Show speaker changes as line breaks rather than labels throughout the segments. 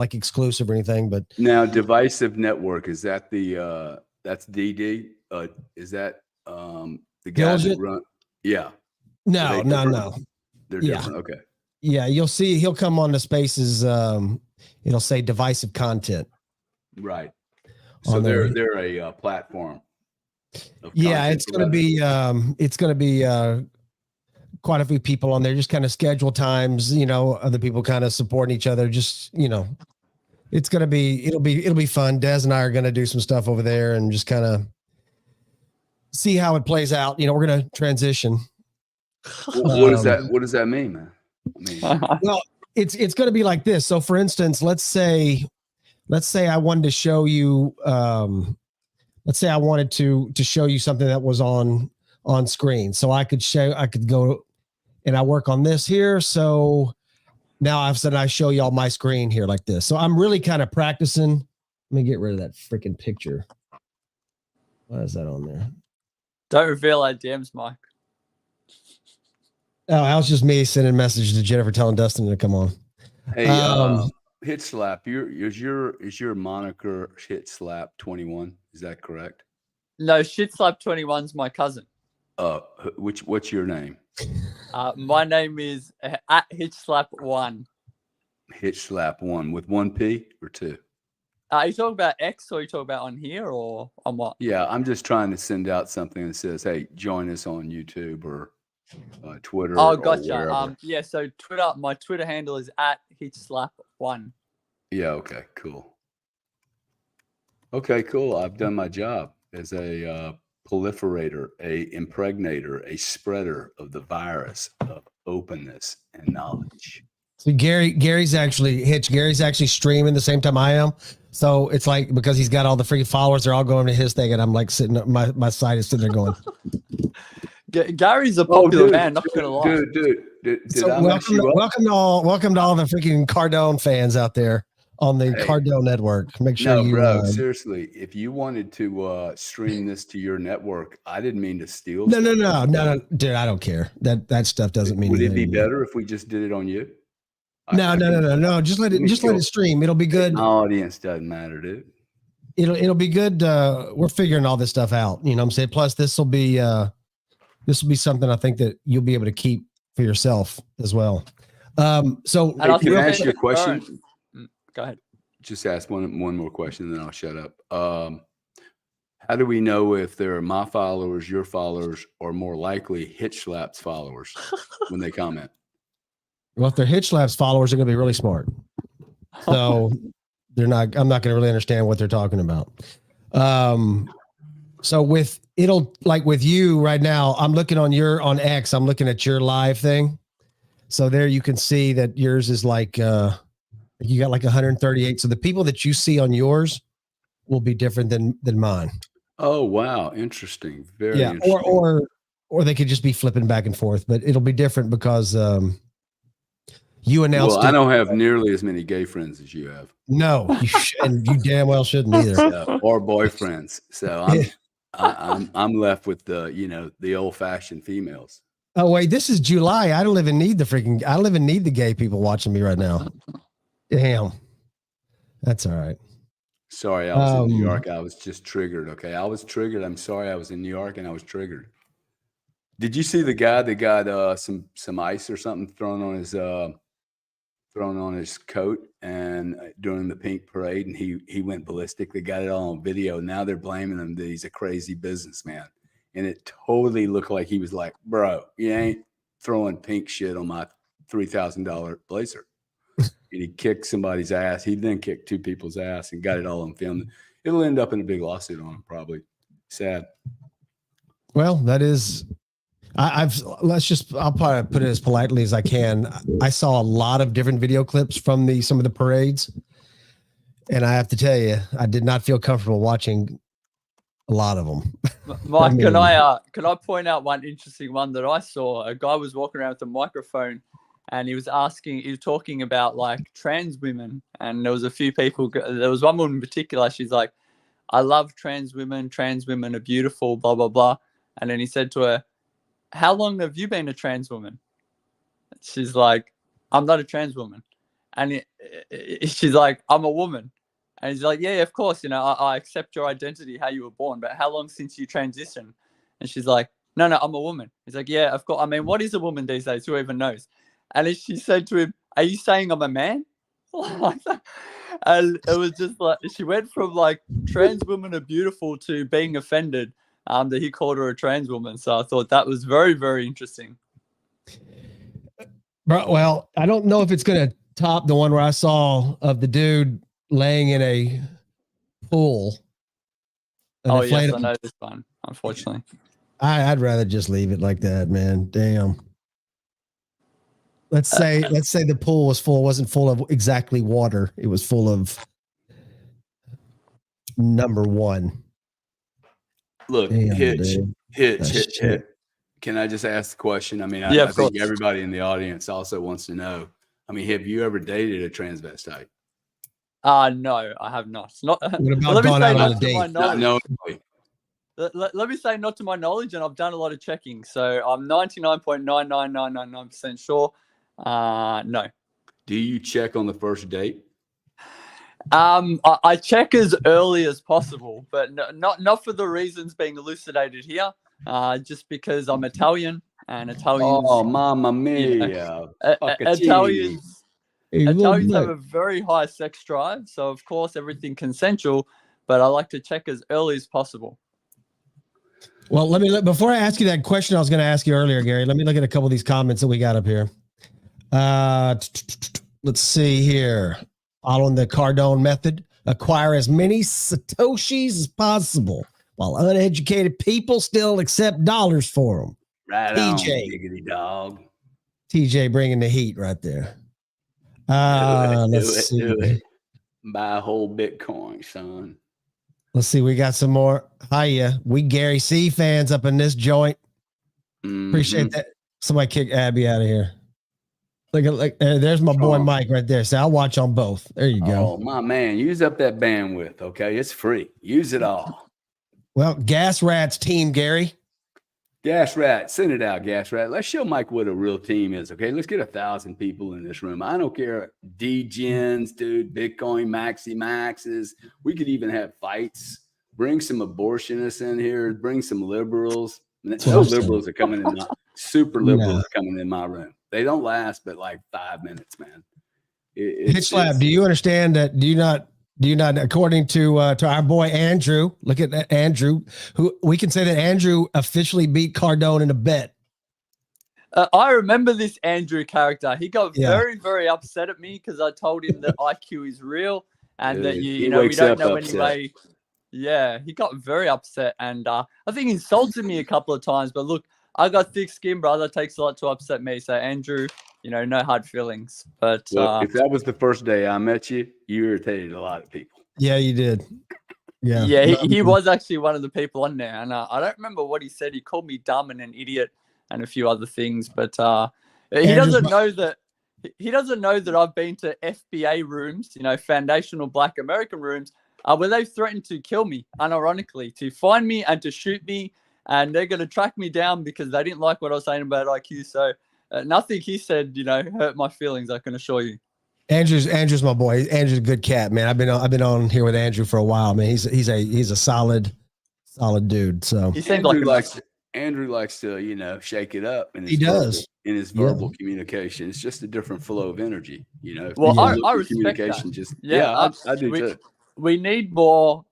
like exclusive or anything, but
now divisive network, is that the that's DD? Is that the guy that run? Yeah.
No.
They're
Yeah.
different. Okay.
Yeah, you'll see he'll come on the spaces. It'll say divisive content.
Right. So they're a platform.
Yeah, it's going to be quite a few people on there. Just kind of schedule times. Other people kind of supporting each other. Just it'll be fun. Des and I are going to do some stuff over there and just kind of see how it plays out. We're going to transition.
What does that mean, man?
Well, it's going to be like this. So, for instance, let's say I wanted to show you. Let's say I wanted to show you something that was on screen. So I could go and I work on this here. So now I've said I show y'all my screen here like this. So I'm really kind of practicing. Let me get rid of that freaking picture. Why is that on there?
Don't reveal our DMs, Mike.
Oh, that was just me sending a message to Jennifer telling Dustin to come on.
Hey, Hit Slap, is your moniker Hit Slap 21? Is that correct?
No, Shit Slap 21's my cousin.
What's your name?
My name is at Hitch Slap 1.
Hitch Slap 1 with 1 P or 2?
Are you talking about X or you talking about on here or on what?
Yeah, I'm just trying to send out something that says, "Hey, join us on YouTube or Twitter."
Oh, gotcha.
Or
yeah. So Twitter, my Twitter handle is at Hitch Slap 1.
Yeah. Okay. Cool. Okay. Cool. I've done my job as a proliferator, a impregnator, a spreader of the virus of openness and knowledge.
So Gary's actually streaming the same time I am. So it's like, because he's got all the freaking followers, they're all going to his thing, and I'm like sitting, my side is sitting there going.
Gary's a popular man, not gonna lie.
Dude,
so welcome to all the freaking Cardone fans out there on the Cardone network. Make sure
bro, seriously, if you wanted to stream this to your network, I didn't mean to steal.
No, dude, I don't care. That stuff doesn't mean
anything.
Would
it be better if we just did it on you?
No. Just let it stream. It'll be good.
My audience doesn't matter, dude.
It'll be good. We're figuring all this stuff out. You know what I'm saying? Plus, this will be something I think that you'll be able to keep for yourself as well. So
can I ask you a question?
Go ahead.
Just ask one more question, and then I'll shut up. How do we know if they're my followers, your followers, or more likely Hitch Slap's followers when they comment?
Well, if they're Hitch Labs followers, they're going to be really smart. So I'm not going to really understand what they're talking about. So with you right now, I'm looking on X, I'm looking at your live thing. So there you can see that yours is like, you got like 138. So the people that you see on yours will be different than mine.
Oh, wow. Interesting. Very interesting.
Or they could just be flipping back and forth, but it'll be different because, you announced.
Well, I don't have nearly as many gay friends as you have.
No, and you damn well shouldn't either.
Or boyfriends. So I'm left with the old fashioned females.
Oh wait, this is July. I don't even need the gay people watching me right now. Damn, that's all right.
Sorry, I was in New York. I was just triggered. Okay, I was triggered. I'm sorry, I was in New York and I was triggered. Did you see the guy that got some ice or something thrown on his coat and during the pink parade, and he went ballistic? They got it all on video. Now they're blaming him that he's a crazy businessman, and it totally looked like he was like, "Bro, you ain't throwing pink shit on my $3,000 blazer." And he kicked somebody's ass. He then kicked 2 people's ass and got it all on film. It'll end up in a big lawsuit on him, probably. Sad.
Well, that is. I'll probably put it as politely as I can. I saw a lot of different video clips from some of the parades, and I have to tell you, I did not feel comfortable watching a lot of them.
Mike, can I point out one interesting one that I saw? A guy was walking around with a microphone, and he was talking about like trans women, and there was a few people. There was one woman in particular. She's like, "I love trans women. Trans women are beautiful." Blah blah blah. And then he said to her, "How long have you been a trans woman?" She's like, "I'm not a trans woman." And she's like, I'm a woman. And he's like, yeah, of course, I accept your identity, how you were born, but how long since you transitioned? And she's like, no, I'm a woman. He's like, yeah, of course. I mean, what is a woman these days? Who even knows? And she said to him, are you saying I'm a man? And it was just like, she went from like trans women are beautiful to being offended that he called her a trans woman. So I thought that was very, very interesting.
Well, I don't know if it's going to top the one where I saw of the dude laying in a pool.
Oh, yes, I know this one, unfortunately.
I'd rather just leave it like that, man. Damn. Let's say the pool wasn't full of exactly water. It was full of number one.
Look,
Damn,
Hitch. Can I just ask the question? I mean, I think everybody in the audience also wants to know. I mean, have you ever dated a transvestite?
No, I have not. What
about gone out on a date?
No.
Let me say not to my knowledge, and I've done a lot of checking, so I'm 99.99999% sure. No.
Do you check on the first date?
I check as early as possible, but not for the reasons being elucidated here. Just because I'm Italian, and Italians.
Oh, mamma mia!
Italians have a very high sex drive, so of course everything consensual. But I like to check as early as possible.
Well, before I ask you that question I was going to ask you earlier, Gary, let me look at a couple of these comments that we got up here. Let's see here. Following the Cardone method, acquire as many Satoshis as possible, while uneducated people still accept dollars for them.
Right on, diggity dog.
TJ bringing the heat right there. Let's see.
Buy a whole Bitcoin, son.
Let's see. We got some more. Hiya. We Gary C fans up in this joint. Appreciate that. Somebody kick Abby out of here. There's my boy Mike right there. So I'll watch on both. There you go.
Oh, my man. Use up that bandwidth, okay? It's free. Use it all.
Well, Gas Rats team, Gary.
Gas Rat. Send it out, Gas Rat. Let's show Mike what a real team is, okay? Let's get 1,000 people in this room. I don't care. D-gens, dude. Bitcoin maxes. We could even have fights. Bring some abortionists in here. Bring some liberals. No liberals are coming in. Super liberals are coming in my room. They don't last but like 5 minutes, man.
Hitch Lab, do you understand that? Do you not, according to our boy Andrew, look at that Andrew, who we can say that Andrew officially beat Cardone in a bet.
I remember this Andrew character. He got very, very upset at me because I told him that IQ is real and that we don't know anyway. Yeah, he got very upset and I think he insulted me a couple of times. But look, I got thick skin, brother. It takes a lot to upset me. So Andrew, no hard feelings. But
if that was the first day I met you, you irritated a lot of people.
Yeah, you did. Yeah.
Yeah, he was actually one of the people on there. And I don't remember what he said. He called me dumb and an idiot and a few other things. But he doesn't know that I've been to FBA rooms, foundational Black American rooms, where they've threatened to kill me, unironically, to find me and to shoot me. And they're going to track me down because they didn't like what I was saying about IQ. So nothing he said, hurt my feelings, I can assure you.
Andrew's my boy. Andrew's a good cat, man. I've been on here with Andrew for a while, man. He's a solid dude. So
he seems
Andrew likes to, shake it up.
He does.
In his verbal communication. It's just a different flow of energy,
Well, I respect
communication.
that.
I do too.
We need more,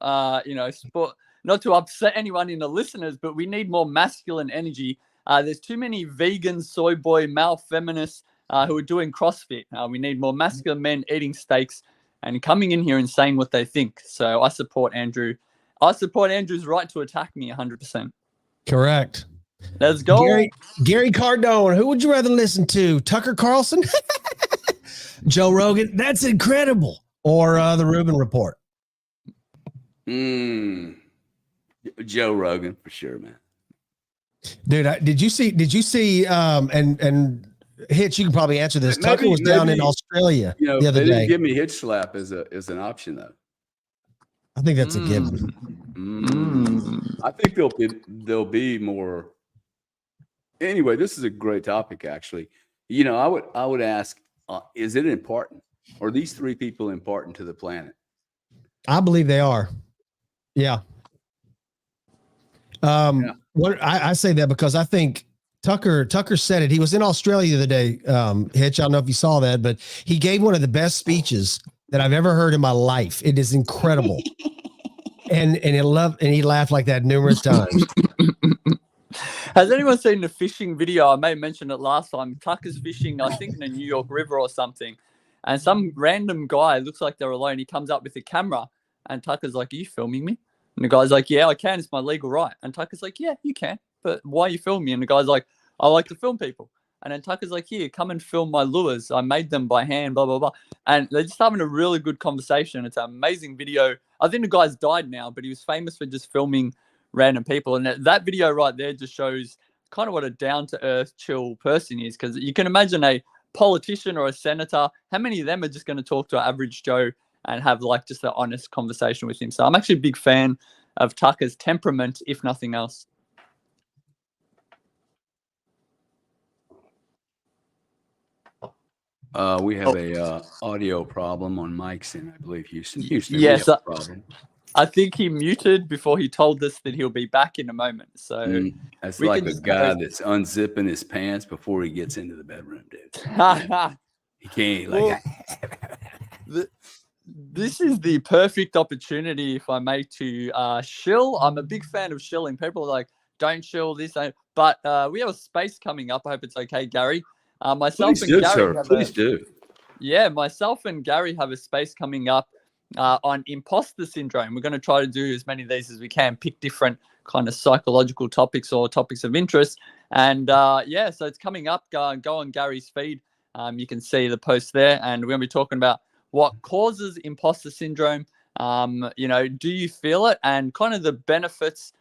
sport. Not to upset anyone in the listeners, but we need more masculine energy. There's too many vegan, soy boy, male feminists who are doing CrossFit. We need more masculine men eating steaks and coming in here and saying what they think. So I support Andrew. I support Andrew's right to attack me 100%.
Correct.
Let's go.
Gary Cardone, who would you rather listen to? Tucker Carlson? Joe Rogan? That's incredible. Or the Rubin Report?
Joe Rogan for sure, man.
Dude, did you see and Hitch, you can probably answer this. Tucker was down in Australia the other day. They didn't
give me Hitch slap as an option though.
I think that's a given.
I think there'll be more. Anyway, this is a great topic actually. I would ask, is it important? Are these three people important to the planet?
I believe they are. Yeah. What I say that because I think Tucker said it. He was in Australia the other day, Hitch. I don't know if you saw that, but he gave one of the best speeches that I've ever heard in my life. It is incredible. and he laughed like that numerous times.
Has anyone seen the fishing video? I may have mentioned it last time. Tucker's fishing, I think, in a New York river or something. And some random guy, looks like they're alone. He comes up with a camera and Tucker's like, "Are you filming me?" And the guy's like, "Yeah, I can. It's my legal right." And Tucker's like, "Yeah, you can. But why are you filming me?" And the guy's like, "I like to film people." And then Tucker's like, "Here, come and film my lures. I made them by hand, blah, blah, blah." And they're just having a really good conversation. It's an amazing video. I think the guy's died now, but he was famous for just filming random people. And that video right there just shows kind of what a down-to-earth, chill person is. Because you can imagine a politician or a senator, how many of them are just going to talk to an average Joe and have like just an honest conversation with him? So I'm actually a big fan of Tucker's temperament, if nothing else.
We have a audio problem on Mike's end, I believe. Houston,
Yes,
we have a problem.
I think he muted before he told us that he'll be back in a moment. So
that's like a guy that's unzipping his pants before he gets into the bedroom, dude. He can't like.
This is the perfect opportunity, if I may, to shill. I'm a big fan of shilling. People are like, "Don't shill this," but we have a space coming up. I hope it's okay, Gary. Myself and Gary.
Please do.
Yeah, myself and Gary have a space coming up on imposter syndrome. We're going to try to do as many of these as we can, pick different kind of psychological topics or topics of interest. And so it's coming up. Go on Gary's feed. You can see the post there. And we're going to be talking about what causes imposter syndrome. Do you feel it? And kind of the benefits,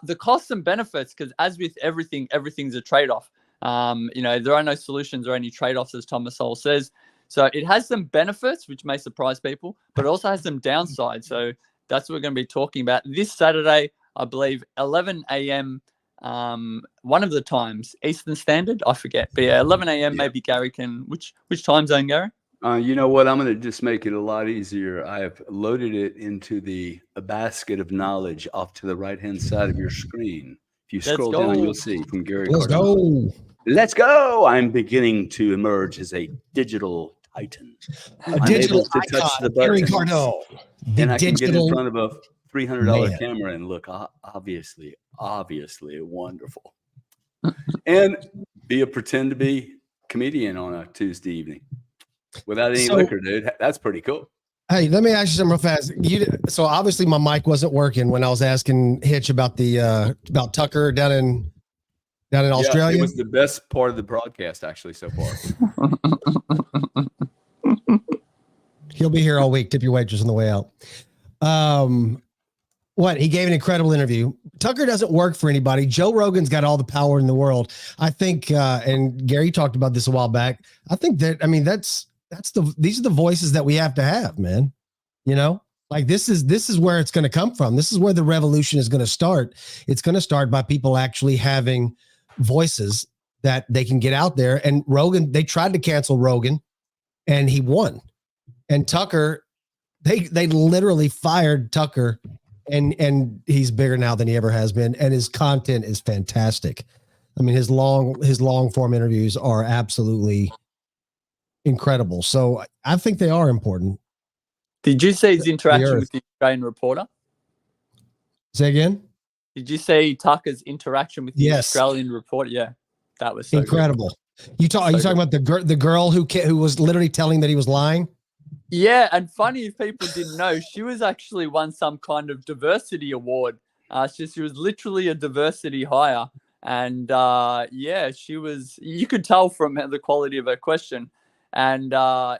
the costs and benefits, because as with everything, everything's a trade-off. There are no solutions or any trade-offs, as Thomas Sowell says. So it has some benefits, which may surprise people, but it also has some downsides. So that's what we're going to be talking about this Saturday, I believe, 11 a.m. One of the times, Eastern Standard, I forget. But yeah, 11 a.m. Maybe Gary can, which time zone, Gary?
You know what? I'm going to just make it a lot easier. I have loaded it into a basket of knowledge off to the right-hand side of your screen. If you scroll down, you'll see from Gary.
Let's go.
Let's go. I'm beginning to emerge as a digital titan.
A digital icon,
to touch the button. And I can get in front of a $300 camera and look obviously wonderful. And pretend to be comedian on a Tuesday evening without any liquor, dude. That's pretty cool.
Hey, let me ask you something real fast. So obviously my mic wasn't working when I was asking Hitch about the about Tucker down in Australia.
It was the best part of the broadcast, actually, so far.
He'll be here all week. Tip your waitress on the way out. He gave an incredible interview. Tucker doesn't work for anybody. Joe Rogan's got all the power in the world. I think, and Gary talked about this a while back. I think these are the voices that we have to have, man. Like this is where it's going to come from. This is where the revolution is going to start. It's going to start by people actually having voices that they can get out there. And Rogan, they tried to cancel Rogan and he won. And Tucker, they literally fired Tucker and he's bigger now than he ever has been. And his content is fantastic. I mean, his long form interviews are absolutely incredible. So I think they are important.
Did you see his interaction with the Australian reporter?
Say again?
Did you see Tucker's interaction with the Australian reporter? Yeah, that was so
incredible. Good. Are you talking about the girl who was literally telling that he was lying?
Yeah, and funny if people didn't know, she was actually won some kind of diversity award. She was literally a diversity hire, and she was. You could tell from the quality of her question, and I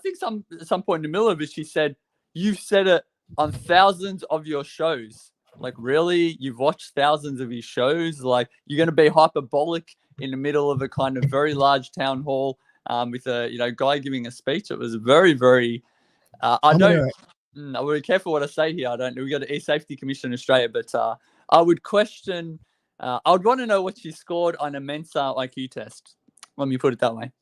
think some point in the middle of it, she said, "You've said it on thousands of your shows." Like, really? You've watched thousands of his shows? Like, you're going to be hyperbolic in the middle of a kind of very large town hall with a guy giving a speech? It was very, very. I would be careful what I say here. We got an e-safety commission in Australia, but I would question. I would want to know what she scored on a Mensa IQ test. Let me put it that way.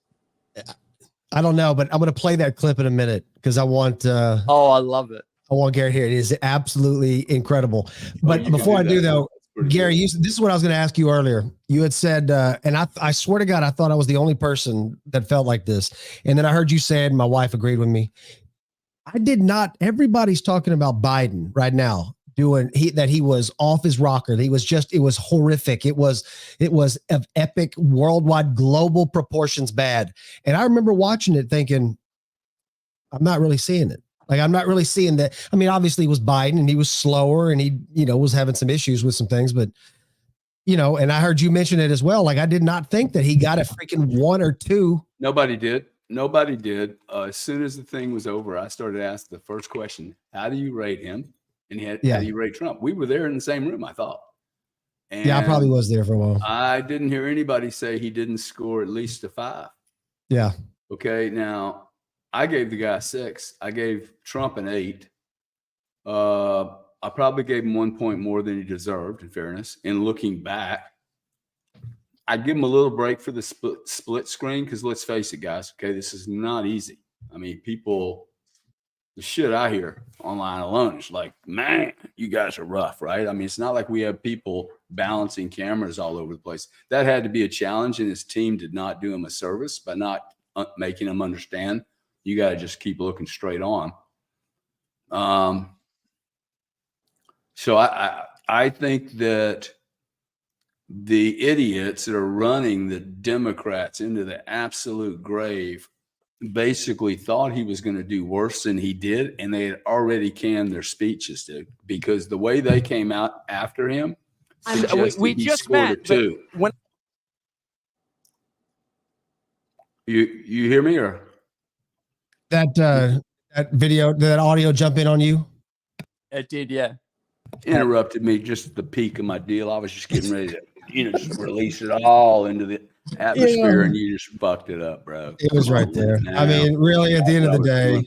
I don't know, but I'm going to play that clip in a minute because I want.
Oh, I love it.
I want Gary here. It is absolutely incredible. But before I do, though, Gary, this is what I was going to ask you earlier. You had said, and I swear to God, I thought I was the only person that felt like this. And then I heard you say it, and my wife agreed with me. I did not. Everybody's talking about Biden right now, that he was off his rocker. It was horrific. It was of epic, worldwide, global proportions bad. And I remember watching it thinking, I'm not really seeing it. Like, I'm not really seeing that. I mean, obviously it was Biden and he was slower and he, was having some issues with some things, but and I heard you mention it as well. Like, I did not think that he got a freaking 1 or 2.
Nobody did. As soon as the thing was over, I started asking the first question: how do you rate him? And how do you rate Trump? We were there in the same room, I thought. And
I probably was there for a while.
I didn't hear anybody say he didn't score at least a 5.
Yeah.
Okay. Now, I gave the guy 6. I gave Trump an 8. I probably gave him 1 point more than he deserved, in fairness. And looking back, I'd give him a little break for the split screen because let's face it, guys. Okay, this is not easy. I mean, the shit I hear online alone is like, man, you guys are rough, right? I mean, it's not like we have people balancing cameras all over the place. That had to be a challenge, and his team did not do him a service by not making him understand. You got to just keep looking straight on. So I think that the idiots that are running the Democrats into the absolute grave basically thought he was going to do worse than he did, and they had already canned their speeches, dude, because the way they came out after him
we just met
2.
When
you hear me, or
that video, that audio jump in on you?
It did, yeah.
interrupted me just at the peak of my deal. I was just getting ready to, just release it all into the atmosphere, and you just fucked it up, bro.
It was right there. I mean, really, at the end of the day,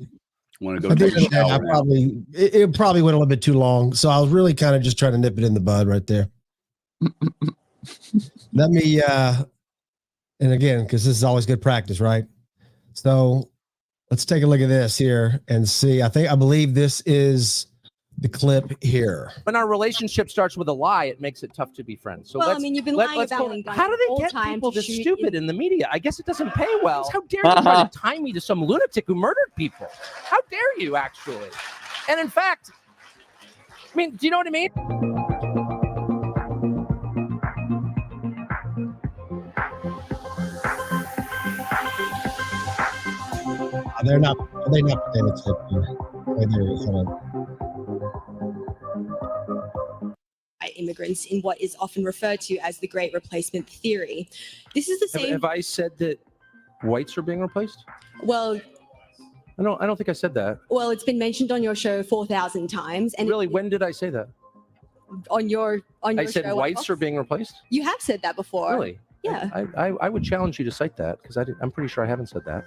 want to go take a shower now.
It probably went a little bit too long, so I was really kind of just trying to nip it in the bud right there. Let me, and again, because this is always good practice, right? So let's take a look at this here and see. I believe this is the clip here.
When our relationship starts with a lie, it makes it tough to be friends. So
you've been lying about it.
How do they get people this stupid in the media? I guess it doesn't pay well. How dare you try to tie me to some lunatic who murdered people? How dare you, actually? And in fact, I mean, do you know what I mean?
They're not paying attention.
Immigrants in what is often referred to as the Great Replacement Theory. This is the same.
Have I said that whites are being replaced?
Well,
I don't think I said that.
Well, it's been mentioned on your show 4,000 times. And
really, when did I say that?
On your
I
show,
said whites are being replaced?
You have said that before.
Really?
Yeah.
I would challenge you to cite that because I'm pretty sure I haven't said that.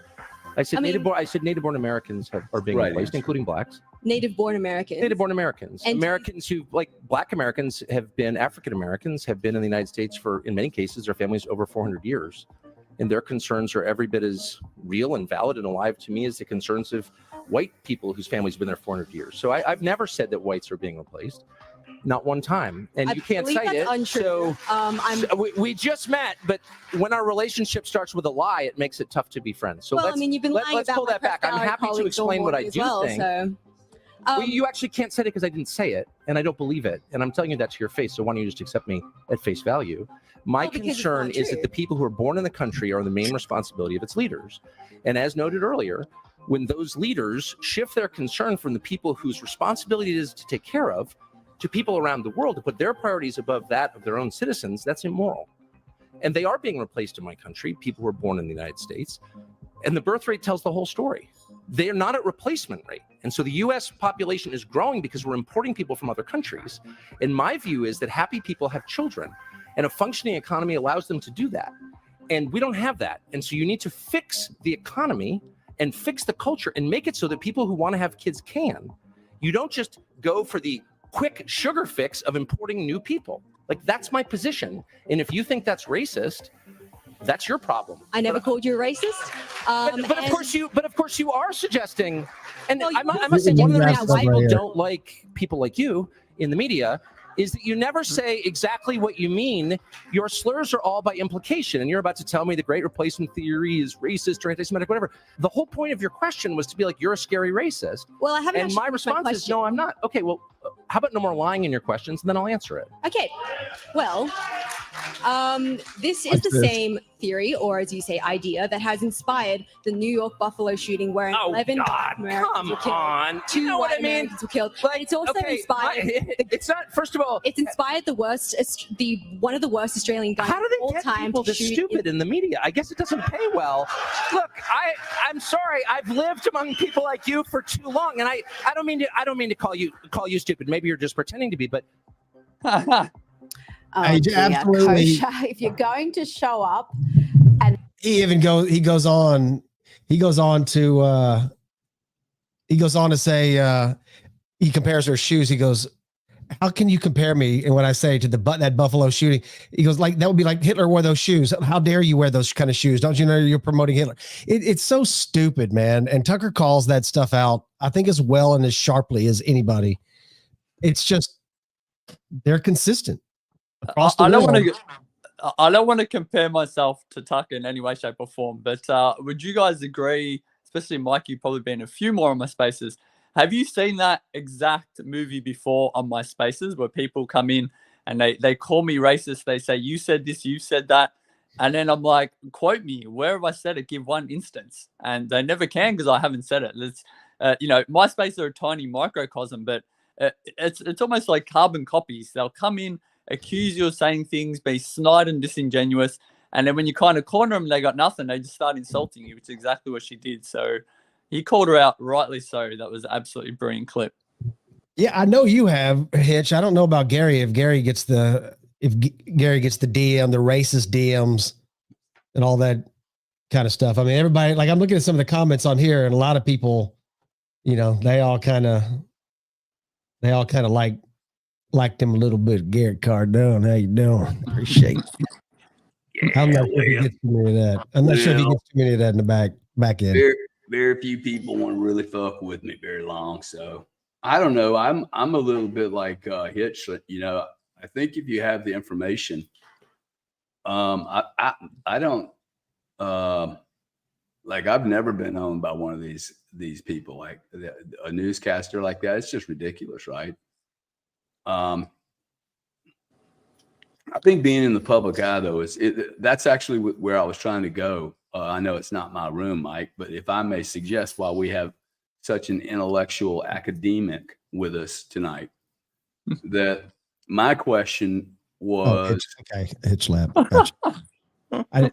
I said native-born Americans are being replaced, including blacks.
Native-born Americans.
Native-born Americans.
And
Americans who, like Black Americans, African Americans have been in the United States for, in many cases, their families over 400 years. And their concerns are every bit as real and valid and alive to me as the concerns of white people whose families have been there 400 years. So I've never said that whites are being replaced. Not one time. And you can't cite it.
Untrue.
So we just met, but when our relationship starts with a lie, it makes it tough to be friends. So
you've been lying
let's pull that back. I'm happy to explain what I do think. Well, you actually can't say it because I didn't say it, and I don't believe it. And I'm telling you that to your face, so why don't you just accept me at face value? My concern is that the people who are born in the country are the main responsibility of its leaders. And as noted earlier, when those leaders shift their concern from the people whose responsibility it is to take care of to people around the world, to put their priorities above that of their own citizens, that's immoral. And they are being replaced in my country, people who are born in the United States. And the birth rate tells the whole story. They are not at replacement rate. And so the US population is growing because we're importing people from other countries. And my view is that happy people have children, and a functioning economy allows them to do that. And we don't have that. And so you need to fix the economy and fix the culture and make it so that people who want to have kids can. You don't just go for the quick sugar fix of importing new people. Like, that's my position. And if you think that's racist, That's your problem.
I never called you a racist.
But of course you are suggesting, and
Well,
I must say,
you-
one of the
you
reasons
asked
people
right here.
don't like people like you in the media is that you never say exactly what you mean. Your slurs are all by implication, and you're about to tell me the great replacement theory is racist or anti-Semitic, whatever. The whole point of your question was to be like, you're a scary racist.
Well, I haven't.
And my response is, no, I'm not. Okay, well, how about no more lying in your questions, and then I'll answer it.
Okay. Well, this is the same theory, or as you say, idea that has inspired the New York Buffalo shooting, where 11 Americans were killed.
You know what I mean?
Americans were killed. But it's also inspired.
It's not. First of all,
it's inspired the worst, one of the worst Australian guns
how do
of
they
all
get
time
people
to
this
shoot
stupid in the media? I guess it doesn't pay well. Look, I'm sorry. I've lived among people like you for too long, and I don't mean to call you stupid. Maybe you're just pretending to be, but.
Oh, dear, absolutely.
Kosher, if you're going to show up, and
he goes on to say he compares her shoes. He goes, how can you compare me? And when I say to that Buffalo shooting, he goes, like, that would be like Hitler wore those shoes. How dare you wear those kind of shoes? Don't you know you're promoting Hitler? It's so stupid, man. And Tucker calls that stuff out, I think, as well and as sharply as anybody. It's just, they're consistent.
I don't want to compare myself to Tucker in any way, shape, or form. But would you guys agree, especially Mike, you've probably been a few more on my spaces. Have you seen that exact movie before on my spaces where people come in and they call me racist? They say, you said this, you said that. And then I'm like, quote me, where have I said it? Give one instance. And they never can because I haven't said it. It's, my spaces are a tiny microcosm, but it's almost like carbon copies. They'll come in, accuse you of saying things, be snide and disingenuous, and then when you kind of corner them, they got nothing. They just start insulting you, which is exactly what she did. So he called her out, rightly so. That was an absolutely brilliant clip.
Yeah, I know you have, Hitch. I don't know about Gary. If Gary gets the DM, the racist DMs, and all that kind of stuff. I mean, everybody. Like, I'm looking at some of the comments on here, and a lot of people, they all kind of liked him a little bit. Garrett Cardone, how you doing? Appreciate it. I'm not sure if he gets too many of that. I'm not sure if he gets too many of that in the back end.
Very few people want to really fuck with me very long. So I don't know. I'm a little bit like Hitch. I think if you have the information, I don't like. I've never been owned by one of these people, like a newscaster like that. It's just ridiculous, right? I think being in the public eye, though, that's actually where I was trying to go. I know it's not my room, Mike, but if I may suggest, while we have such an intellectual academic with us tonight, that my question was
Hitch lab. Gotcha. I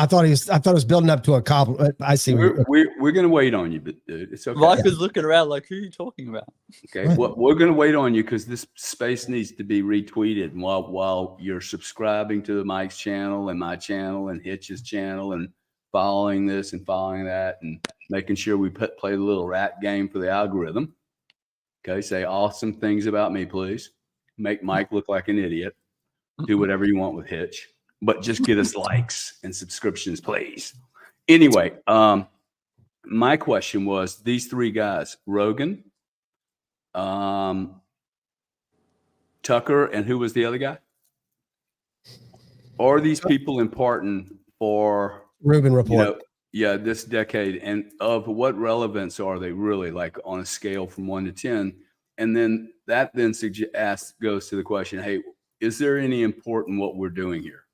thought it was building up to a compliment. I see.
We're gonna wait on you, but it's okay.
Mike is looking around like, who are you talking about?
Okay, well, we're gonna wait on you because this space needs to be retweeted. And while you're subscribing to Mike's channel and my channel and Hitch's channel and following this and following that and making sure we play the little rat game for the algorithm. Okay, say awesome things about me, please. Make Mike look like an idiot. Do whatever you want with Hitch. But just get us likes and subscriptions, please. Anyway, my question was these three guys, Rogan, Tucker, and who was the other guy? Are these people important for
Rubin Report?
This decade, and of what relevance are they really, like on a scale from 1 to 10? And then that goes to the question, hey, is there any important what we're doing here?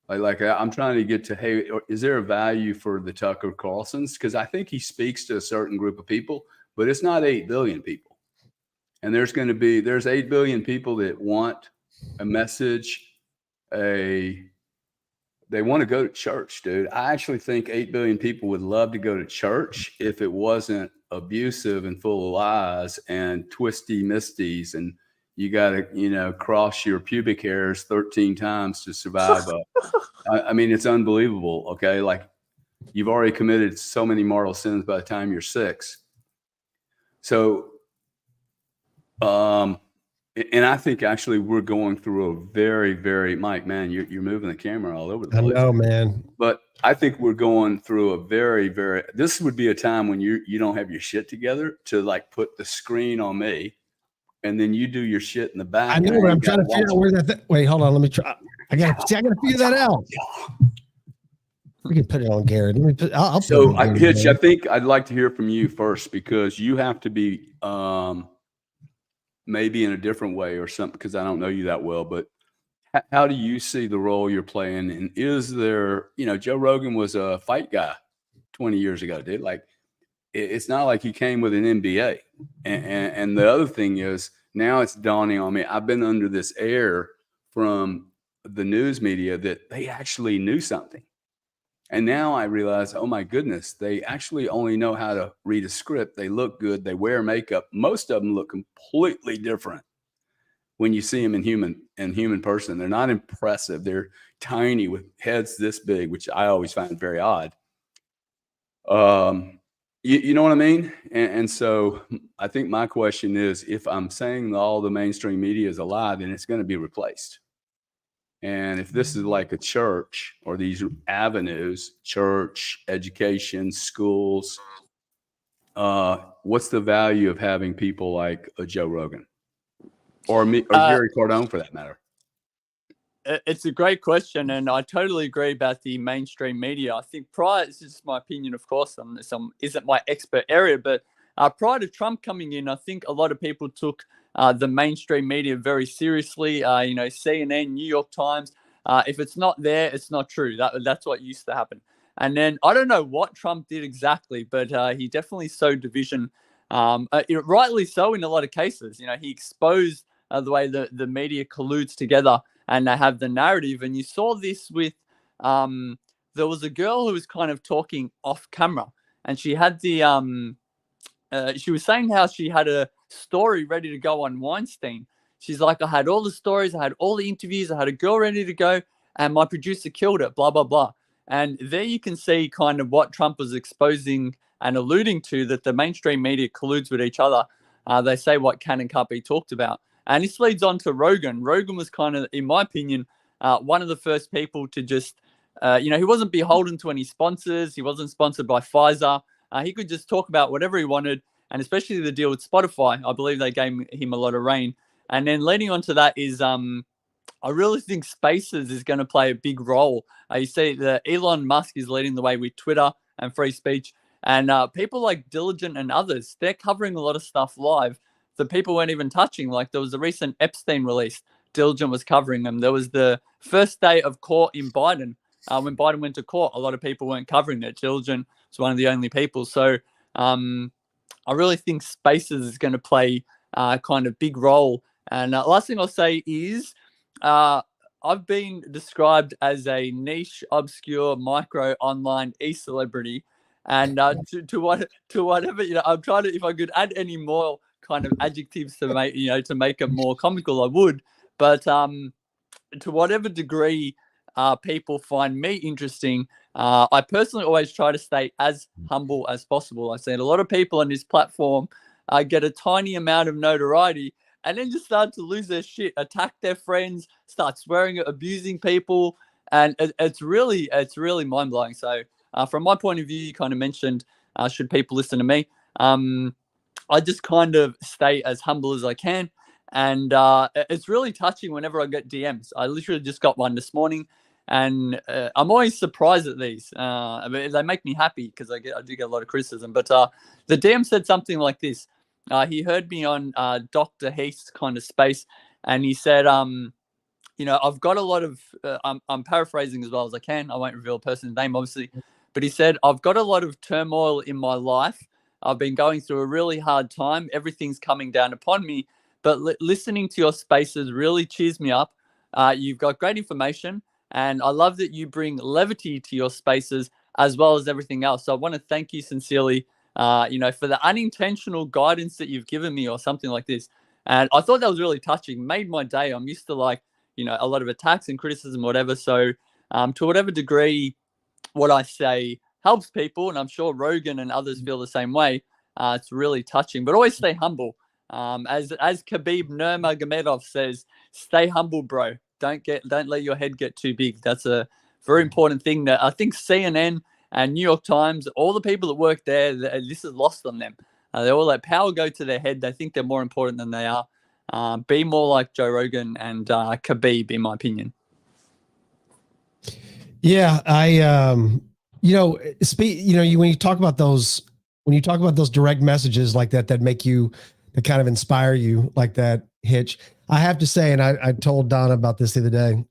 Like I'm trying to get to, hey, is there a value for the Tucker Carlsons? Because I think he speaks to a certain group of people, but it's not 8 billion people. And there's 8 billion people that want a message, they want to go to church, dude. I actually think 8 billion people would love to go to church if it wasn't abusive and full of lies and twisty misties and you got to, cross your pubic hairs 13 times to survive. I mean, it's unbelievable. Okay. Like you've already committed so many mortal sins by the time you're 6. So, And I think actually we're going through a very, very, Mike, man, you're moving the camera all over the place.
I know, man.
But I think we're going through a very, very, this would be a time when you don't have your shit together to like put the screen on me and then you do your shit in the back.
I know, but I'm trying to figure out where that, wait, hold on. Let me try. I got to figure that out. We can put it on Garrett. Let me put, I'll put it on Garrett,
Hitch, I think I'd like to hear from you first because you have to be, maybe in a different way or something, because I don't know you that well, but how do you see the role you're playing? And is there, Joe Rogan was a fight guy 20 years ago, dude. Like, it's not like he came with an MBA. And the other thing is now it's dawning on me. I've been under this air from the news media that they actually knew something. And now I realize, oh my goodness, they actually only know how to read a script. They look good. They wear makeup. Most of them look completely different when you see them in human person. They're not impressive. They're tiny with heads this big, which I always find very odd. You know what I mean? And so I think my question is, if I'm saying all the mainstream media is a lie, then it's going to be replaced. And if this is like a church or these avenues, church, education, schools, what's the value of having people like a Joe Rogan or me or Gary Cardone for that matter?
It's a great question, and I totally agree about the mainstream media. I think this is my opinion, of course, this isn't my expert area, but prior to Trump coming in, I think a lot of people took the mainstream media very seriously. CNN, New York Times. If it's not there, it's not true. That's what used to happen. And then I don't know what Trump did exactly, but he definitely sowed division. Rightly so in a lot of cases. He exposed the way the media colludes together and they have the narrative. And you saw this with there was a girl who was kind of talking off camera, and she had she was saying how she had a story ready to go on Weinstein. She's like, I had all the stories, I had all the interviews, I had a girl ready to go, and my producer killed it, blah, blah, blah. And there you can see kind of what Trump was exposing and alluding to, that the mainstream media colludes with each other. They say what can and can't be talked about. And this leads on to Rogan. Rogan was kind of, in my opinion, one of the first people to just, he wasn't beholden to any sponsors. He wasn't sponsored by Pfizer. He could just talk about whatever he wanted. And especially the deal with Spotify, I believe they gave him a lot of reign. And then leading on to that is, I really think Spaces is going to play a big role. You see that Elon Musk is leading the way with Twitter and free speech. And people like Diligent and others, they're covering a lot of stuff live that people weren't even touching. Like there was a recent Epstein release. Diligent was covering them. There was the first day of court in Biden. When Biden went to court, a lot of people weren't covering it. Diligent was one of the only people. So I really think Spaces is going to play kind of big role. And last thing I'll say is I've been described as a niche, obscure, micro online e-celebrity. And to whatever, I'm trying to, if I could add any more kind of adjectives to make, to make it more comical, I would. But to whatever degree people find me interesting, I personally always try to stay as humble as possible. I've seen a lot of people on this platform get a tiny amount of notoriety and then just start to lose their shit, attack their friends, start swearing, abusing people. And it's really mind-blowing. So from my point of view, you kind of mentioned, should people listen to me? I just kind of stay as humble as I can. And it's really touching whenever I get DMs. I literally just got one this morning. And I'm always surprised at these. They make me happy because I do get a lot of criticism. But the DM said something like this. He heard me on Dr. Heath's kind of space, and he said, I've got a lot of, I'm paraphrasing as well as I can. I won't reveal a person's name, obviously. But he said, I've got a lot of turmoil in my life. I've been going through a really hard time. Everything's coming down upon me. But listening to your spaces really cheers me up. You've got great information. And I love that you bring levity to your spaces as well as everything else. So I want to thank you sincerely, for the unintentional guidance that you've given me or something like this. And I thought that was really touching, made my day. I'm used to a lot of attacks and criticism, whatever. So to whatever degree what I say helps people, and I'm sure Rogan and others feel the same way, it's really touching. But always stay humble. As Khabib Nurmagomedov says, stay humble, bro. Don't let your head get too big. That's a very important thing that I think CNN and New York Times, all the people that work there, this is lost on them. They're all like, power go to their head. They think they're more important than they are. Be more like Joe Rogan and Khabib, in my opinion.
Yeah, when you talk about those direct messages like that make you, that kind of inspire you like that, Hitch. I have to say, and I told Donna about this the other day.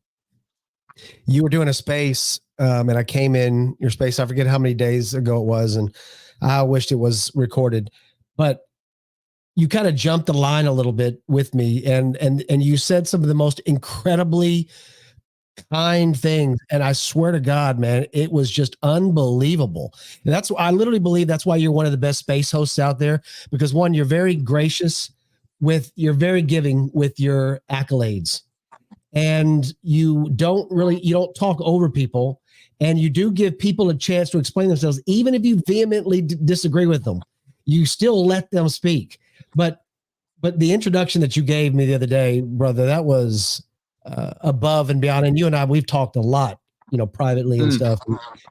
You were doing a space, and I came in your space. I forget how many days ago it was, and I wished it was recorded, but you kind of jumped the line a little bit with me, and you said some of the most incredibly kind things, and I swear to God, man, it was just unbelievable. And I literally believe that's why you're one of the best space hosts out there, because one, you're very gracious you're very giving with your accolades, and you don't talk over people, and you do give people a chance to explain themselves, even if you vehemently disagree with them. You still let them speak. But the introduction that you gave me the other day, brother, that was above and beyond. And you and I, we've talked a lot, privately and stuff.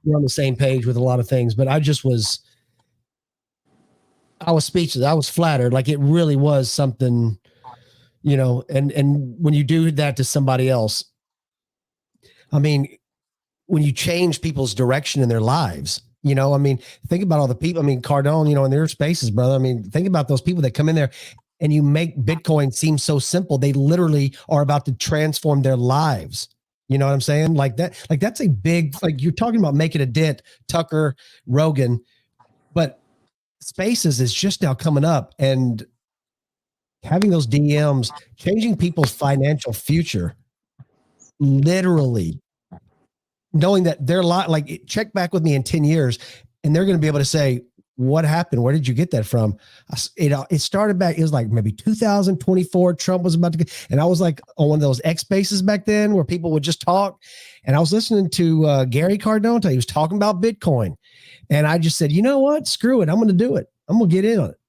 We're on the same page with a lot of things, but I was speechless. I was flattered. Like, it really was something, and when you do that to somebody else, I mean, when you change people's direction in their lives, think about all the people, Cardone, in their spaces, brother. Think about those people that come in there and you make Bitcoin seem so simple. They literally are about to transform their lives. You know what I'm saying? Like that's a big, you're talking about making a dent, Tucker, Rogan, but spaces is just now coming up, and having those DMs, changing people's financial future, literally knowing that they're check back with me in 10 years and they're going to be able to say, what happened? Where did you get that from? It started back, it was like maybe 2024. Trump was about to get, and I was like on one of those X spaces back then where people would just talk. And I was listening to Gary Cardone. He was talking about Bitcoin. And I just said, you know what? Screw it. I'm going to do it. I'm going to get in on it.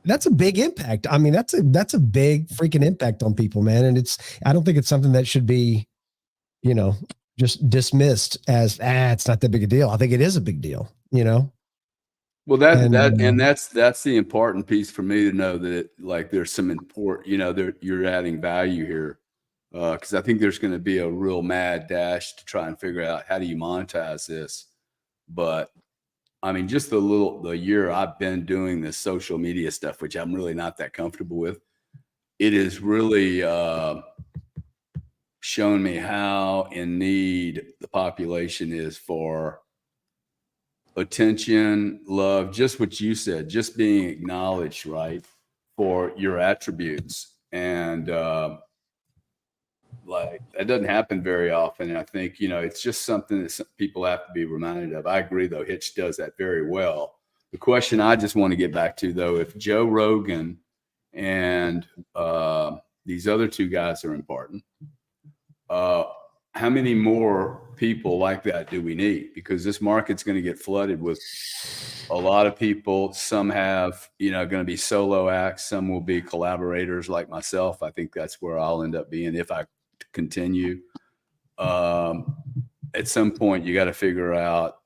That's a big impact. That's a big freaking impact on people, man. And I don't think it's something that should be, just dismissed as, it's not that big a deal. I think it is a big deal,
Well, that's the important piece for me to know, that there's some important, you're adding value here. Cause I think there's going to be a real mad dash to try and figure out how do you monetize this. But just the year I've been doing this social media stuff, which I'm really not that comfortable with, it is really, shown me how in need the population is for attention, love, just what you said, just being acknowledged, right, for your attributes. And that doesn't happen very often. And I think, it's just something that people have to be reminded of. I agree, though. Hitch does that very well. The question I just want to get back to, though, if Joe Rogan and these other two guys are important, how many more people like that do we need? Because this market's going to get flooded with a lot of people. Some have, going to be solo acts. Some will be collaborators like myself. I think that's where I'll end up being if I continue. At some point, you got to figure out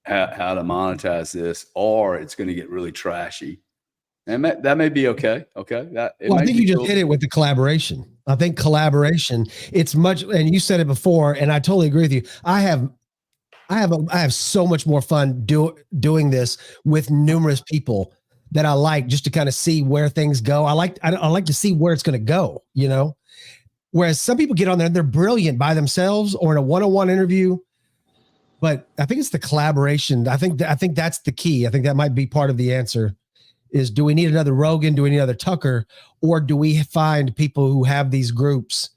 how to monetize this, or it's going to get really trashy. And that may be okay. Okay.
I think you just hit it with the collaboration. I think collaboration, it's much, and you said it before, and I totally agree with you. I have so much more fun doing this with numerous people that I like, just to kind of see where things go. I like to see where it's going to go, whereas some people get on there and they're brilliant by themselves or in a one-on-one interview. But I think it's the collaboration. I think that's the key. I think that might be part of the answer. Is, do we need another Rogan? Do we need another Tucker? Or do we find people who have these groups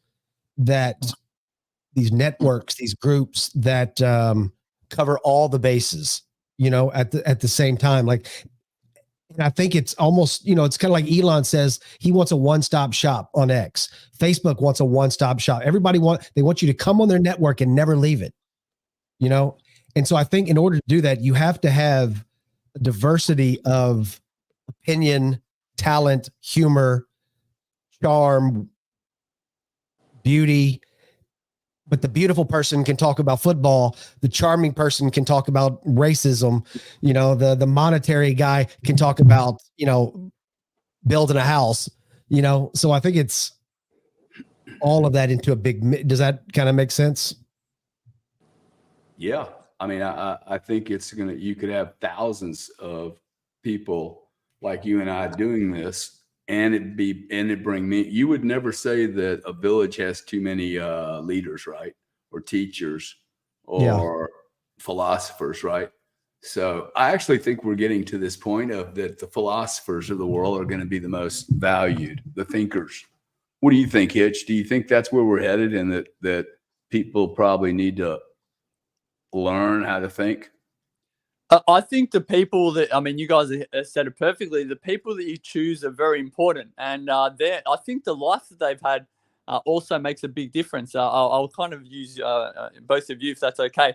these networks, these groups that cover all the bases, at the same time? And I think it's almost, it's kind of like Elon says he wants a one-stop shop on X. Facebook wants a one-stop shop. They want you to come on their network and never leave it, And so I think in order to do that, you have to have a diversity of opinion, talent, humor, charm, beauty. But the beautiful person can talk about football. The charming person can talk about racism. You know, the monetary guy can talk about, you know, building a house, you know? So I think it's all of that into a big, does that kind of make sense?
Yeah. I mean, I think it's going to, you could have thousands of people like you and I doing this, and it bring me, you would never say that a village has too many leaders, right? Or teachers or philosophers, right? So I actually think we're getting to this point of that the philosophers of the world are going to be the most valued, the thinkers. What do you think, Hitch? Do you think that's where we're headed, and that people probably need to learn how to think?
I think the people that, I mean, you guys said it perfectly. The people that you choose are very important. And I think the life that they've had also makes a big difference. I'll kind of use both of you, if that's okay.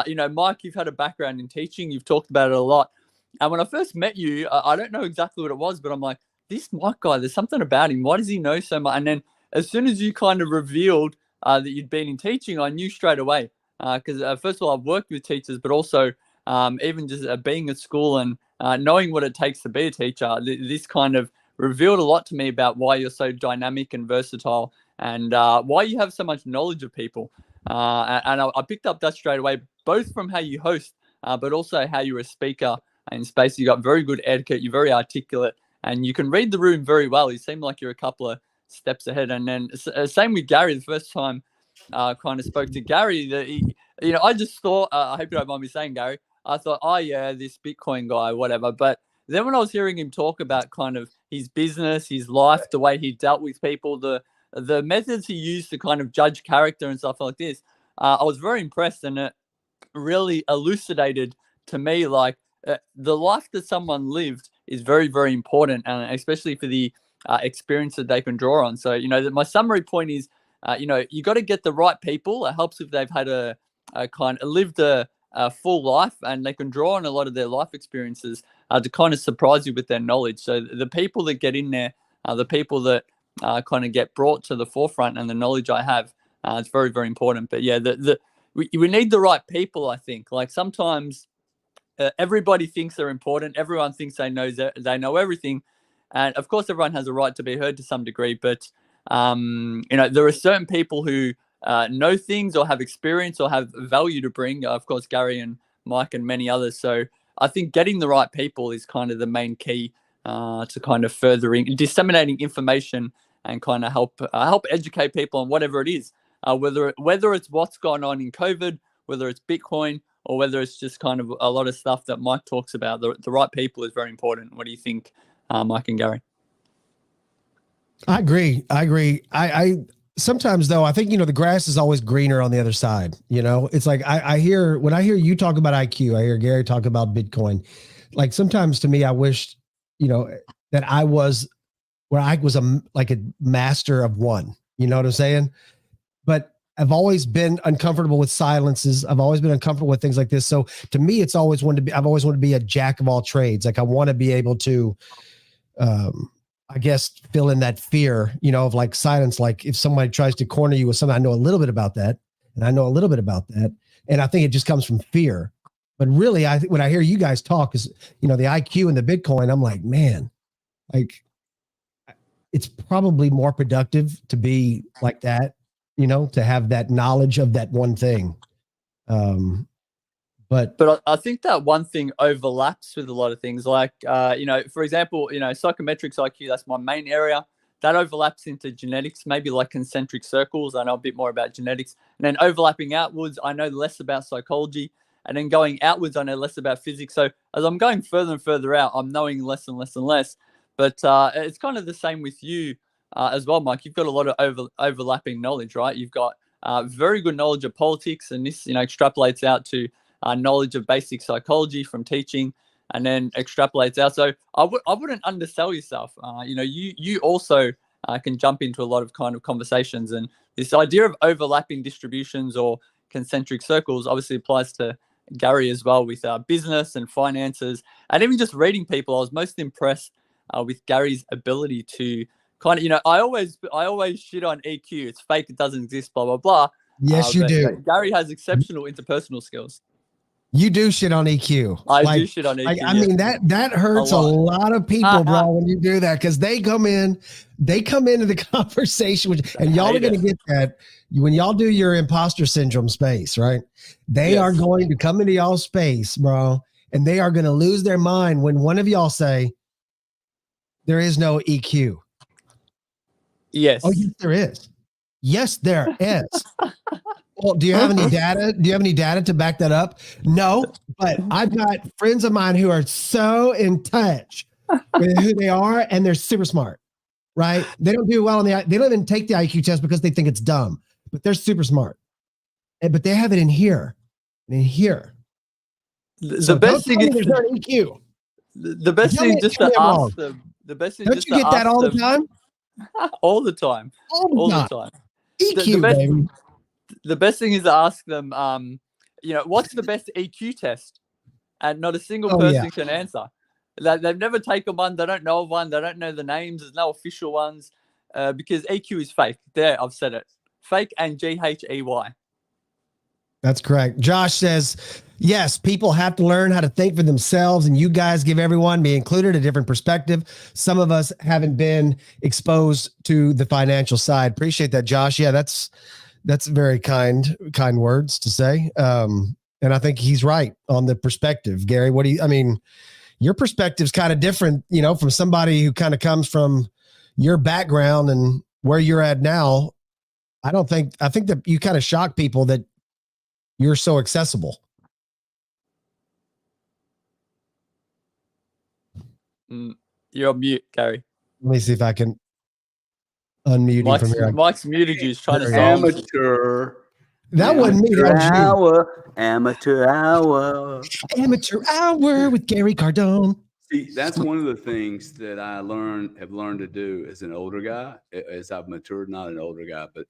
You know, Mike, you've had a background in teaching. You've talked about it a lot. And when I first met you, I don't know exactly what it was, but I'm like, this Mike guy, there's something about him. Why does he know so much? And then as soon as you kind of revealed that you'd been in teaching, I knew straight away. Because first of all, I've worked with teachers, but also even just being at school and knowing what it takes to be a teacher, this kind of revealed a lot to me about why you're so dynamic and versatile, and why you have so much knowledge of people. And I picked up that straight away, both from how you host, but also how you're a speaker in space. You got very good etiquette, you're very articulate, and you can read the room very well. You seem like you're a couple of steps ahead. And then same with Gary. The first time kind of spoke to Gary, that you know, I just thought, I hope you don't mind me saying, Gary, I thought, oh yeah, this Bitcoin guy, whatever. But then when I was hearing him talk about kind of his business, his life, the way he dealt with people, the methods he used to kind of judge character and stuff like this, I was very impressed, and it really elucidated to me like the life that someone lived is very, very important, and especially for the experience that they can draw on. So, you know, my summary point is, you know, you got to get the right people. It helps if they've had a kind of lived a full life, and they can draw on a lot of their life experiences to kind of surprise you with their knowledge. So the people that get in there, the people that kind of get brought to the forefront, and the knowledge I have, it's very, very important. But yeah, we need the right people, I think. Like sometimes everybody thinks they're important. Everyone thinks they know everything. And of course, everyone has a right to be heard to some degree. But, you know, there are certain people who know things or have experience or have value to bring. Of course, Gary and Mike and many others. So I think getting the right people is kind of the main key to kind of furthering, disseminating information, and kind of help educate people on whatever it is, whether it's what's gone on in COVID, whether it's Bitcoin, or whether it's just kind of a lot of stuff that Mike talks about. The right people is very important. What do you think, Mike and Gary?
I agree. I sometimes though, I think, you know, the grass is always greener on the other side. You know, it's like, when I hear you talk about IQ, I hear Gary talk about Bitcoin. Like sometimes to me, I wish, you know, that I was where I was like a master of one, you know what I'm saying? But I've always been uncomfortable with silences. I've always been uncomfortable with things like this. So to me, I've always wanted to be a jack of all trades. Like I want to be able to, I guess, fill in that fear, you know, of like silence. Like if somebody tries to corner you with something, I know a little bit about that, and I know a little bit about that. And I think it just comes from fear. But really, I think when I hear you guys talk, is, you know, the IQ and the Bitcoin, I'm like, man, like it's probably more productive to be like that, you know, to have that knowledge of that one thing. But
I think that one thing overlaps with a lot of things. Like, you know, for example, you know, psychometrics IQ, that's my main area. That overlaps into genetics, maybe like concentric circles. I know a bit more about genetics. And then overlapping outwards, I know less about psychology. And then going outwards, I know less about physics. So as I'm going further and further out, I'm knowing less and less and less. But it's kind of the same with you as well, Mike. You've got a lot of overlapping knowledge, right? You've got very good knowledge of politics, and this, you know, extrapolates out to knowledge of basic psychology from teaching, and then extrapolates out. So I wouldn't undersell yourself. You know, you also can jump into a lot of kind of conversations, and this idea of overlapping distributions or concentric circles obviously applies to Gary as well with business and finances, and even just reading people. I was most impressed with Gary's ability to kind of, I always shit on EQ. It's fake. It doesn't exist. Blah blah blah.
Yes, you do.
Gary has exceptional interpersonal skills.
You do shit on EQ.
I do shit on EQ.
I mean that hurts a lot of people, bro, when you do that, because they come into the conversation and y'all are going to get that when y'all do your imposter syndrome space, right? They are going to come into y'all space, bro, and they are going to lose their mind when one of y'all say there is no EQ.
Yes.
Oh, yes, there is. Yes, there is. Well, do you have any data? Do you have any data to back that up? No, but I've got friends of mine who are so in touch with who they are, and they're super smart, right? They don't do well they don't even take the IQ test because they think it's dumb, but they're super smart. But they have it in here, and in here.
The best thing is
there's no EQ.
The best thing is just to ask them. The best thing is just to ask them.
Don't you get that all the time?
All the time. All the time.
EQ, baby.
The best thing is to ask them, what's the best EQ test? And not a single person can answer. They've never taken one. They don't know of one. They don't know the names. There's no official ones because EQ is fake. There, I've said it. Fake and GHEY.
That's correct. Josh says, yes, people have to learn how to think for themselves, and you guys give everyone, me included, a different perspective. Some of us haven't been exposed to the financial side. Appreciate that, Josh. Yeah, that's very kind words to say. And I think he's right on the perspective. Gary, your perspective's kind of different, from somebody who kind of comes from your background and where you're at now. I think that you kind of shock people that you're so accessible.
You're on mute, Gary.
Let me see if I can unmute you from here.
Mike's muted you. He's trying to
amateur.
That wasn't me. That was you.
Amateur hour.
Amateur hour with Gary Cardone.
See, that's one of the things that I have learned to do as an older guy, as I've matured, not an older guy, but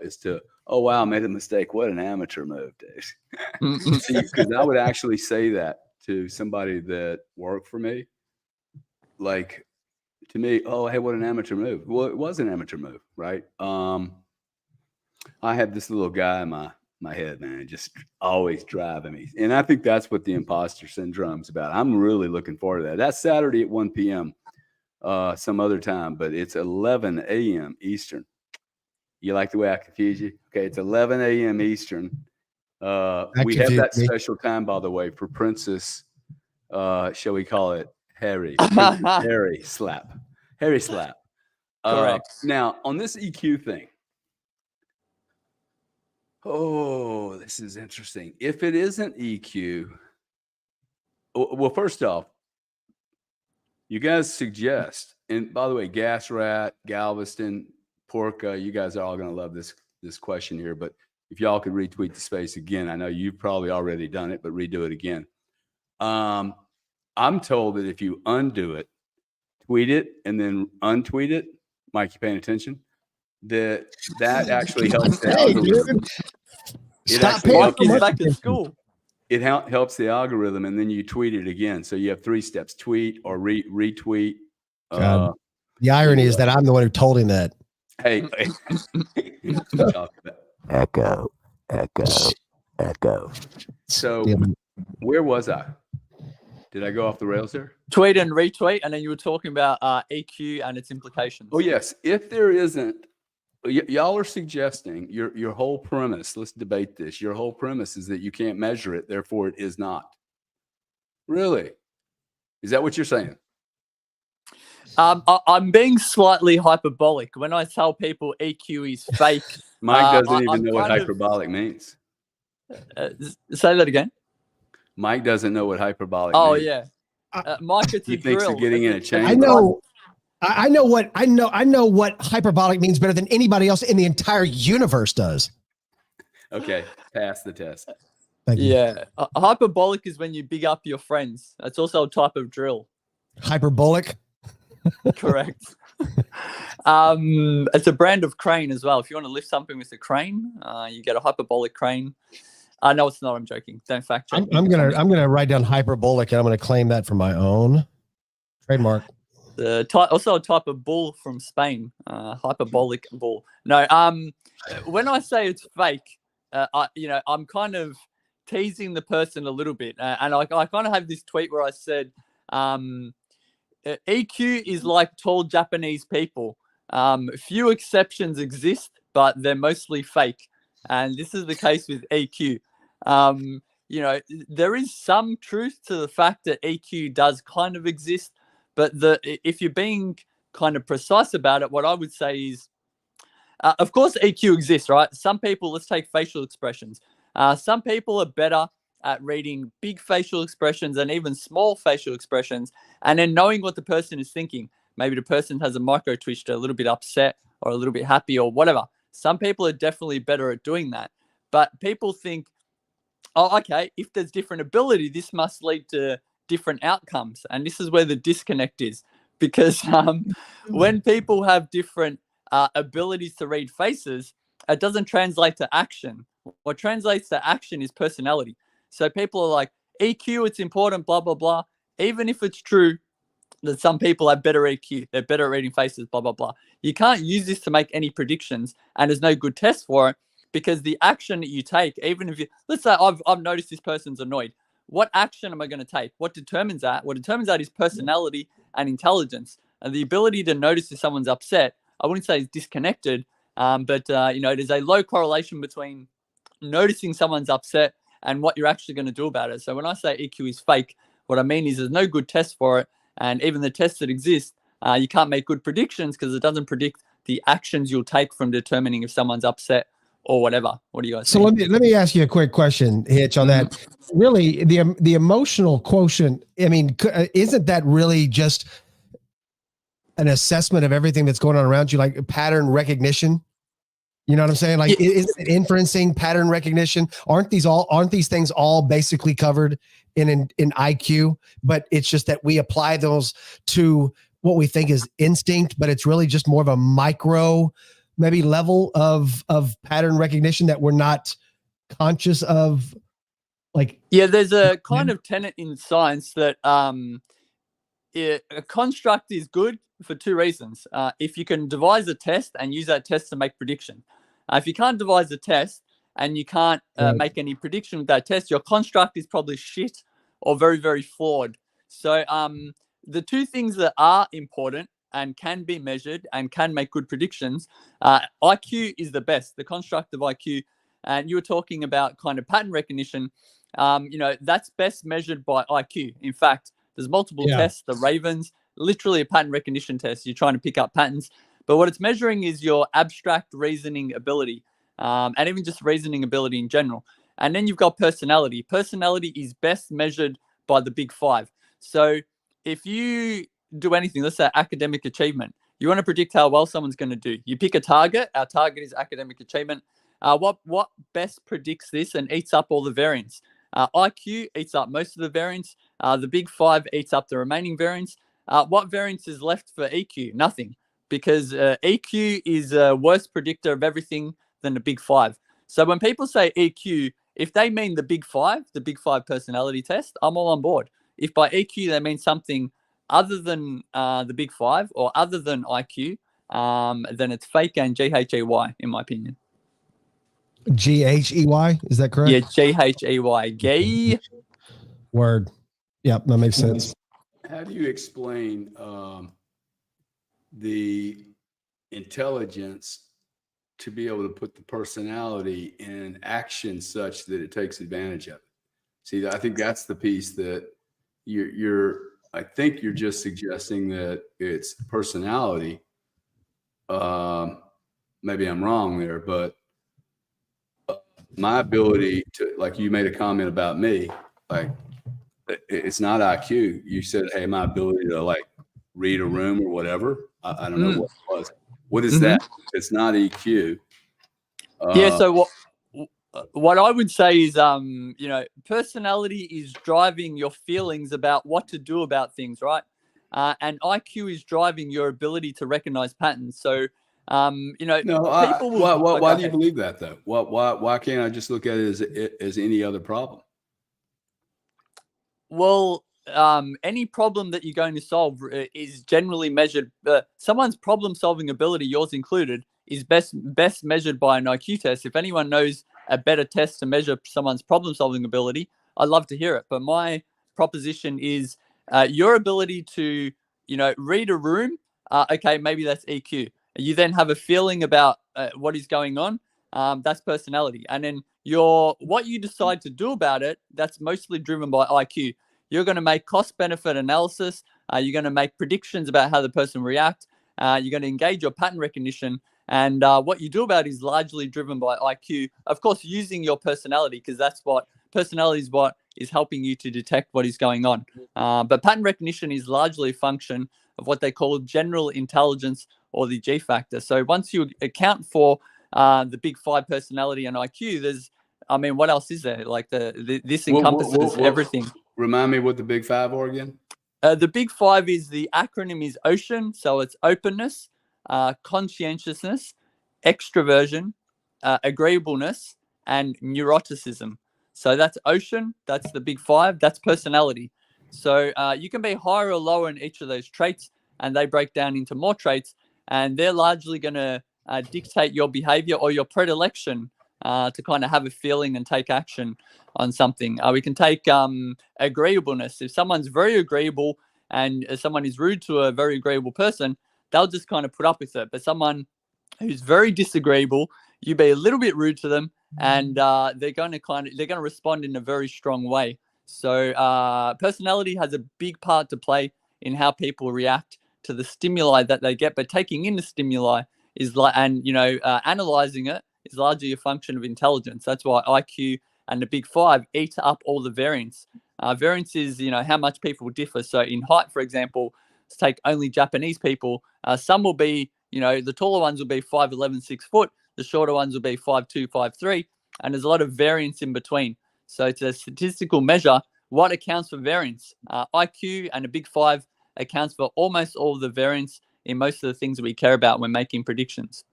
is to, oh, wow, I made a mistake. What an amateur move, Dave. Because I would actually say that to somebody that worked for me. Like, to me, oh, hey, what an amateur move. Well, it was an amateur move, right? I had this little guy in my head, man, just always driving me. And I think that's what the imposter syndrome is about. I'm really looking forward to that. That's Saturday at 1 p.m. Some other time, but it's 11 a.m. Eastern. You like the way I confuse you? Okay, it's 11 a.m. Eastern. We have that special time, by the way, for Princess, shall we call it Harry Slap.
Correct.
Now, on this EQ thing, this is interesting. If it isn't EQ, well, first off, you guys suggest, and by the way, Gas Rat, Galveston, Porca, you guys are all going to love this question here, but if y'all could retweet the space again, I know you've probably already done it, but redo it again. I'm told that if you undo it, tweet it, and then untweet it, Mike, you paying attention? That actually helps the algorithm.
Stop back in school.
It helps the algorithm, and then you tweet it again. So you have 3 steps: tweet or retweet.
The irony is that I'm the one who told him that.
Hey, echo. So where was I? Did I go off the rails there?
Tweet and retweet, and then you were talking about EQ and its implications.
Oh, yes. If there isn't, y'all are suggesting your whole premise, let's debate this. Your whole premise is that you can't measure it, therefore it is not. Really? Is that what you're saying?
I'm being slightly hyperbolic. When I tell people EQ is fake.
Mike doesn't even know what hyperbolic means.
Say that again.
Mike doesn't know what hyperbolic means.
Oh, yeah. Mike, it's
he thinks
drill.
of getting in a chamber.
I know what hyperbolic means better than anybody else in the entire universe does.
Okay, pass the test.
Thank you.
Yeah, hyperbolic is when you big up your friends. That's also a type of drill.
Hyperbolic.
Correct. It's a brand of crane as well. If you want to lift something with a crane, you get a hyperbolic crane. No, it's not. I'm joking. Don't fact check.
I'm gonna write down hyperbolic, and I'm gonna claim that for my own trademark.
Also a type of bull from Spain, hyperbolic bull. No, when I say it's fake, I'm kind of teasing the person a little bit, and I kind of have this tweet where I said, EQ is like tall Japanese people. Few exceptions exist, but they're mostly fake, and this is the case with EQ. There is some truth to the fact that EQ does kind of exist, but if you're being kind of precise about it, what I would say is, of course, EQ exists, right? Some people, let's take facial expressions. Some people are better at reading big facial expressions and even small facial expressions, and then knowing what the person is thinking. Maybe the person has a micro twitch, they're a little bit upset or a little bit happy or whatever. Some people are definitely better at doing that. But people think, oh, okay, if there's different ability, this must lead to different outcomes. And this is where the disconnect is, because when people have different abilities to read faces, it doesn't translate to action. What translates to action is personality. So people are like, EQ, it's important, blah, blah, blah. Even if it's true that some people have better EQ, they're better at reading faces, blah, blah, blah. You can't use this to make any predictions, and there's no good test for it, because the action that you take, even if let's say I've noticed this person's annoyed. What action am I going to take? What determines that? What determines that is personality and intelligence. And the ability to notice if someone's upset, I wouldn't say is disconnected, but there's a low correlation between noticing someone's upset and what you're actually going to do about it. So when I say EQ is fake, what I mean is there's no good test for it. And even the tests that exist, you can't make good predictions because it doesn't predict the actions you'll take from determining if someone's upset or whatever. What do you guys think?
Let me ask you a quick question, Hitch, on that. Really, the emotional quotient, I mean, isn't that really just an assessment of everything that's going on around you, like pattern recognition? You know what I'm saying? Like, is it inferencing, pattern recognition? Aren't these things all basically covered in IQ? But it's just that we apply those to what we think is instinct, but it's really just more of a micro, maybe level of pattern recognition that we're not conscious of. Like,
yeah, there's a kind of tenet in science that a construct is good for two reasons. If you can devise a test and use that test to make prediction. If you can't devise a test and you can't make any prediction with that test, your construct is probably shit or very, very flawed. So the two things that are important and can be measured and can make good predictions, IQ is the best, the construct of IQ. And you were talking about kind of pattern recognition. That's best measured by IQ. In fact, there's multiple tests, the Ravens, literally a pattern recognition test. You're trying to pick up patterns. But what it's measuring is your abstract reasoning ability, and even just reasoning ability in general. And then you've got personality. Personality is best measured by the big five. So if you do anything, let's say academic achievement, you want to predict how well someone's going to do. You pick a target. Our target is academic achievement. What best predicts this and eats up all the variance? IQ eats up most of the variance. The big five eats up the remaining variance. What variance is left for EQ? Nothing. Because EQ is a worse predictor of everything than the big five. So when people say EQ, if they mean the big five personality test, I'm all on board. If by EQ they mean something other than the big five or other than IQ, then it's fake and GHEY, in my opinion.
GHEY, is that correct?
Yeah, GHEY, gay.
Word. Yep, that makes sense.
How do you explain the intelligence to be able to put the personality in action such that it takes advantage of it? See, I think that's the piece that I think you're just suggesting that it's personality. Maybe I'm wrong there, but my ability to, like you made a comment about me, like it's not IQ. You said, hey, my ability to like read a room or whatever. I don't know what it was. What is that? It's not EQ.
So what I would say is, personality is driving your feelings about what to do about things, right? And IQ is driving your ability to recognize patterns. So, people will.
Why do you believe that though? Why can't I just look at it as any other problem?
Well, any problem that you're going to solve is generally measured. Someone's problem-solving ability, yours included, is best measured by an IQ test. If anyone knows a better test to measure someone's problem-solving ability, I'd love to hear it. But my proposition is your ability to, read a room. Okay, maybe that's EQ. You then have a feeling about what is going on. That's personality. And then what you decide to do about it, that's mostly driven by IQ. You're going to make cost-benefit analysis. You're going to make predictions about how the person react. You're going to engage your pattern recognition. And what you do about it is largely driven by IQ. Of course, using your personality, because personality is what is helping you to detect what is going on. But pattern recognition is largely a function of what they call general intelligence, or the G factor. So once you account for the big 5 personality and IQ, what else is there? Like this encompasses everything.
Remind me what the big 5 are again.
The big 5 is, the acronym is OCEAN. So it's openness, conscientiousness, extroversion, agreeableness, and neuroticism. So that's OCEAN. That's the big 5. That's personality. So you can be higher or lower in each of those traits, and they break down into more traits, and they're largely going to dictate your behavior or your predilection to kind of have a feeling and take action on something. We can take agreeableness. If someone's very agreeable and someone is rude to a very agreeable person, they'll just kind of put up with it. But someone who's very disagreeable, you be a little bit rude to them, and they're going to respond in a very strong way. So personality has a big part to play in how people react to the stimuli that they get. But taking in the stimuli is analyzing it is largely a function of intelligence. That's why IQ and the big 5 eat up all the variance. Variance is, how much people differ. So in height, for example, let's take only Japanese people. Some will be, the taller ones will be 5'11", 6 foot. The shorter ones will be 5'2", 5'3", and there's a lot of variance in between. So it's a statistical measure. What accounts for variance? IQ and a big 5 accounts for almost all of the variance in most of the things that we care about when making predictions.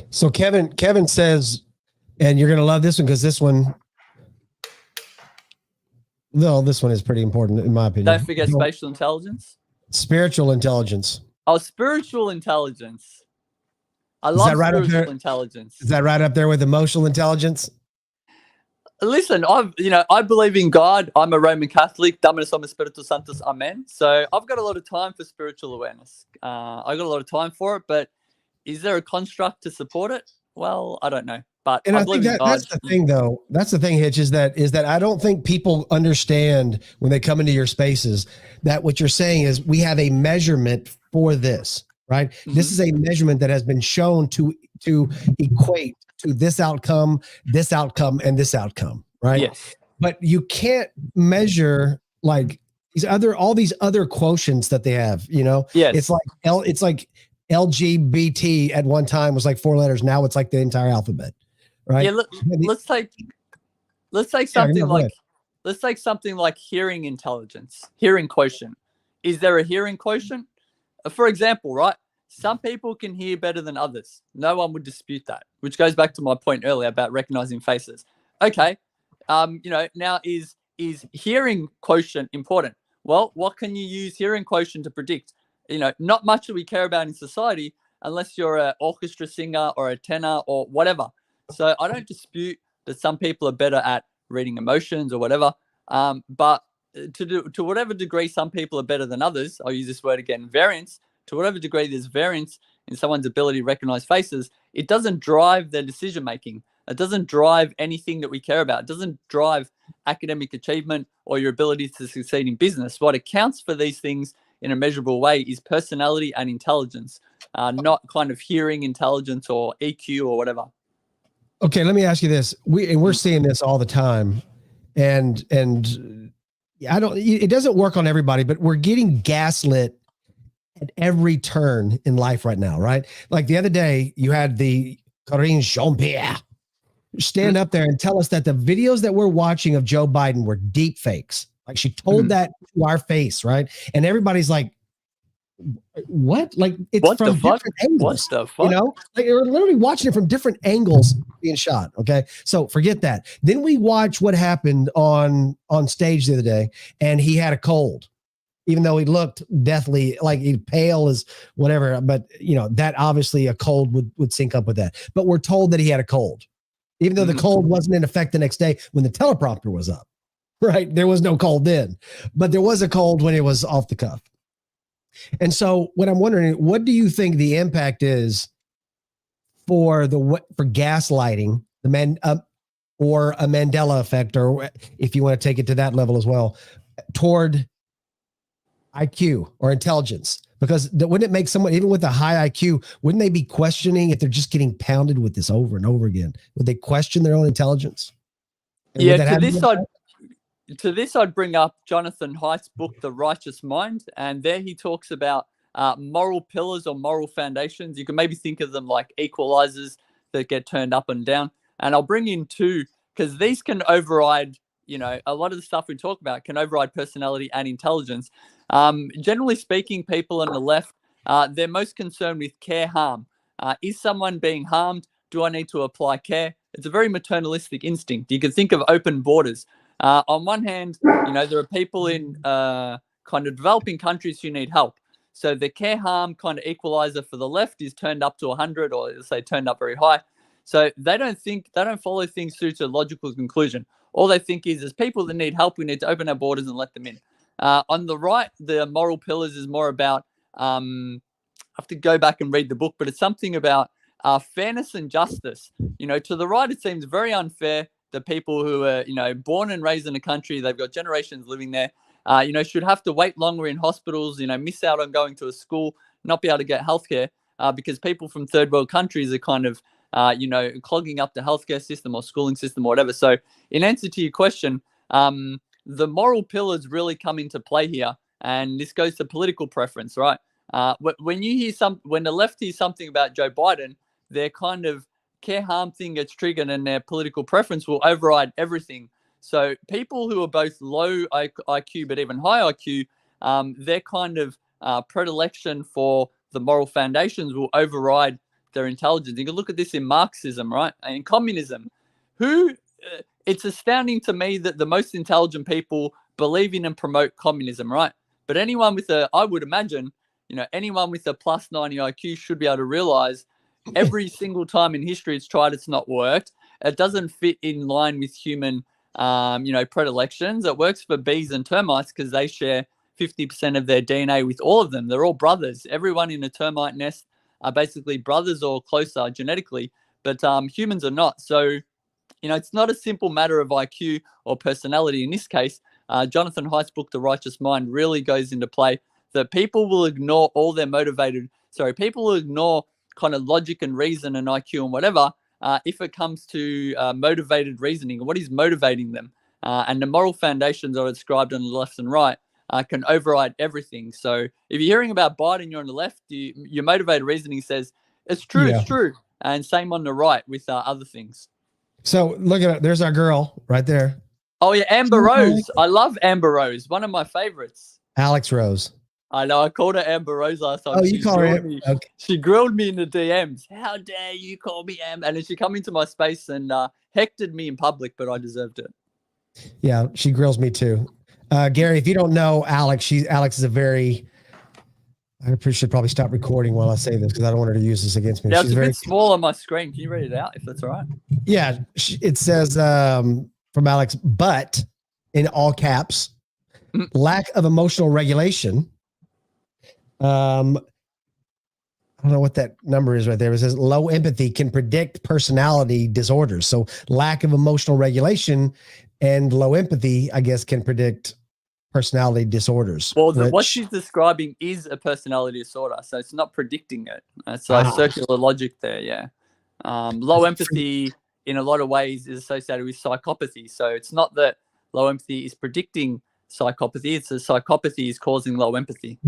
So Kevin says, and you're going to love this one, because this one is pretty important in my opinion.
Don't forget spatial intelligence.
Spiritual intelligence.
Oh, spiritual intelligence. I love spiritual intelligence.
Is that right up there with emotional intelligence?
Listen, I believe in God. I'm a Roman Catholic. Dominus Hominis Spiritus Sanctus. Amen. So I've got a lot of time for spiritual awareness. I got a lot of time for it, but is there a construct to support it? Well, I don't know. But I think
that's the thing, though. That's the thing, Hitch, is that I don't think people understand when they come into your spaces that what you're saying is we have a measurement for this, right? Mm-hmm. This is a measurement that has been shown to equate to this outcome, and this outcome, right? Yes. But you can't measure like all these other quotients that they have, Yes. It's like LGBT at one time was like 4 letters. Now it's like the entire alphabet, right?
Yeah. Let's take something like hearing intelligence, hearing quotient. Is there a hearing quotient? For example, right? Some people can hear better than others. No one would dispute that, which goes back to my point earlier about recognizing faces. Okay. Now is hearing quotient important? Well, what can you use hearing quotient to predict? Not much that we care about in society unless you're an orchestra singer or a tenor or whatever. So I don't dispute that some people are better at reading emotions or whatever. But to whatever degree some people are better than others, I'll use this word again, variance. To whatever degree there's variance in someone's ability to recognize faces, it doesn't drive their decision making. It doesn't drive anything that we care about. It doesn't drive academic achievement or your ability to succeed in business. What accounts for these things in a measurable way is personality and intelligence, not kind of hearing intelligence or EQ or whatever.
Okay, let me ask you this. We're seeing this all the time, and it doesn't work on everybody, but we're getting gaslit at every turn in life right now, right? Like the other day, you had the Corinne Jean-Pierre stand up there and tell us that the videos that we're watching of Joe Biden were deep fakes. Like she told that to our face, right? And everybody's like, what? Like it's
what
from different angles.
What the fuck?
Like we're literally watching it from different angles being shot. Okay. So forget that. Then we watch what happened on stage the other day, and he had a cold. even though he looked deathly, like he pale as whatever. But that obviously a cold would sync up with that. But we're told that he had a cold, even though the cold wasn't in effect the next day when the teleprompter was up. Right? There was no cold then, but there was a cold when it was off the cuff. And so, what I'm wondering, what do you think the impact is for gaslighting, or a Mandela effect, or if you want to take it to that level as well, toward IQ or intelligence? Because wouldn't it make someone, even with a high IQ, wouldn't they be questioning if they're just getting pounded with this over and over again? Would they question their own intelligence? And
to this, I'd bring up Jonathan Haidt's book, The Righteous Mind. And there he talks about moral pillars or moral foundations. You can maybe think of them like equalizers that get turned up and down. And I'll bring in two, because these can override, a lot of the stuff we talk about can override personality and intelligence. Generally speaking, people on the left, they're most concerned with care harm. Is someone being harmed? Do I need to apply care? It's a very maternalistic instinct. You can think of open borders. On one hand, there are people in kind of developing countries who need help. So the care harm kind of equalizer for the left is turned up to 100, or let's say turned up very high. So they don't follow things through to a logical conclusion. All they think is, as people that need help, we need to open our borders and let them in. On the right, the moral pillars is more about, I have to go back and read the book, but it's something about fairness and justice. To the right, it seems very unfair that people who are, born and raised in a country, they've got generations living there, should have to wait longer in hospitals, miss out on going to a school, not be able to get healthcare, because people from third world countries are kind of, clogging up the healthcare system or schooling system or whatever. So in answer to your question, the moral pillars really come into play here. And this goes to political preference, right? When the left hears something about Joe Biden, their kind of care harm thing gets triggered and their political preference will override everything. So people who are both low IQ but even high IQ, their kind of predilection for the moral foundations will override their intelligence. You can look at this in Marxism, right? And in communism, it's astounding to me that the most intelligent people believe in and promote communism, right? But anyone with I would imagine, anyone with a plus 90 IQ should be able to realize every single time in history it's tried, it's not worked. It doesn't fit in line with human, predilections. It works for bees and termites because they share 50% of their DNA with all of them. They're all brothers. Everyone in a termite nest are basically brothers or closer genetically, but humans are not. So, it's not a simple matter of IQ or personality. In this case, Jonathan Haidt's book, The Righteous Mind, really goes into play that people will ignore people will ignore kind of logic and reason and IQ and whatever, if it comes to motivated reasoning. What is motivating them? And the moral foundations are described on the left and right can override everything. So if you're hearing about Biden, you're on the left, your motivated reasoning says, it's true, It's true. And same on the right with other things.
So look at it. There's our girl right there.
Oh, yeah, Amber Rose. I love Amber Rose. One of my favorites.
Alex Rose.
I know. I called her Amber Rose last time.
Oh, you call her? Okay.
She grilled me in the DMs. How dare you call me Amber? And then she come into my space and hectored me in public, but I deserved it.
Yeah, she grills me too. Gary, if you don't know Alex, Alex is a very... I should probably stop recording while I say this because I don't want her to use this against me.
Yeah, it's a bit small on my screen. Can you read it out if that's all right?
Yeah, it says from Alex, but in all caps, lack of emotional regulation. I don't know what that number is right there. It says low empathy can predict personality disorders. So lack of emotional regulation and low empathy, I guess, can predict personality disorders.
Well, what she's describing is a personality disorder, so it's not predicting it. It's like circular logic there, yeah. Low empathy, in a lot of ways, is associated with psychopathy. So it's not that low empathy is predicting psychopathy, it's that psychopathy is causing low empathy.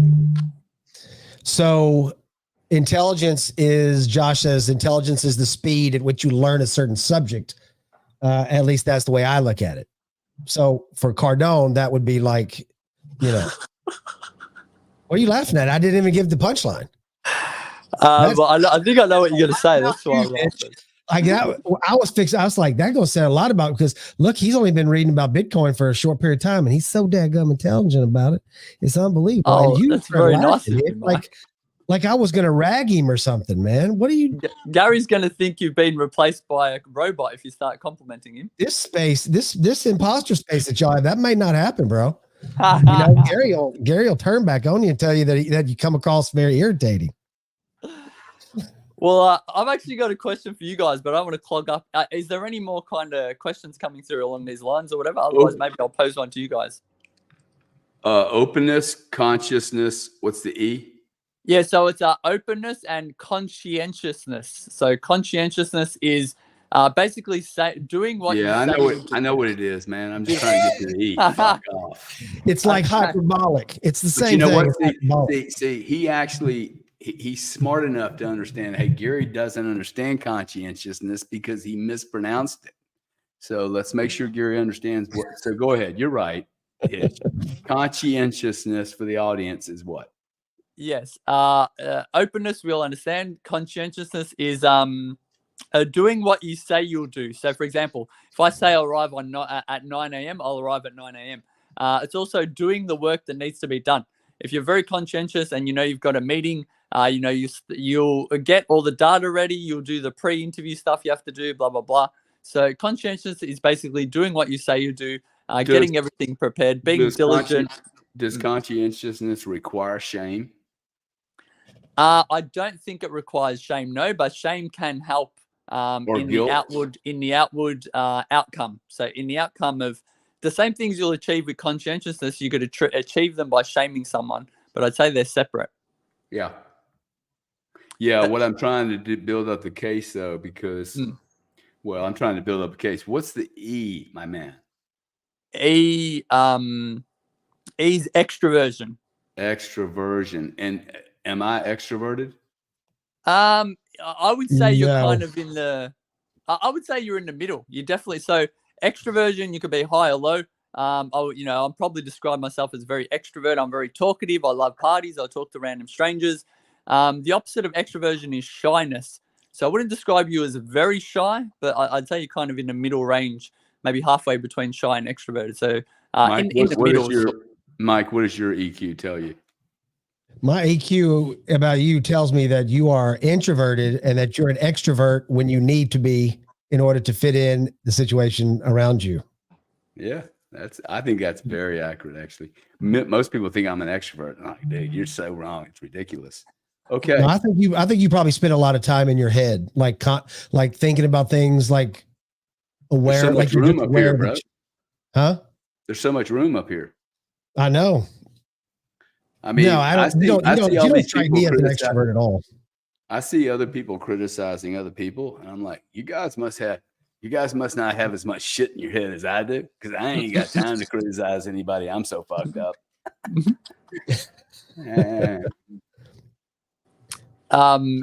So intelligence is, Josh says, intelligence is the speed at which you learn a certain subject. At least that's the way I look at it. So for Cardone, that would be like, what are you laughing at? I didn't even give the punchline.
Well, I think I know what you're going to say. That's why I'm laughing.
Like that, I was fixed. I was like, that gonna say a lot about, because look, he's only been reading about Bitcoin for a short period of time, and he's so daggum intelligent about it. It's unbelievable.
Oh,
and you
that's very nice of you,
like I was gonna rag him or something, man. What are you?
Gary's gonna think you've been replaced by a robot if you start complimenting him.
This space, this imposter space that y'all have, that may not happen, bro. Gary will turn back on you and tell you that you come across very irritating.
Well, I've actually got a question for you guys, but I don't want to clog up. Is there any more kind of questions coming through along these lines or whatever? Otherwise, maybe I'll pose one to you guys.
Openness, consciousness. What's the E?
Yeah, so it's openness and conscientiousness. So conscientiousness is basically doing what.
Yeah, I know what it is, man. I'm just trying to get to the E. Fuck off.
It's like hyperbolic. It's the same
you know
thing.
What? See, he's smart enough to understand. Hey, Gary doesn't understand conscientiousness because he mispronounced it. So let's make sure Gary understands what. So go ahead. You're right. Conscientiousness for the audience is what?
Yes. Openness, we'll understand. Conscientiousness is doing what you say you'll do. So, for example, if I say I'll arrive at 9 a.m., I'll arrive at 9 a.m. It's also doing the work that needs to be done. If you're very conscientious and you've got a meeting, you'll get all the data ready. You'll do the pre-interview stuff you have to do, blah, blah, blah. So conscientious is basically doing what you say you do, getting everything prepared, being diligent.
Does conscientiousness require shame?
I don't think it requires shame, no, but shame can help in the outward outcome. So in the outcome of the same things you'll achieve with conscientiousness, you could achieve them by shaming someone, but I'd say they're separate.
Yeah. What I'm trying to do, build up the case though, because, I'm trying to build up a case. What's the E, my man?
E is extroversion.
Extroversion. And am I extroverted?
I would say you're kind of in the. I would say you're in the middle. You definitely extroversion. You could be high or low. I'm probably describe myself as very extrovert. I'm very talkative. I love parties. I talk to random strangers. The opposite of extroversion is shyness. So I wouldn't describe you as very shy, but I'd say you're kind of in the middle range, maybe halfway between shy and extroverted. So
Mike,
in the middle.
Mike, what does your EQ tell you?
My EQ about you tells me that you are introverted and that you're an extrovert when you need to be in order to fit in the situation around you.
Yeah, I think that's very accurate, actually. Most people think I'm an extrovert. I'm like, dude, you're so wrong. It's ridiculous. Okay.
No, I think you probably spend a lot of time in your head, like thinking about things, like aware.
There's so much room up here, bro.
Huh?
There's so much room up here.
I know.
I mean,
no, I don't. You don't strike me as an extrovert at all.
I see other people criticizing other people, and I'm like, you guys must not have as much shit in your head as I do, because I ain't got time to criticize anybody. I'm so fucked up.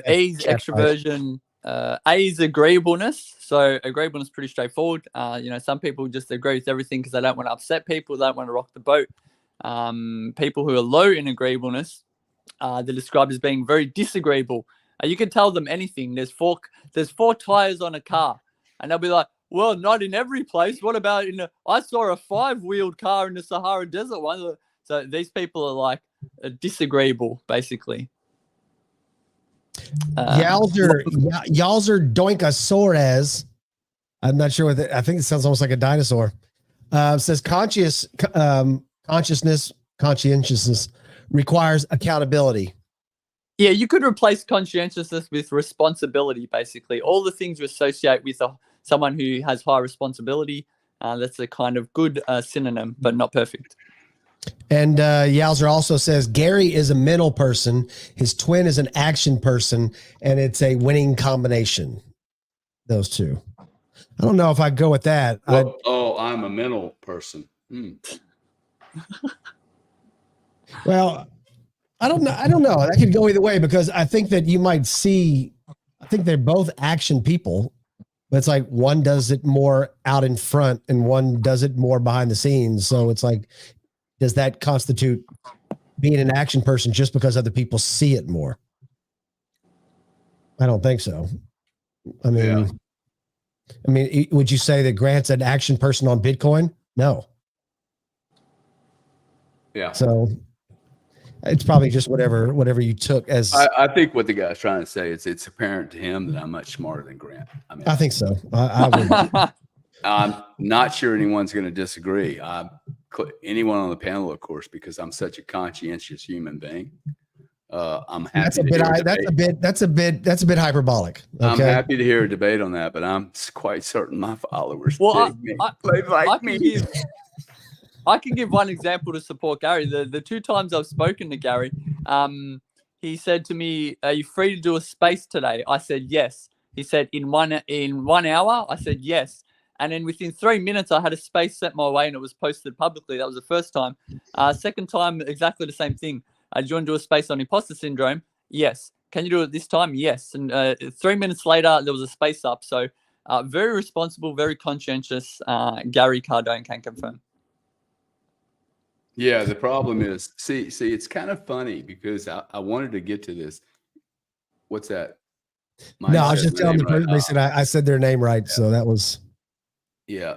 A's extroversion. A is agreeableness. So agreeableness is pretty straightforward. Some people just agree with everything because they don't want to upset people. They don't want to rock the boat. People who are low in agreeableness, they're described as being very disagreeable. You can tell them anything. There's four tires on a car, and they'll be like, "Well, not in every place. What about I saw a 5-wheeled car in the Sahara Desert one." So these people are like disagreeable, basically.
Yalzer Doinkasaurez. I'm not sure what I think it sounds almost like a dinosaur. Says conscientiousness requires accountability.
Yeah, you could replace conscientiousness with responsibility, basically. All the things you associate with someone who has high responsibility. That's a kind of good synonym, but not perfect.
And Yalzer also says Gary is a mental person. His twin is an action person, and it's a winning combination. Those two. I don't know if I'd go with that.
I'm a mental person.
Well, I don't know. That could go either way, because I think that you might see, I think they're both action people, but it's like one does it more out in front and one does it more behind the scenes. So it's like, does that constitute being an action person just because other people see it more? I don't think so. I mean, I mean, would you say that Grant's an action person on Bitcoin? No.
Yeah.
So it's probably just whatever you took as.
I think what the guy's trying to say is it's apparent to him that I'm much smarter than Grant. I mean,
I think so. I would.
I'm not sure anyone's going to disagree. Anyone on the panel, of course, because I'm such a conscientious human being. I'm happy.
That's a bit hyperbolic. Okay?
I'm happy to hear a debate on that, but I'm quite certain my followers me.
I can give one example to support Gary. The 2 times I've spoken to Gary, he said to me, "Are you free to do a space today?" I said yes. He said in one hour. I said yes. And then within 3 minutes, I had a space set my way and it was posted publicly. That was the first time. Second time, exactly the same thing. Do you want to do a space on imposter syndrome? Yes. Can you do it this time? Yes. And 3 minutes later, there was a space up. So very responsible, very conscientious. Gary Cardone can confirm.
Yeah, the problem is, see, it's kind of funny because I wanted to get to this. What's that?
No, I was just telling the person. They said I said their name right, so that was.
Yeah,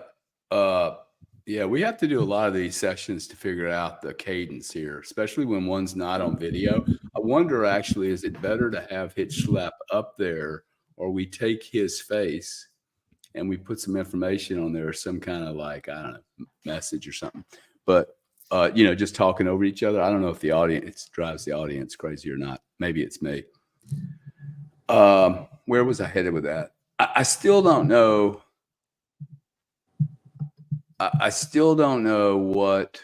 yeah. We have to do a lot of these sessions to figure out the cadence here, especially when one's not on video. I wonder, actually, is it better to have Hitch Slap up there, or we take his face and we put some information on there, some kind of like, I don't know, message or something, but. Just talking over each other. I don't know if the audience drives the audience crazy or not. Maybe it's me. Where was I headed with that? I still don't know. I still don't know what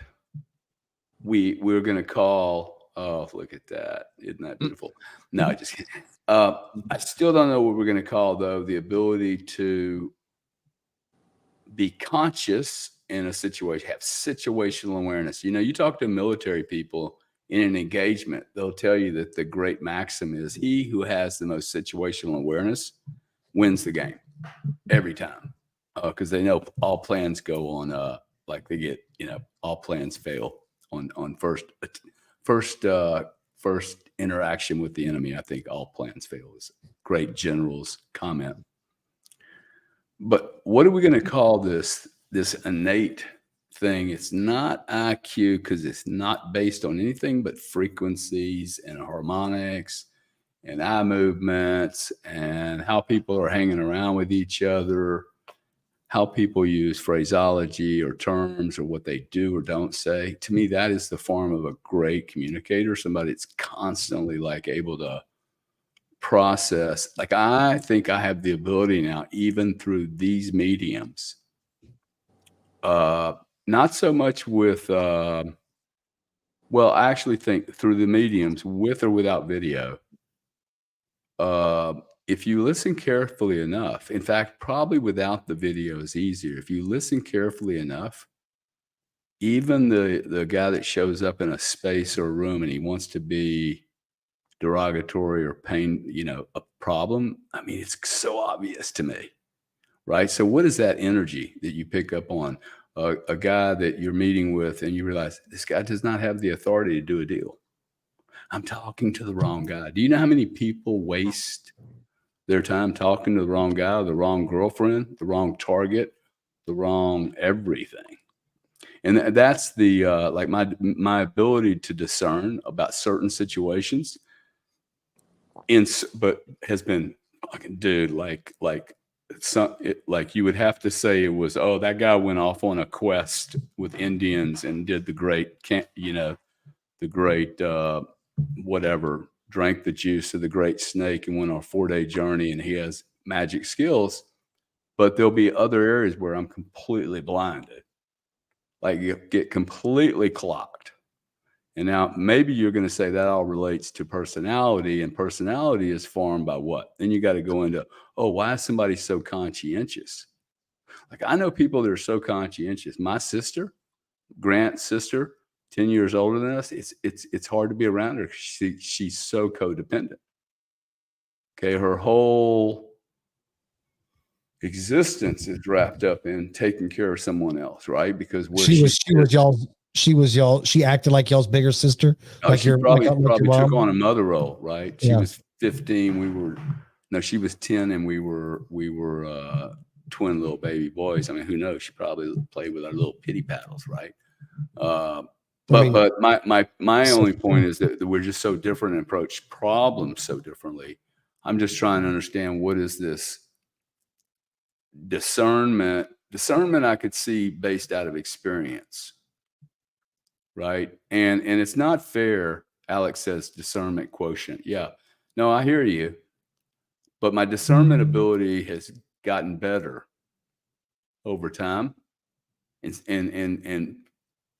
we're going to call. Oh, look at that. Isn't that beautiful? No, just kidding. I still don't know what we're going to call, though, the ability to be conscious in a situation, have situational awareness. You talk to military people in an engagement, they'll tell you that the great maxim is he who has the most situational awareness wins the game every time. Because they know all plans go on, like they get, all plans fail on first interaction with the enemy. I think all plans fail is a great general's comment. But what are we going to call this innate thing? It's not IQ because it's not based on anything but frequencies and harmonics and eye movements and how people are hanging around with each other, how people use phraseology or terms or what they do or don't say. To me, that is the form of a great communicator, somebody that's constantly like able to process. Like I think I have the ability now, even through these mediums, not so much with, I actually think through the mediums with or without video, if you listen carefully enough, in fact, probably without the video is easier. If you listen carefully enough, even the guy that shows up in a space or a room and he wants to be derogatory or pain, a problem. I mean, it's so obvious to me, right? So what is that energy that you pick up on a guy that you're meeting with and you realize this guy does not have the authority to do a deal? I'm talking to the wrong guy. Do you know how many people waste their time talking to the wrong guy, the wrong girlfriend, the wrong target, the wrong everything? And that's the, like my ability to discern about certain situations but has been fucking, dude, like you would have to say it was, oh, that guy went off on a quest with Indians and did the great, whatever, drank the juice of the great snake and went on a 4-day journey and he has magic skills. But there'll be other areas where I'm completely blinded, like you get completely clocked. And now maybe you're going to say that all relates to personality, and personality is formed by what? Then you got to go into, oh, why is somebody so conscientious? Like I know people that are so conscientious. My sister, Grant's sister, 10 years older than us, it's hard to be around her. She's so codependent. Okay, her whole existence is wrapped up in taking care of someone else, right? Because
she acted like y'all's bigger sister.
No,
like
she probably took on a mother role, right? She was 15. She was 10 and we were twin little baby boys. I mean, who knows? She probably played with our little pity paddles, right? But my only point is that we're just so different and approach problems so differently. I'm just trying to understand, what is this discernment? Discernment I could see based out of experience, right? And it's not fair. Alex says discernment quotient. Yeah, no, I hear you. But my discernment ability has gotten better over time in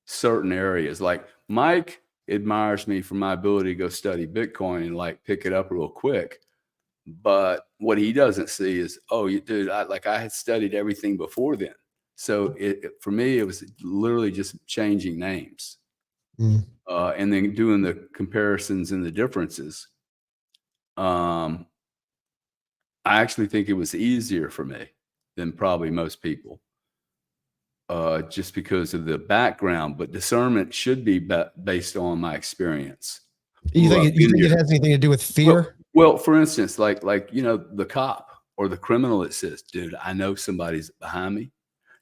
certain areas. Like Mike admires me for my ability to go study Bitcoin and like pick it up real quick. But what he doesn't see is, oh, dude, I had studied everything before then. So for me, it was literally just changing names and then doing the comparisons and the differences. I actually think it was easier for me than probably most people, just because of the background. But discernment should be based on my experience.
You think it has anything to do with fear?
Well, for instance, like the cop or the criminal that says, dude, I know somebody's behind me.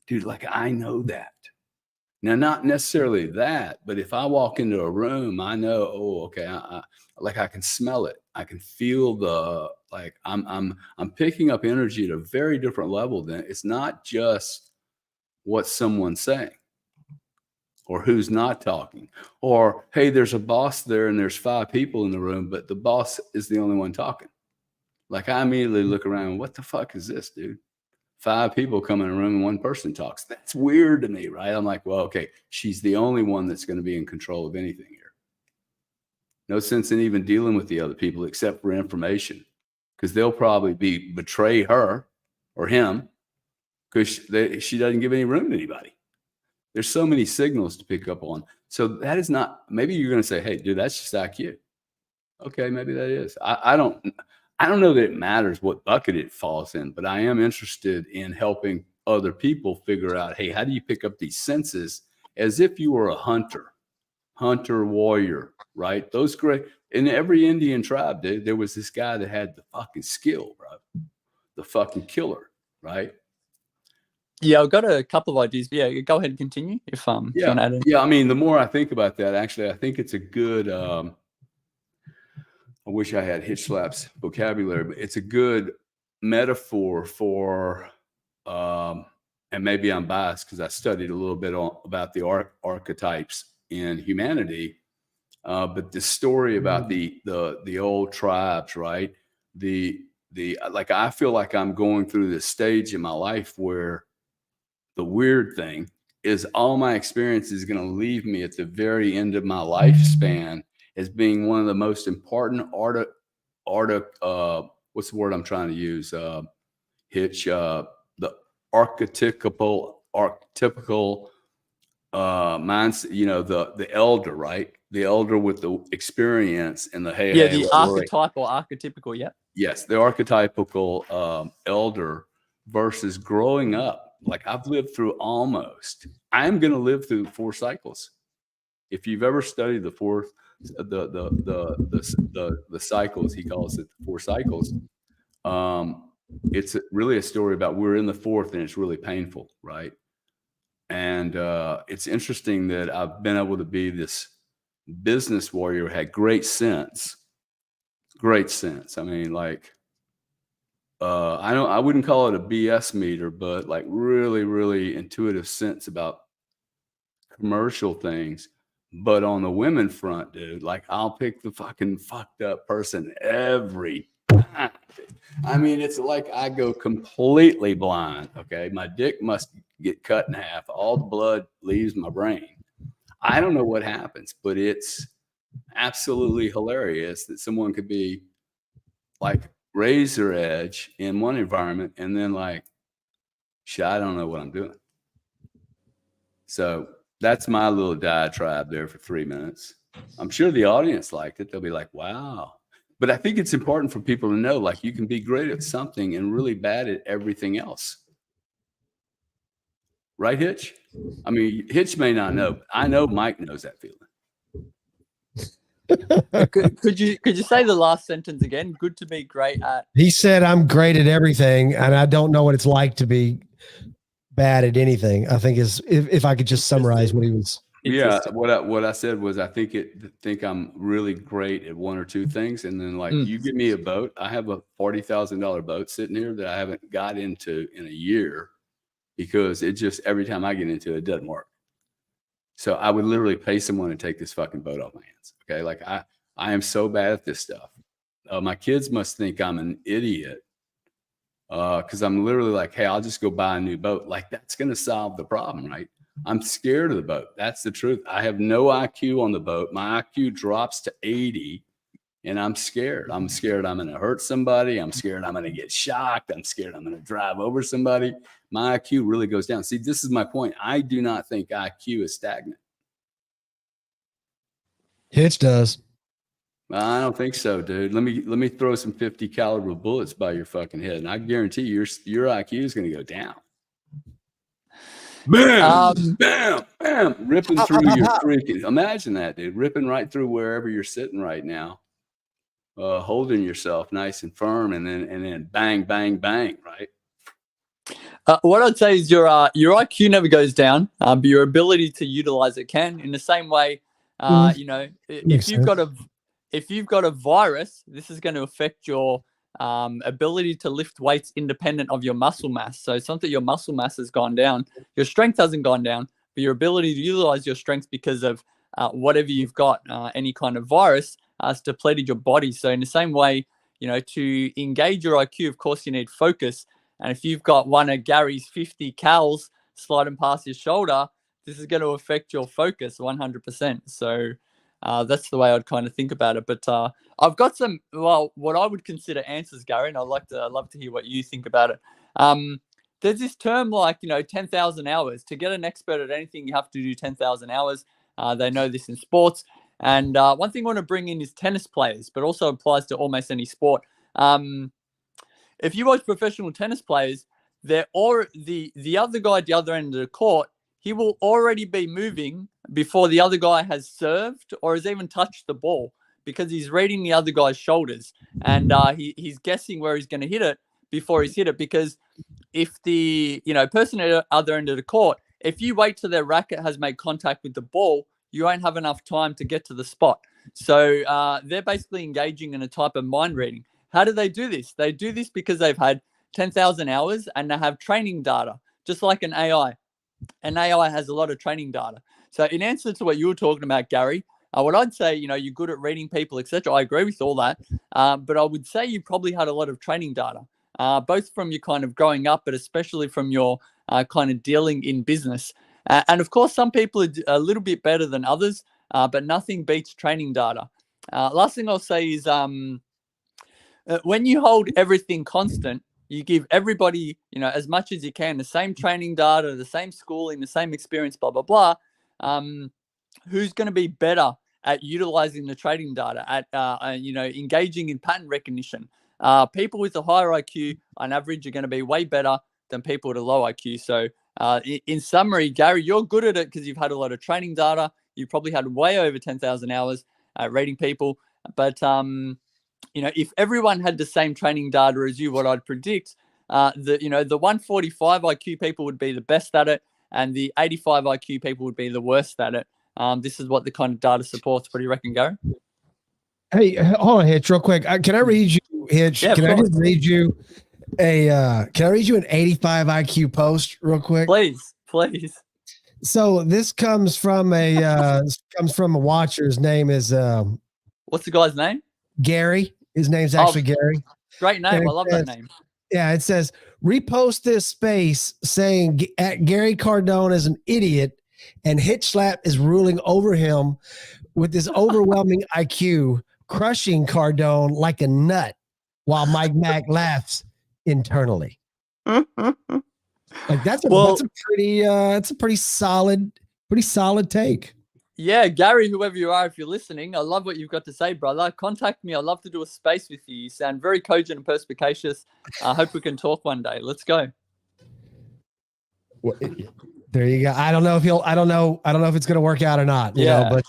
Dude, like I know that. Now, not necessarily that, but if I walk into a room, I know, oh, okay, I can smell it. I can feel I'm picking up energy at a very different level. Than it's not just what someone's saying or who's not talking, or, hey, there's a boss there and there's 5 people in the room, but the boss is the only one talking. Like I immediately look around, what the fuck is this, dude? 5 people come in a room and 1 person talks. That's weird to me, right? I'm like, well, okay, she's the only one that's going to be in control of anything here. No sense in even dealing with the other people except for information, because they'll probably betray her or him because she doesn't give any room to anybody. There's so many signals to pick up on. So that is not, maybe you're going to say, hey, dude, that's just IQ. Okay, maybe that is. I don't know that it matters what bucket it falls in, but I am interested in helping other people figure out, hey, how do you pick up these senses as if you were a hunter, warrior, right? Those great, in every Indian tribe, dude, there was this guy that had the fucking skill, bro. The fucking killer, right?
Yeah, I've got a couple of ideas. Yeah, go ahead and continue if you want to add in.
Yeah, I mean, the more I think about that, actually, I think it's a good, I wish I had Hitch Slap's vocabulary, but it's a good metaphor for, and maybe I'm biased because I studied a little bit about the archetypes in humanity, but the story about the old tribes, right? Like I feel like I'm going through this stage in my life where the weird thing is all my experience is going to leave me at the very end of my lifespan as being one of the most important what's the word I'm trying to use? Hitch, the archetypical mindset, the elder, right? The elder with the experience and the
the archetypal, archetypical, yeah.
Yes, the archetypical elder versus growing up. Like I've lived through I'm going to live through 4 cycles. If you've ever studied the cycles, he calls it the 4 cycles. It's really a story about we're in the 4th and it's really painful, right? And it's interesting that I've been able to be this business warrior, had great sense. I mean, like, I wouldn't call it a BS meter, but like really, really intuitive sense about commercial things. But on the women front, dude, like I'll pick the fucking fucked up person every time. I mean, it's like I go completely blind. Okay. My dick must get cut in half. All the blood leaves my brain. I don't know what happens, but it's absolutely hilarious that someone could be like razor edge in one environment and then like, shit, I don't know what I'm doing. So that's my little diatribe there for 3 minutes. I'm sure the audience liked it. They'll be like, wow. But I think it's important for people to know, like, you can be great at something and really bad at everything else. Right, Hitch? I mean, Hitch may not know, but I know Mike knows that feeling.
Could you say the last sentence again? Good to be great at.
He said, "I'm great at everything, and I don't know what it's like to be bad at anything." I think is if I could just summarize what he was.
Yeah, what I said was I think I'm really great at one or two things, and then like you give me a boat, I have a $40,000 boat sitting here that I haven't got into in a year because it just every time I get into it, it doesn't work. So I would literally pay someone to take this fucking boat off my hands. Okay, like I am so bad at this stuff. My kids must think I'm an idiot because I'm literally like, hey, I'll just go buy a new boat. Like that's gonna solve the problem, right? I'm scared of the boat. That's the truth. I have no IQ on the boat. My IQ drops to 80 and I'm scared. I'm scared I'm going to hurt somebody. I'm scared I'm going to get shocked. I'm scared I'm going to drive over somebody. My IQ really goes down. See, this is my point. I do not think IQ is stagnant.
Hitch does.
I don't think so, dude. Let me throw some 50 caliber bullets by your fucking head. And I guarantee your IQ is going to go down. Bam, bam, bam, ripping through your freaking. Imagine that, dude. Ripping right through wherever you're sitting right now, holding yourself nice and firm, and then bang, bang, bang, right?
What I'd say is your IQ never goes down, but your ability to utilize it can. In the same way, you know, if you've got a virus, this is going to affect your ability to lift weights independent of your muscle mass. So it's not that your muscle mass has gone down, your strength hasn't gone down, but your ability to utilize your strength because of whatever you've got, any kind of virus, has depleted your body. So in the same way, you know, to engage your IQ, of course, you need focus. And if you've got one of Gary's 50 cals sliding past your shoulder, this is going to affect your focus 100%. So that's the way I'd kind of think about it. But I've got some, well, what I would consider answers, Gary, and I'd love to hear what you think about it. There's this term like, you know, 10,000 hours. To get an expert at anything, you have to do 10,000 hours. They know this in sports. And one thing I want to bring in is tennis players, but also applies to almost any sport. If you watch professional tennis players, they're the other guy at the other end of the court, he will already be moving before the other guy has served or has even touched the ball because he's reading the other guy's shoulders and he's guessing where he's going to hit it before he's hit it. Because if the person at the other end of the court, if you wait till their racket has made contact with the ball, you won't have enough time to get to the spot. So they're basically engaging in a type of mind reading. How do they do this? They do this because they've had 10,000 hours and they have training data, just like an AI. An AI has a lot of training data. So in answer to what you were talking about, Gary, what I'd say, you know, you're good at reading people, etc. I agree with all that. But I would say you probably had a lot of training data, both from your kind of growing up, but especially from your kind of dealing in business. And of course, some people are a little bit better than others, but nothing beats training data. Last thing I'll say is when you hold everything constant, you give everybody, you know, as much as you can, the same training data, the same schooling, the same experience, blah, blah, blah. Who's going to be better at utilizing the trading data, at, engaging in pattern recognition? People with a higher IQ, on average, are going to be way better than people with a low IQ. So in summary, Gary, you're good at it because you've had a lot of training data. You've probably had way over 10,000 hours rating people. But, if everyone had the same training data as you, what I'd predict, the 145 IQ people would be the best at it, and the 85 IQ people would be the worst at it. This is what the kind of data supports. What do you reckon, Gary?
Hey, hold on, Hitch, real quick. Can I read you, Hitch?
Yeah,
can I just read you an 85 IQ post real quick?
Please.
So this comes from a watcher. His name is
what's the guy's name?
Gary. His name's actually Gary.
Great name. I love that name.
Yeah, it says, repost this space saying at Gary Cardone is an idiot and Hitch Slap is ruling over him with his overwhelming IQ, crushing Cardone like a nut while Mike Mack laughs internally. Like that's a pretty solid take.
Yeah, Gary, whoever you are, if you're listening, I love what you've got to say, brother. Contact me. I'd love to do a space with you. You sound very cogent and perspicacious. I hope we can talk one day. Let's go.
There you go. I don't know if it's going to work out or not, you know, but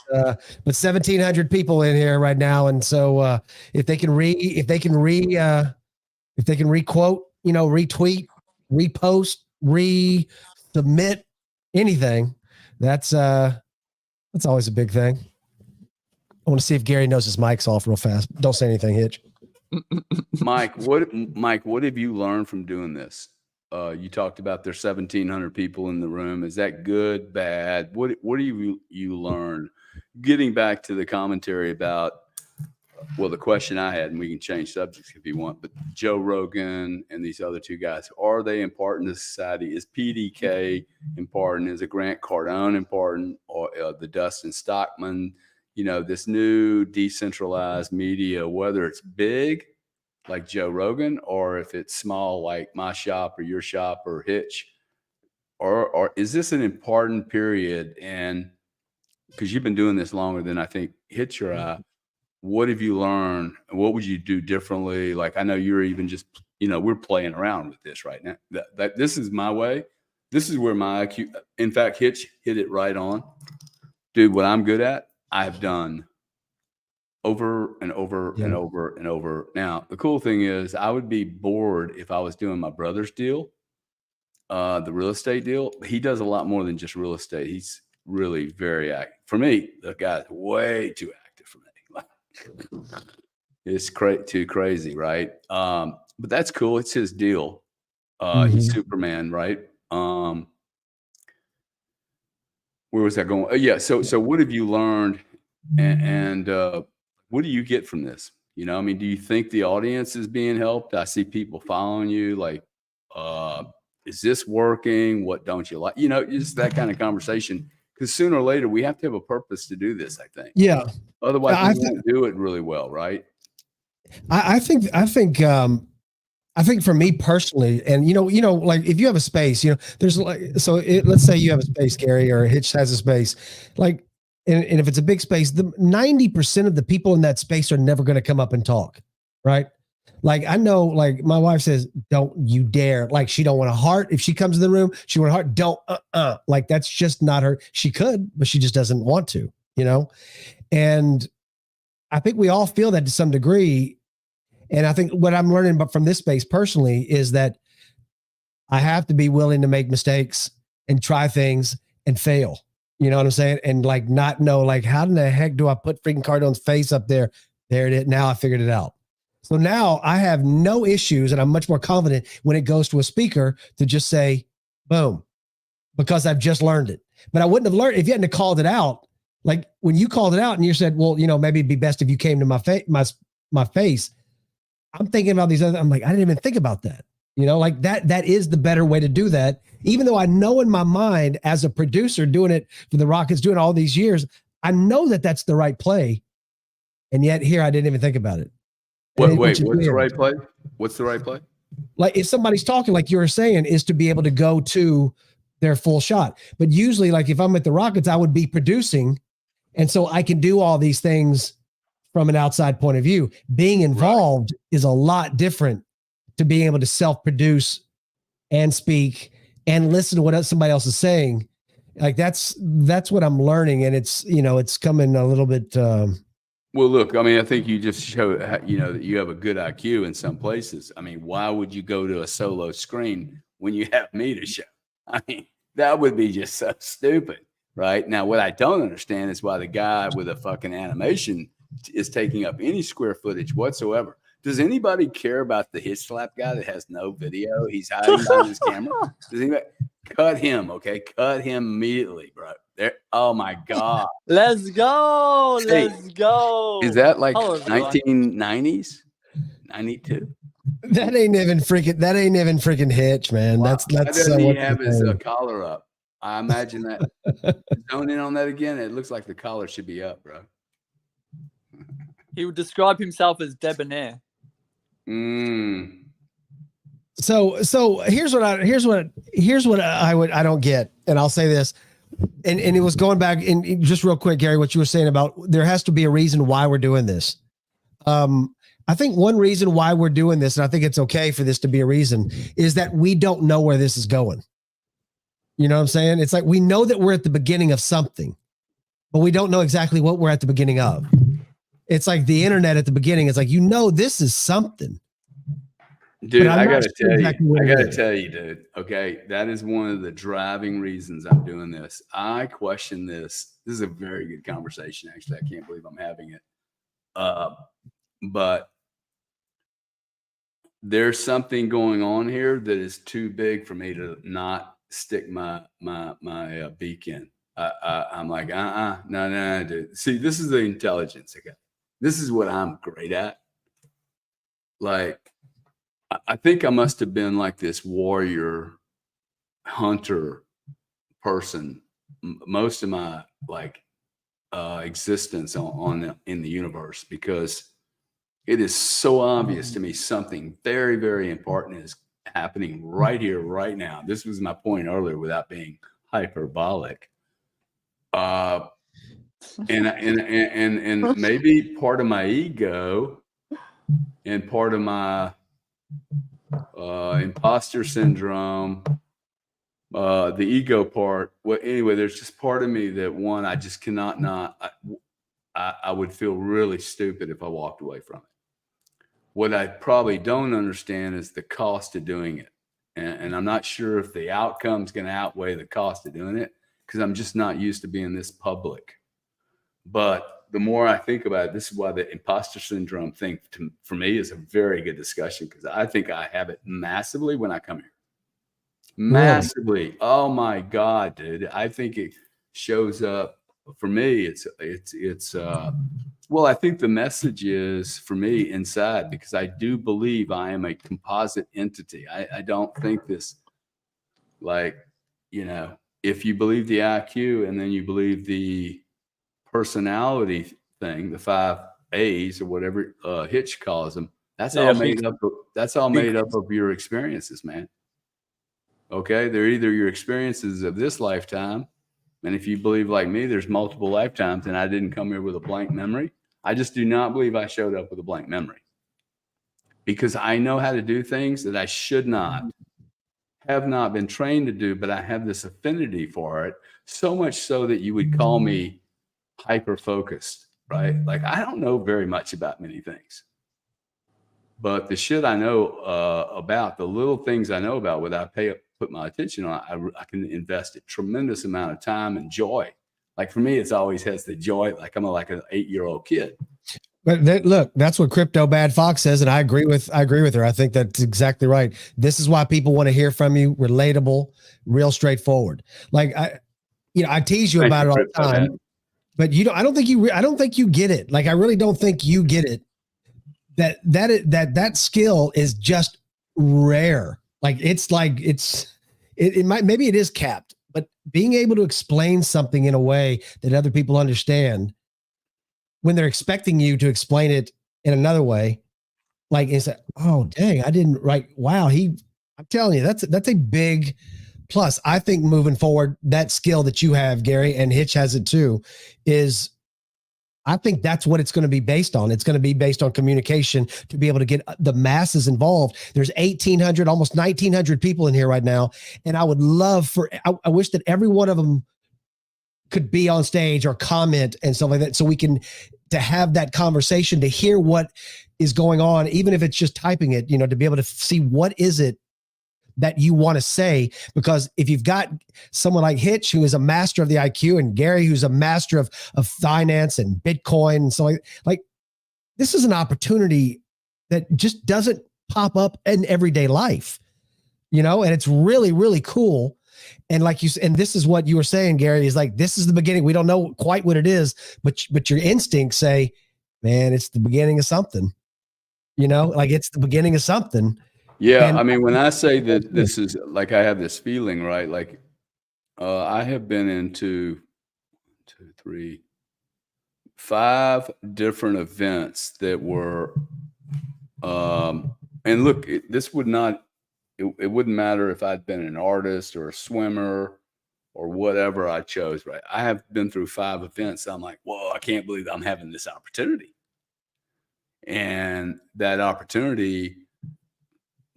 1,700 people in here right now. And so, if they can requote, you know, retweet, repost, resubmit anything, that's always a big thing. I want to see if Gary knows his mic's off real fast. Don't say anything, Hitch.
Mike, what have you learned from doing this? You talked about there's 1,700 people in the room. Is that good, bad? What do you learn? Getting back to the commentary about, well, the question I had, and we can change subjects if you want, but Joe Rogan and these other two guys, are they important to society? Is PDK important? Is a Grant Cardone important? Or the Dustin Stockman, you know, this new decentralized media, whether it's big like Joe Rogan, or if it's small like my shop or your shop or Hitch, or is this an important period? And because you've been doing this longer than I think Hitch or I, what have you learned? What would you do differently? Like, I know you're even just, you know, we're playing around with this right now. That this is my way. This is where my IQ, in fact, Hitch hit it right on. Dude, what I'm good at, I've done over and over and over and over. Now, the cool thing is I would be bored if I was doing my brother's deal, the real estate deal. He does a lot more than just real estate. He's really very active. For me, the guy's way too active for me. It's too crazy, right? But that's cool. It's his deal. He's Superman, right? Where was that going? Yeah. So what have you learned, and what do you get from this? You know, I mean, do you think the audience is being helped? I see people following you. Like, is this working? What don't you like? You know, just that kind of conversation. Because sooner or later, we have to have a purpose to do this, I think.
Yeah.
Otherwise, we won't do it really well, right?
I think for me personally, and you know, like if you have a space, you know, there's like, let's say you have a space, Gary, or Hitch has a space, like, and if it's a big space, the 90% of the people in that space are never going to come up and talk, right? Like, I know, like my wife says, don't you dare. Like, she don't want a heart. If she comes in the room, she want a heart. Don't, like, that's just not her. She could, but she just doesn't want to, you know? And I think we all feel that to some degree. And I think what I'm learning from this space personally is that I have to be willing to make mistakes and try things and fail. You know what I'm saying? And like, not know, like, how in the heck do I put freaking Cardone's face up there? There it is. Now I figured it out. So now I have no issues, and I'm much more confident when it goes to a speaker to just say, boom, because I've just learned it. But I wouldn't have learned if you hadn't called it out. Like when you called it out and you said, well, you know, maybe it'd be best if you came to my face. I'm thinking about these other, I'm like, I didn't even think about that. You know, like that is the better way to do that. Even though I know in my mind as a producer doing it for the Rockets, doing all these years, I know that that's the right play. And yet here, I didn't even think about it.
Wait, what's the right play? What's the right play?
Like if somebody's talking, like you were saying, is to be able to go to their full shot. But usually, like if I'm at the Rockets, I would be producing. And so I can do all these things from an outside point of view. Being involved is a lot different to being able to self-produce and speak and listen to what somebody else is saying. Like that's what I'm learning. And it's, you know, it's coming a little bit,
well, look, I mean, I think you just show, you know, that you have a good IQ in some places. I mean, why would you go to a solo screen when you have me to show? I mean, that would be just so stupid, right? Now, what I don't understand is why the guy with a fucking animation is taking up any square footage whatsoever. Does anybody care about the Hitch Slap guy that has no video? He's hiding behind his camera. Does anybody cut him? Okay, cut him immediately, bro. There. Oh my God.
Let's go. Let's go.
Is that like 1990s? 92?
That ain't even freaking Hitch, man.
Wow.
That's
Why doesn't he have his collar up? I imagine that. Zone in on that again. It looks like the collar should be up, bro.
He would describe himself as debonair.
So here's what I don't get, and I'll say this, and it was going back and just real quick, Gary, what you were saying about there has to be a reason why we're doing this. I think one reason why we're doing this, and I think it's okay for this to be a reason, is that we don't know where this is going. You know what I'm saying? It's like we know that we're at the beginning of something, but we don't know exactly what we're at the beginning of. It's like the internet at the beginning. It's like, you know, this is something.
Dude, I gotta tell you, dude. Okay, that is one of the driving reasons I'm doing this. I question this. This is a very good conversation, actually. I can't believe I'm having it. But there's something going on here that is too big for me to not stick my beak in. I'm like, no, dude. See, this is the intelligence again. This is what I'm great at. Like, I think I must have been like this warrior hunter person most of my existence in the universe, because it is so obvious to me something very, very important is happening right here, right now. This was my point earlier without being hyperbolic. And maybe part of my ego and part of my imposter syndrome, the ego part. Well, anyway, there's just part of me that I just cannot not. I would feel really stupid if I walked away from it. What I probably don't understand is the cost of doing it. And I'm not sure if the outcome is going to outweigh the cost of doing it, because I'm just not used to being this public. But the more I think about it, this is why the imposter syndrome thing for me is a very good discussion, because I think I have it massively when I come here. Massively. Really? Oh my God, dude. I think it shows up for me. Well, I think the message is for me inside, because I do believe I am a composite entity. I don't think this, like, you know, if you believe the IQ and then you believe the personality thing, the 5 A's or whatever Hitch calls them, that's all made up of your experiences, man. Okay, they're either your experiences of this lifetime, and if you believe like me, there's multiple lifetimes, and I didn't come here with a blank memory. I just do not believe I showed up with a blank memory, because I know how to do things that I should not, have not been trained to do, but I have this affinity for it, so much so that you would call me hyper-focused, right? Like, I don't know very much about many things, but the shit I know about, the little things I know about, what I put my attention on, I can invest a tremendous amount of time and joy. Like, for me, it's always has the joy, like I'm like an 8-year-old kid.
But look, that's what Crypto Bad Fox says, and I agree with her. I think that's exactly right. This is why people want to hear from you. Relatable, real straightforward. Like, I tease you about it all the time, but I don't think you get it. Like, I really don't think you get it. That skill is just rare. Like, it might, maybe it is capped, but being able to explain something in a way that other people understand when they're expecting you to explain it in another way, like, it's like, oh dang, I didn't wow. I'm telling you, that's a big plus. I think moving forward, that skill that you have, Gary, and Hitch has it too, is I think that's what it's going to be based on. It's going to be based on communication to be able to get the masses involved. There's 1,800, almost 1,900 people in here right now. And I would love I wish that every one of them could be on stage or comment and stuff like that. So we to have that conversation, to hear what is going on, even if it's just typing it, to be able to see what is it that you want to say. Because if you've got someone like Hitch, who is a master of the IQ, and Gary, who's a master of finance and Bitcoin and so like this is an opportunity that just doesn't pop up in everyday life, and it's really, really cool. And like and this is what you were saying, Gary, is like, this is the beginning. We don't know quite what it is, but your instincts say, man, it's the beginning of something, like it's the beginning of something.
Yeah. And I mean, when I say that this is like, I have this feeling, right? Like, I have been into 5 different events that were, and look, this would not, it wouldn't matter if I'd been an artist or a swimmer or whatever I chose, right? I have been through 5 events. I'm like, whoa, I can't believe I'm having this opportunity. And that opportunity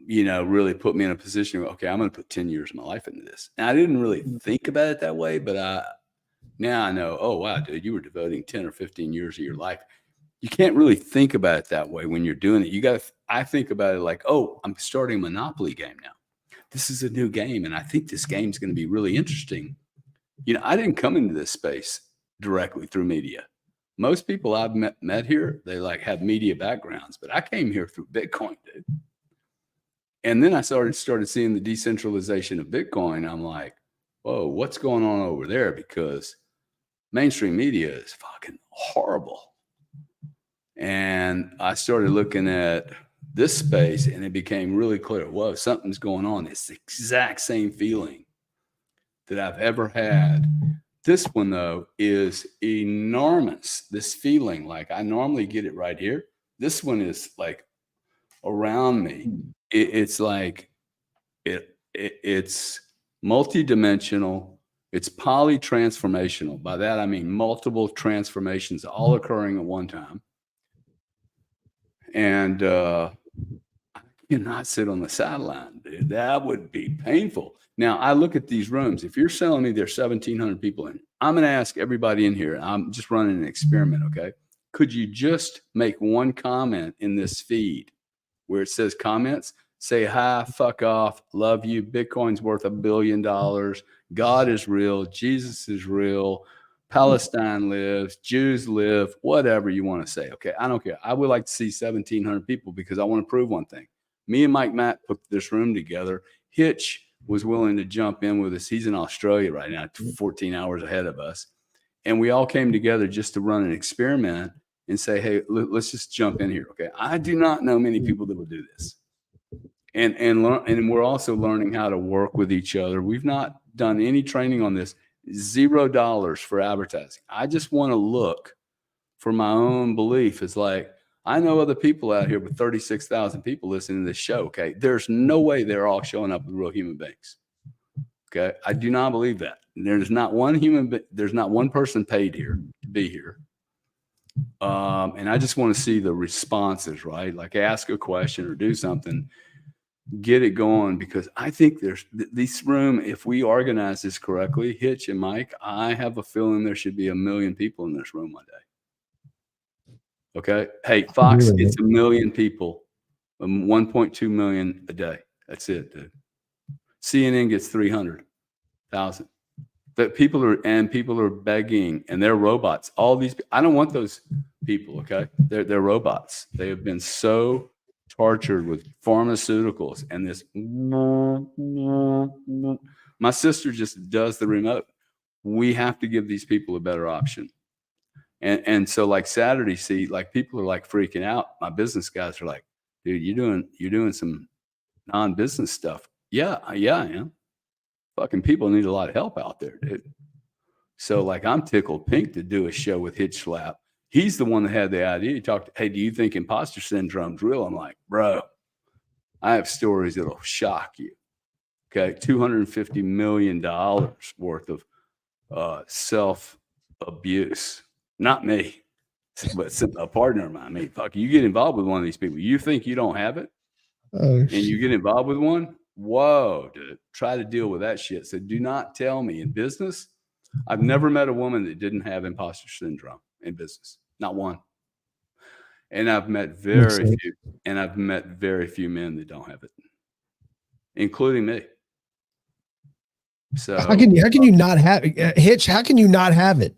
really put me in a position where, okay, I'm going to put 10 years of my life into this. And I didn't really think about it that way, but now I know, oh, wow, dude, you were devoting 10 or 15 years of your life. You can't really think about it that way when you're doing it. I think about it like, oh, I'm starting a Monopoly game now. This is a new game, and I think this game's going to be really interesting. I didn't come into this space directly through media. Most people I've met here, they like have media backgrounds, but I came here through Bitcoin, dude. And then I started seeing the decentralization of Bitcoin. I'm like, whoa, what's going on over there? Because mainstream media is fucking horrible. And I started looking at this space, and it became really clear, whoa, something's going on. It's the exact same feeling that I've ever had. This one, though, is enormous. This feeling, like I normally get it right here. This one is like around me. It's like it's multidimensional. It's polytransformational. By that, I mean multiple transformations all occurring at one time. And I cannot sit on the sideline, dude. That would be painful. Now, I look at these rooms. If you're telling me there's 1,700 people in, I'm going to ask everybody in here. I'm just running an experiment, okay? Could you just make one comment in this feed where it says comments? Say hi, fuck off, love you, Bitcoin's worth $1 billion, God is real, Jesus is real, Palestine lives, Jews live, whatever you want to say, okay? I don't care. I would like to see 1,700 people because I want to prove one thing. Me and Mike Matt put this room together. Hitch was willing to jump in with us. He's in Australia right now, 14 hours ahead of us. And we all came together just to run an experiment and say, hey, let's just jump in here, okay? I do not know many people that will do this. And we're also learning how to work with each other. We've not done any training on this. $0 for advertising. I just want to look for my own belief. It's like, I know other people out here with 36,000 people listening to this show. Okay. There's no way they're all showing up with real human beings. Okay. I do not believe that. There's not one person paid here to be here. And I just want to see the responses, right? Like ask a question or do something. Get it going, because I think there's this room, if we organize this correctly, Hitch and Mike, I have a feeling there should be 1 million people in this room one day. Okay. Hey, Fox, it's 1 million people, 1.2 million a day. That's it, dude. CNN gets 300,000. But people are begging, and they're robots. All these, I don't want those people. Okay. They're robots. They have been so tortured with pharmaceuticals and this. My sister just does the remote. We have to give these people a better option. And so like Saturday, see, like people are like freaking out. My business guys are like, dude, you're doing some non-business stuff. Yeah, I am. Fucking people need a lot of help out there, dude. So like I'm tickled pink to do a show with Hitch Slap. He's the one that had the idea. He talked, hey, do you think imposter syndrome's real? I'm like, bro, I have stories that'll shock you. Okay. $250 million worth of self-abuse. Not me, but a partner of mine. I mean, fuck, you get involved with one of these people. You think you don't have it? And you get involved with one? Whoa, dude. Try to deal with that shit. So do not tell me in business. I've never met a woman that didn't have imposter syndrome in business. Not one. And I've met very few men that don't have it, including me. So
how can you not have Hitch? How can you not have it?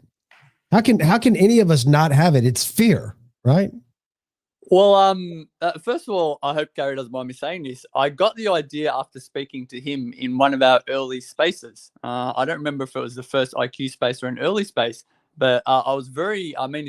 How can any of us not have it? It's fear, right?
Well, first of all, I hope Gary doesn't mind me saying this. I got the idea after speaking to him in one of our early spaces. I don't remember if it was the first IQ space or an early space, but I was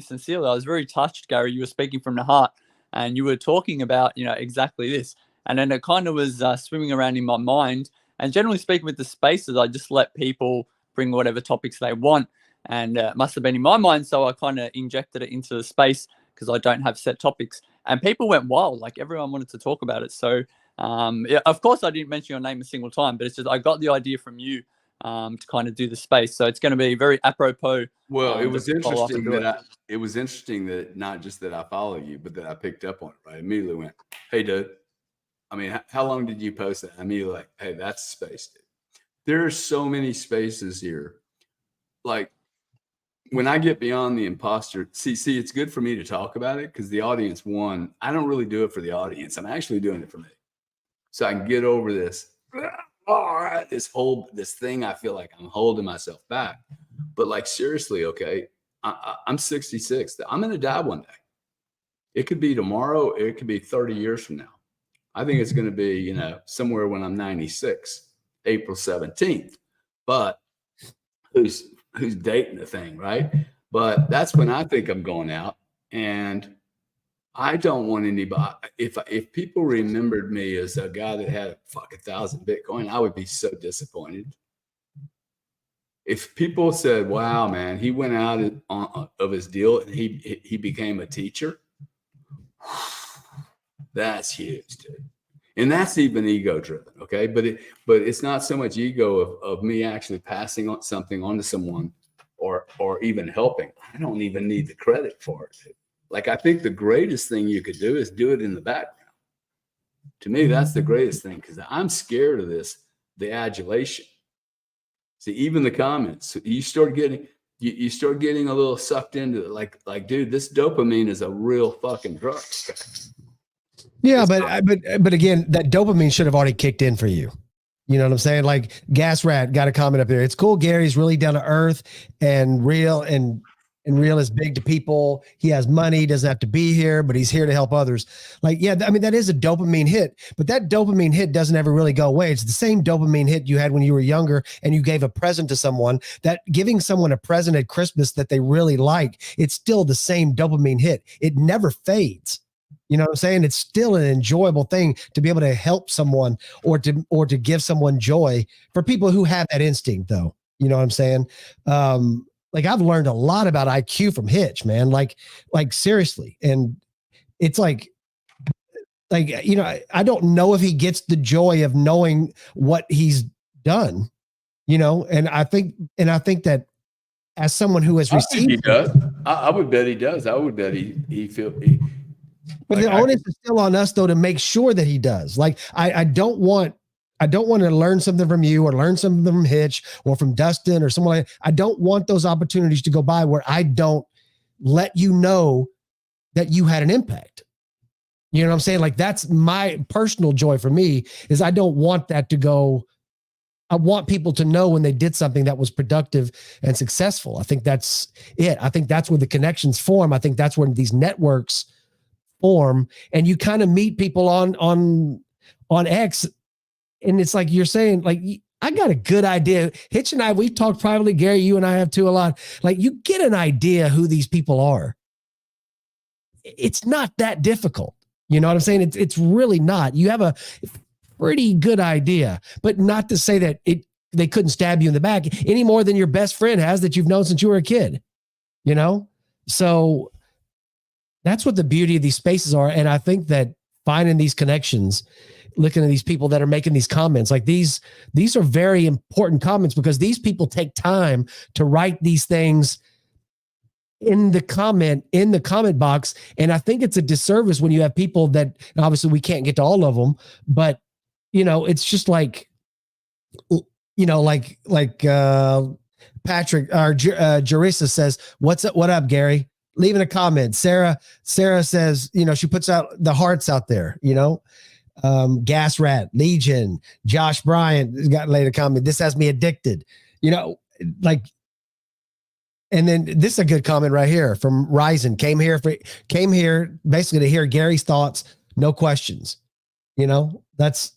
sincerely, I was very touched, Gary. You were speaking from the heart, and you were talking about, exactly this. And then it kind of was swimming around in my mind. And generally speaking, with the spaces, I just let people bring whatever topics they want. And it must have been in my mind, so I kind of injected it into the space because I don't have set topics. And people went wild, like everyone wanted to talk about it. So, yeah, of course, I didn't mention your name a single time, but it's just I got the idea from you to kind of do the space. So it's going to be very apropos.
Well, it was interesting that not just that I follow you, but that I picked up on it. Right, I immediately went, "Hey, dude, I mean, how long did you post that? I mean, like, hey, that's space, dude. There are so many spaces here. Like, when I get beyond the imposter, see, it's good for me to talk about it because the audience, one, I don't really do it for the audience. I'm actually doing it for me. So I can get over this, this thing I feel like I'm holding myself back. But like, seriously, okay, I'm 66. I'm going to die one day. It could be tomorrow. It could be 30 years from now. I think it's going to be, you know, somewhere when I'm 96, April 17th. But who's dating the thing, right? But that's when I think I'm going out. And I don't want anybody, if people remembered me as a guy that had 1,000 Bitcoin, I would be so disappointed. If people said, wow, man, he went out of his deal and he became a teacher, that's huge, dude. And that's even ego driven. Okay. But it's not so much ego of me actually passing on something onto someone or even helping. I don't even need the credit for it, dude. Like, I think the greatest thing you could do is do it in the background. To me, that's the greatest thing, because I'm scared of this, the adulation. See, even the comments, you start getting a little sucked into it. Like, dude, this dopamine is a real fucking drug.
Yeah, but again, that dopamine should have already kicked in for you. You know what I'm saying? Like, Gas Rat got a comment up there. It's cool. Gary's really down to earth and real, and real is big to people. He has money, doesn't have to be here, but he's here to help others. Like, yeah, I mean, that is a dopamine hit, but that dopamine hit doesn't ever really go away. It's the same dopamine hit you had when you were younger and you gave a present to someone. That giving someone a present at Christmas that they really like, it's still the same dopamine hit. It never fades. You know what I'm saying? It's still an enjoyable thing to be able to help someone or to give someone joy, for people who have that instinct, though. You know what I'm saying? Like, I've learned a lot about IQ from Hitch, man. Like seriously. And it's like, you know, I don't know if he gets the joy of knowing what he's done, you know? And I think that as someone who has received,
he does. I would bet he does. I would bet he
but the onus is still on us, though, to make sure that he does. Like, I don't want to learn something from you or learn something from Hitch or from Dustin or someone like that. I don't want those opportunities to go by where I don't let you know that you had an impact. You know what I'm saying? Like, that's my personal joy for me, is I don't want that to go. I want people to know when they did something that was productive and successful. I think that's it. I think that's where the connections form. I think that's when these networks form, and you kind of meet people on X. And it's like you're saying, like, I got a good idea. Hitch and I, we've talked privately. Gary, you and I have too a lot. Like, you get an idea who these people are. It's not that difficult. You know what I'm saying? It's really not. You have a pretty good idea, but not to say that they couldn't stab you in the back any more than your best friend has that you've known since you were a kid. You know? So that's what the beauty of these spaces are. And I think that finding these connections, looking at these people that are making these comments, like these are very important comments, because these people take time to write these things in the comment box. And I think it's a disservice when you have people that, obviously we can't get to all of them, but you know, it's just like, you know, like Patrick or Jerissa says, what up, Gary? Leaving a comment. Sarah says, you know, she puts out the hearts out there, you know. Gas Rat, Legion, Josh Bryant got laid a comment. This has me addicted, you know, like. And then this is a good comment right here from Ryzen. Came here basically to hear Gary's thoughts, no questions. You know, that's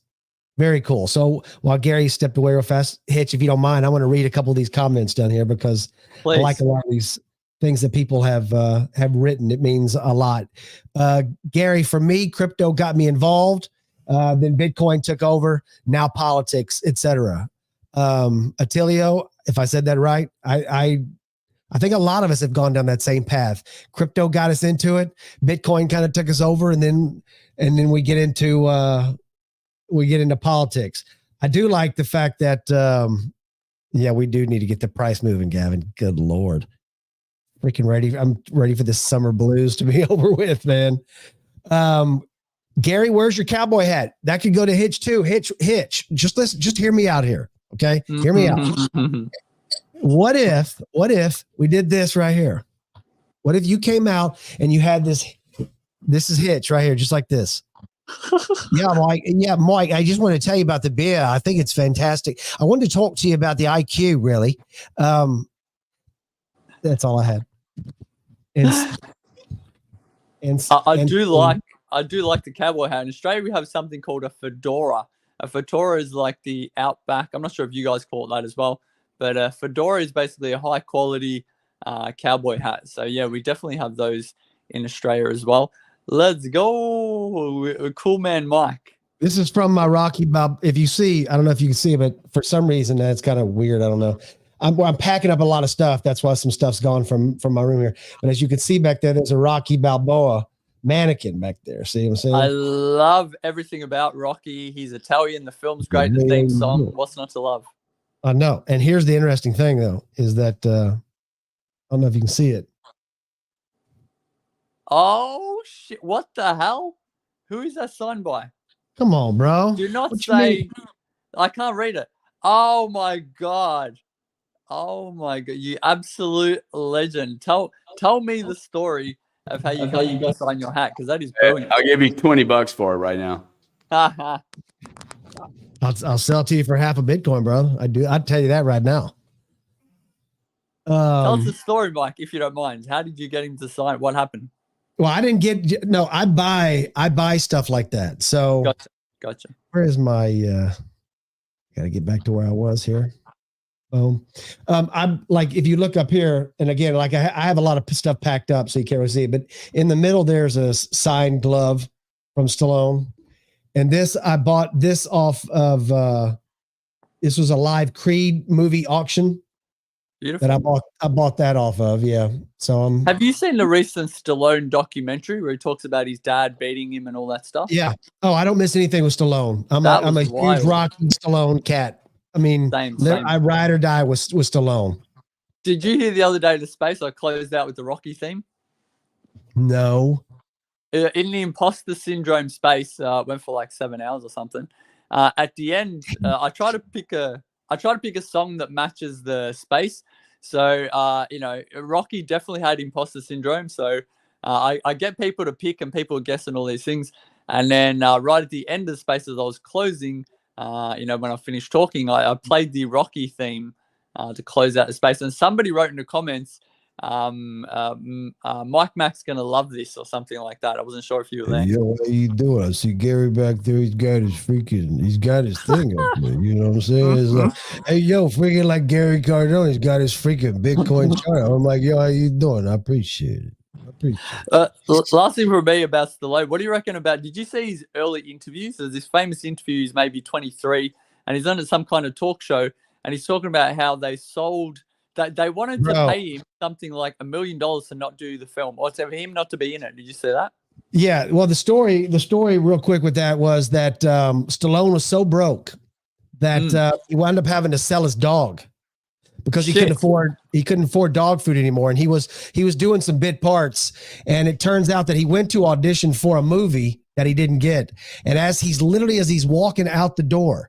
very cool. So while Gary stepped away real fast, Hitch, if you don't mind, I want to read a couple of these comments down here, because I like a lot of these things that people have written. It means a lot. Gary, for me, crypto got me involved. Then Bitcoin took over. Now politics, etc. Attilio, if I said that right, I think a lot of us have gone down that same path. Crypto got us into it. Bitcoin kind of took us over, and then we get into politics. I do like the fact that yeah, we do need to get the price moving, Gavin. Good Lord. Freaking ready. I'm ready for this summer blues to be over with, man. Gary, where's your cowboy hat? That could go to Hitch too. Hitch. Just listen, just hear me out here. Okay. Hear me out. What if we did this right here? What if you came out and you had this is Hitch right here, just like this. Mike, I just want to tell you about the beer. I think it's fantastic. I wanted to talk to you about the IQ, really. That's all I had.
I do like the cowboy hat. In Australia, we have something called a fedora. A fedora is like the Outback. I'm not sure if you guys call it that as well, but a fedora is basically a high quality cowboy hat. So yeah, we definitely have those in Australia as well. Let's go, cool man Mike.
This is from my Rocky Bob. If you see, I don't know if you can see, but for some reason that's kind of weird. I don't know. I'm packing up a lot of stuff. That's why some stuff's gone from my room here. But as you can see back there, there's a Rocky Balboa mannequin back there. See what I'm saying?
I love everything about Rocky. He's Italian. The film's great. The theme song. What's not to love?
I know. And here's the interesting thing, though, is that I don't know if you can see it.
Oh shit! What the hell? Who is that signed by?
Come on, bro.
Do not say. I can't read it. Oh my god. Oh my god, you absolute legend. Tell me the story of how you got to sign your hat, because that is brilliant.
I'll give you $20 for it right now.
I'll sell it to you for half a Bitcoin, bro. I'd tell you that right now.
Tell us the story, Mike, if you don't mind. How did you get him to sign? What happened?
Well, I didn't get I buy stuff like that. So
gotcha.
Where is my gotta get back to where I was here. I'm like, if you look up here, and again, like I have a lot of stuff packed up so you can't really see it, but in the middle there's a signed glove from Stallone, and this I bought this off of this was a live Creed movie auction. Beautiful. That I bought that off of, yeah. So
have you seen the recent Stallone documentary where he talks about his dad beating him and all that stuff?
Yeah. Oh, I don't miss anything with Stallone. I'm a huge Rocky Stallone cat. I mean, same. I ride or die with Stallone.
Did you hear the other day the space I closed out with the Rocky theme?
No.
In the Imposter syndrome space, went for like 7 hours or something. At the end, I try to pick a song that matches the space. So, Rocky definitely had imposter syndrome. So I get people to pick, and people are guessing all these things. And then right at the end of the space as I was closing, when I finished talking, I played the Rocky theme to close out the space. And somebody wrote in the comments, Mike Mac's going to love this or something like that. I wasn't sure if you were there.
Yo, how you doing? I see Gary back there. He's got his thing up there. You know what I'm saying? It's like, hey, yo, freaking like Gary Cardone. He's got his freaking Bitcoin chart. I'm like, yo, how you doing? I appreciate it.
Last thing for me about Stallone, what do you reckon about, did you see his early interviews? There's this famous interview, he's maybe 23, and he's on some kind of talk show, and he's talking about how they wanted to pay him something like $1 million to not do the film, or for him not to be in it. Did you see that?
Yeah. Well, the story real quick with that was that Stallone was so broke that he wound up having to sell his dog because he couldn't afford dog food anymore. And he was doing some bit parts, and it turns out that he went to audition for a movie that he didn't get. And as he's walking out the door,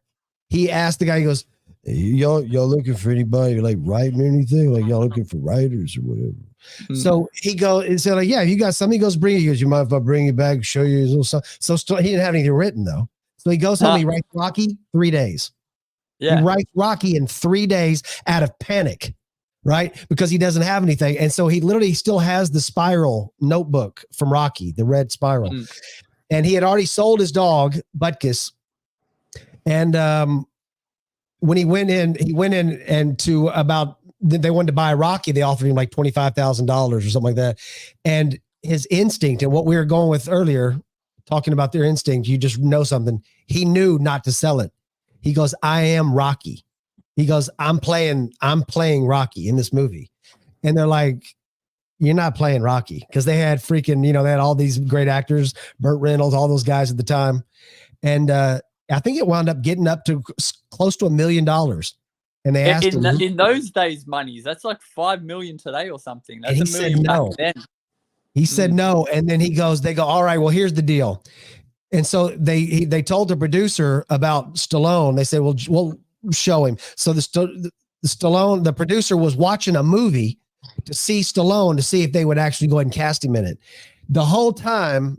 he asked the guy, he goes, hey, y'all looking for anybody like writing or anything? Like y'all looking for writers or whatever? So he goes and said, like, yeah, you got something. He goes, bring it. He goes, you mind if I bring it back and show you his little stuff? So he didn't have anything written though. So he goes home, he writes Rocky 3 days. Yeah. He writes Rocky in 3 days out of panic, right? Because he doesn't have anything. And so he literally still has the spiral notebook from Rocky, the red spiral. And he had already sold his dog, Butkus. And when he went in and to about, they wanted to buy Rocky, they offered him like $25,000 or something like that. And his instinct, and what we were going with earlier, talking about their instinct, you just know something. He knew not to sell it. He goes, I am Rocky. He goes, I'm playing Rocky in this movie. And they're like, you're not playing Rocky. Because they had freaking, they had all these great actors, Burt Reynolds, all those guys at the time. And I think it wound up getting up to close to $1 million. And they asked him,
in those days, monies, that's like 5 million today or something. That's $1 million back then.
He said no. And then they go, all right, well, here's the deal. And so they told the producer about Stallone. They said, well, we'll show him. So the producer was watching a movie to see Stallone, to see if they would actually go ahead and cast him in it. The whole time,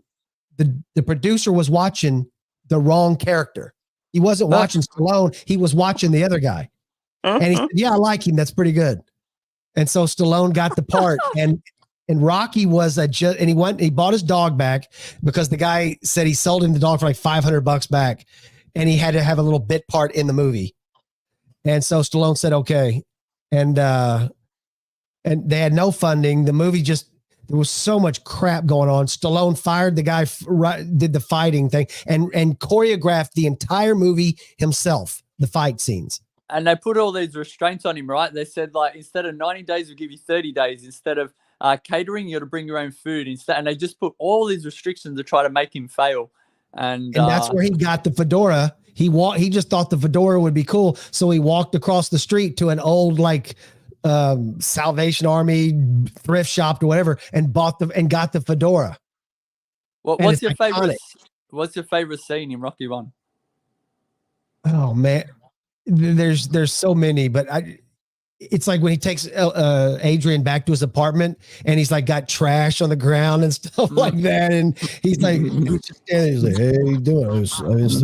the producer was watching the wrong character. He wasn't watching Stallone. He was watching the other guy. And he said, yeah, I like him. That's pretty good. And so Stallone got the part. And Rocky was he bought his dog back because the guy said he sold him the dog for like $500 back. And he had to have a little bit part in the movie. And so Stallone said, okay. And they had no funding. The movie there was so much crap going on. Stallone fired the guy, did the fighting thing and choreographed the entire movie himself, the fight scenes.
And they put all these restraints on him, right? They said, like, instead of 90 days, we'll give you 30 days. Instead of catering, you got to bring your own food. And they just put all these restrictions to try to make him fail. And
that's where he got the fedora. He just thought the fedora would be cool. So he walked across the street to an old, like, Salvation Army thrift shop or whatever and got the fedora.
What's your favorite scene in Rocky 1?
Oh man, there's so many, but it's like when he takes Adrian back to his apartment and he's like got trash on the ground and stuff like that, and he's like, he's just standing, he's like, hey, how you doing? I was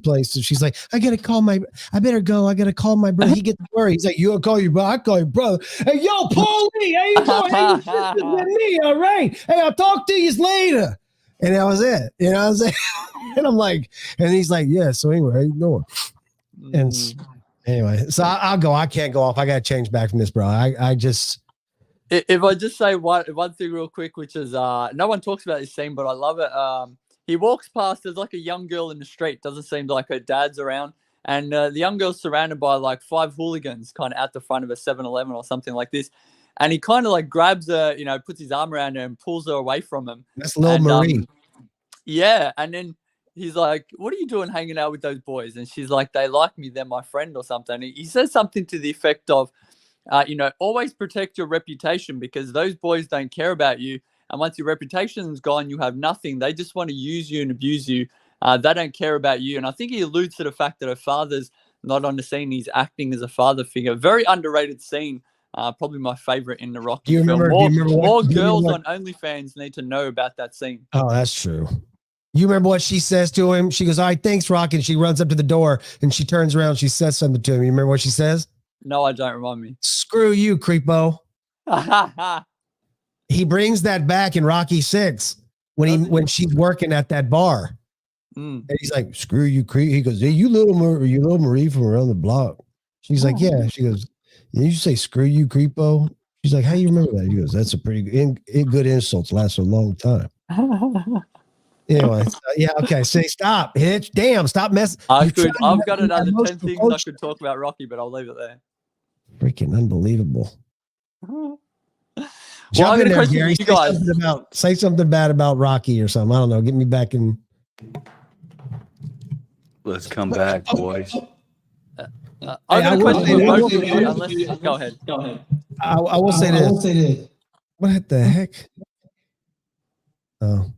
place. And she's like, I better go. I gotta call my brother. He gets worried. He's like, you'll call your brother. I call your brother. Hey, yo, Paulie, how you doing? Hey, you with me, all right? Hey, I'll talk to you later. And that was it. You know what I'm saying? And I'm like, and he's like, yeah. So anyway, how you doing? And anyway, so I'll go. I can't go off. I got to change back from this, bro. I just.
If I just say one thing real quick, which is no one talks about this scene, but I love it. He walks past, there's like a young girl in the street. Doesn't seem like her dad's around. And the young girl's surrounded by like 5 hooligans kind of at the front of a 7-Eleven or something like this. And he kind of like grabs her, puts his arm around her and pulls her away from him.
That's little Marie.
Yeah. And then he's like, what are you doing hanging out with those boys? And she's like, they like me. They're my friend or something. He says something to the effect of, always protect your reputation because those boys don't care about you. And once your reputation's gone, you have nothing. They just want to use you and abuse you. They don't care about you. And I think he alludes to the fact that her father's not on the scene. He's acting as a father figure. Very underrated scene. Probably my favorite in the Rocky film. More girls on OnlyFans need to know about that scene.
Oh, that's true. You remember what she says to him? She goes, all right, thanks, Rocky. And she runs up to the door and she turns around. She says something to him. You remember what she says?
No, I don't. Remind me.
Screw you, creepo. He brings that back in Rocky 6 when she's working at that bar. And he's like, screw you, creep. He goes, hey, you little Marie from around the block. She's like, yeah. She goes, did you say screw you, creepo? She's like, how do you remember that? He goes, that's a pretty good insults last a long time. Anyway, yeah, okay. Say stop, Hitch. Damn, stop messing.
I've got another 10 things I could talk about Rocky, but I'll leave it there.
Freaking unbelievable. Jump in there, Gary. Say something bad about Rocky or something. I don't know. Get me back in.
Let's come back, boys.
I've got a question for both of you. Go ahead.
I will say this. What the heck? Oh,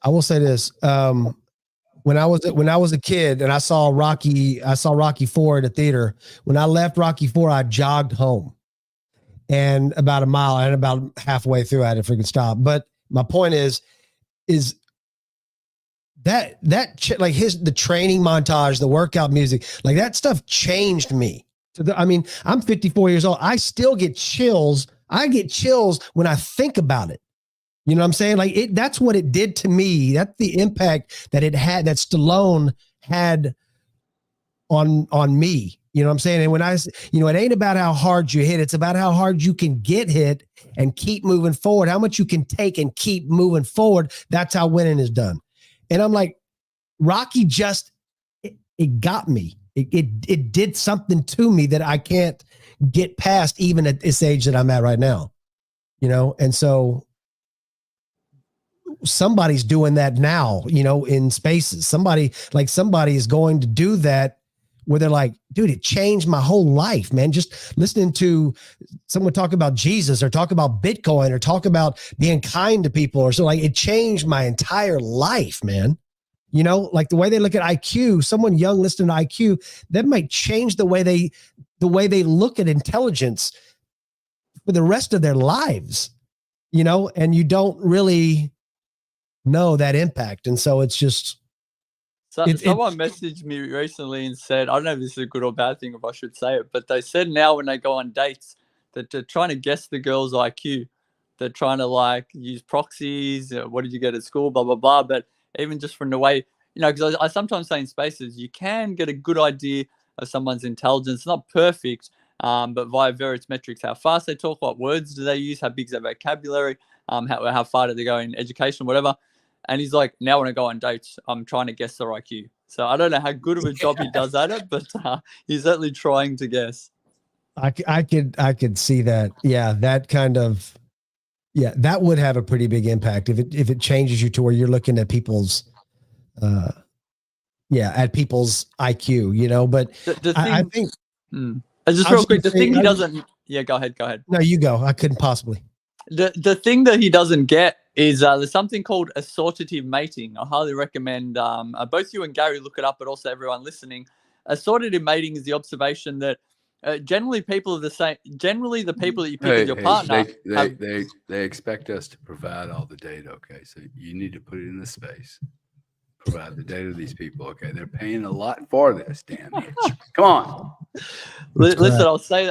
I will say this. When I was a kid and I saw Rocky 4 at the theater. When I left Rocky 4, I jogged home. And about a mile, and about halfway through, I had to freaking stop. But my point is that the training montage, the workout music, like that stuff changed me. I'm 54 years old. I still get chills. I get chills when I think about it. You know what I'm saying? Like that's what it did to me. That's the impact that it had, that Stallone had on me. You know what I'm saying? And when it ain't about how hard you hit. It's about how hard you can get hit and keep moving forward. How much you can take and keep moving forward. That's how winning is done. And I'm like, Rocky it got me. It did something to me that I can't get past even at this age that I'm at right now. And so somebody's doing that now, in spaces. Somebody is going to do that where they're like, dude, it changed my whole life, man. Just listening to someone talk about Jesus or talk about Bitcoin or talk about being kind to people or so, like, it changed my entire life, man. You know, like the way they look at IQ, someone young listening to IQ, that might change the way they look at intelligence for the rest of their lives, you know, and you don't really know that impact. And so it's just,
someone messaged me recently and said, I don't know if this is a good or bad thing, if I should say it, but they said now when they go on dates that they're trying to guess the girl's IQ. They're trying to like use proxies. What did you get at school? Blah, blah, blah. But even just from the way, you know, because I sometimes say in spaces, you can get a good idea of someone's intelligence. Not perfect, but via various metrics, how fast they talk, what words do they use, how big is their vocabulary, how far do they go in education, whatever. And he's like, now when I go on dates, I'm trying to guess their IQ. So I don't know how good of a job he does at it, but he's certainly trying to guess.
I could see that. Yeah, that kind of, yeah, that would have a pretty big impact if it changes you to where you're looking at people's, at people's IQ, you know. But
the thing,
I think
just real quick, the thing he doesn't. Yeah, go ahead.
No, you go. I couldn't possibly.
The thing that he doesn't get is there's something called assortative mating. I highly recommend both you and Gary look it up, but also everyone listening. Assortative mating is the observation that generally people are the same. Generally, the people that you pick as your partner.
They expect us to provide all the data. Okay, so you need to put it in the space. Provide the data to these people. Okay, they're paying a lot for this. Damn it! Come on.
Listen,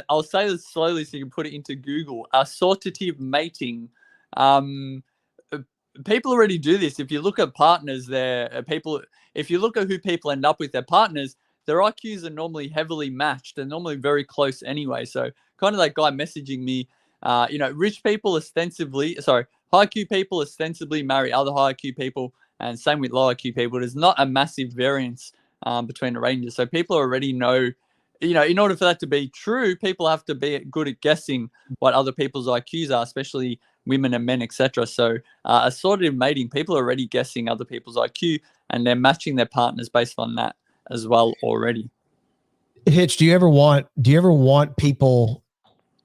I'll say this slowly so you can put it into Google. Assortative mating. People already do this. If you look at partners, if you look at who people end up with, their partners, their IQs are normally heavily matched. They're normally very close anyway. So kind of that guy messaging me, you know, high IQ people ostensibly marry other high IQ people, and same with low IQ people. There's not a massive variance between the ranges. So people already know, you know, in order for that to be true, people have to be good at guessing what other people's IQs are, especially women and men, etc. So assortative mating, people are already guessing other people's IQ, and they're matching their partners based on that as well already.
Hitch, do you ever want people,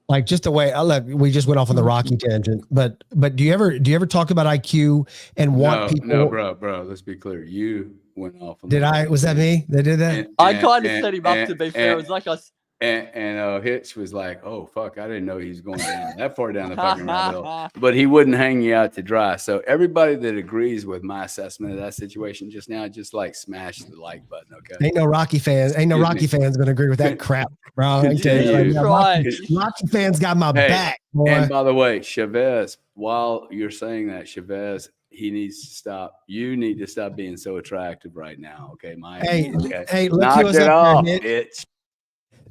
like, just the way we just went off on the Rocky tangent, but do you ever talk about IQ and want people?
No, bro. Let's be clear. You went off.
Was that me that did that?
I kind of set him up, to be fair. It was like us.
And Hitch was like, "Oh fuck, I didn't know he was going down that far down the fucking rabbit hole." But he wouldn't hang you out to dry. So everybody that agrees with my assessment of that situation just now, just like smash the like button, okay?
Ain't no Rocky fans gonna agree with that crap, bro. I tell you, Rocky fans got my back, boy.
And by the way, Chavez, while you're saying that, Chavez, he needs to stop. You need to stop being so attractive right now, okay, Mike?
Hey, look
knock
who's
it
up
off,
there,
bitch.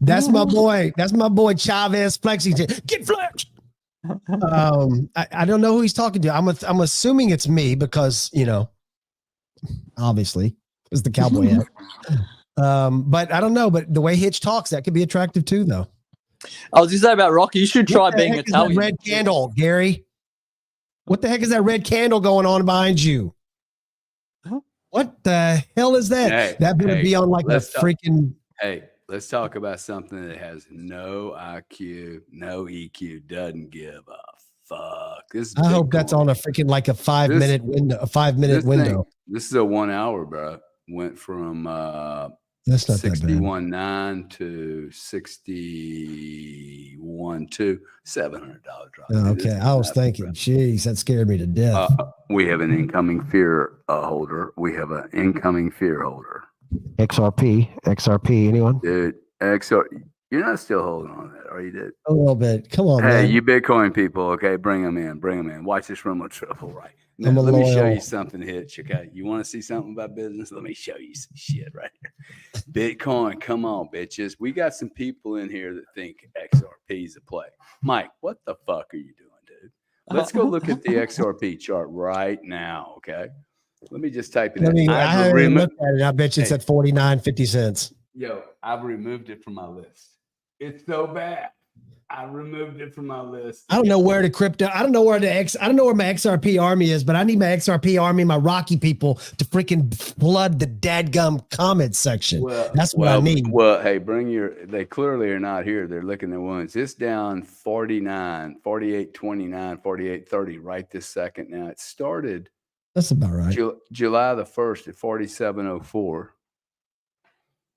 That's my boy. That's my boy Chavez flexing. Get flexed. I don't know who he's talking to. I'm assuming it's me because, you know, obviously it's the cowboy hat. But I don't know. But the way Hitch talks, that could be attractive too, though.
I was just saying about Rocky. You should try being Italian.
Red candle, Gary. What the heck is that red candle going on behind you? What the hell is that? That better be on like a freaking.
Hey. Let's talk about something that has no IQ, no EQ, doesn't give a fuck.
I hope that's on a freaking like a 5 minute window. A 5 minute window.
This is a 1 hour, bro. Went from
that's not
61.9 to 61.2, $700 drop.
Okay, I was thinking, geez, that scared me to death.
We have an incoming fear holder.
XRP, anyone?
Dude, XR, you're not still holding on to that, are you, dude?
A little bit. Come on,
hey,
man.
you Bitcoin people, okay? Bring them in. Watch this room of trouble, right? Now, let me show you something, Hitch, okay? You want to see something about business? Let me show you some shit right here. Bitcoin, come on, bitches. We got some people in here that think XRP is a play. Mike, what the fuck are you doing, dude? Let's go look at the XRP chart right now, okay? Let me just type it in.
I haven't looked at it. I bet you it's at 49.50 cents.
Yo, I've removed it from my list. It's so bad. I removed it from my list.
I don't know where the crypto. I don't know where my XRP army is, but I need my XRP army, my Rocky people, to freaking flood the dadgum comments section. That's what I need.
Well, hey, they clearly are not here. They're licking their wounds. It's down 49, 48.29, 48.30 right this second. Now it started
That's about right.
July the 1st at 47.04.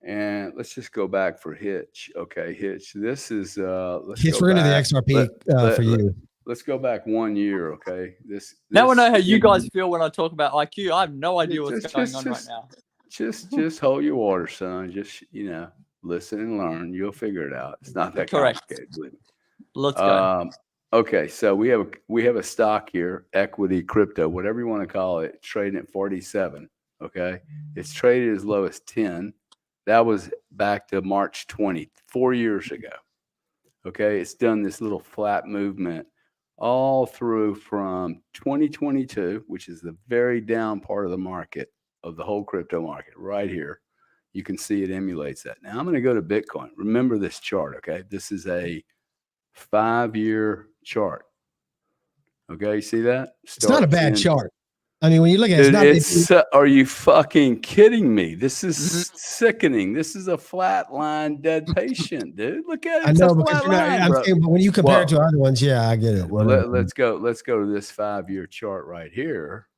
And let's just go back for Hitch. Okay, Hitch. This is
Hitch, we're into the XRP for you.
Let's go back 1 year. Okay.
Now I know how you guys feel when I talk about IQ. I have no idea what's going on right now.
Just hold your water, son. Just listen and learn. You'll figure it out. It's not that complicated. Believe me.
Let's go.
Okay, so we have a stock here, equity, crypto, whatever you want to call it, trading at 47. Okay, it's traded as low as 10. That was back to March 20, 4 years ago. Okay, it's done this little flat movement all through from 2022, which is the very down part of the market, of the whole crypto market, right here. You can see it emulates that. Now I'm going to go to Bitcoin. Remember this chart, okay? This is a 5-year chart. Okay, you see that?
It's not a bad chart. I mean, when you look at it,
are you fucking kidding me? This is sickening. This is a flat line dead patient, dude. Look at it.
I know, because I'm saying, but when you compare it to other ones, yeah, I get it.
Well, let's go to this 5-year chart right here.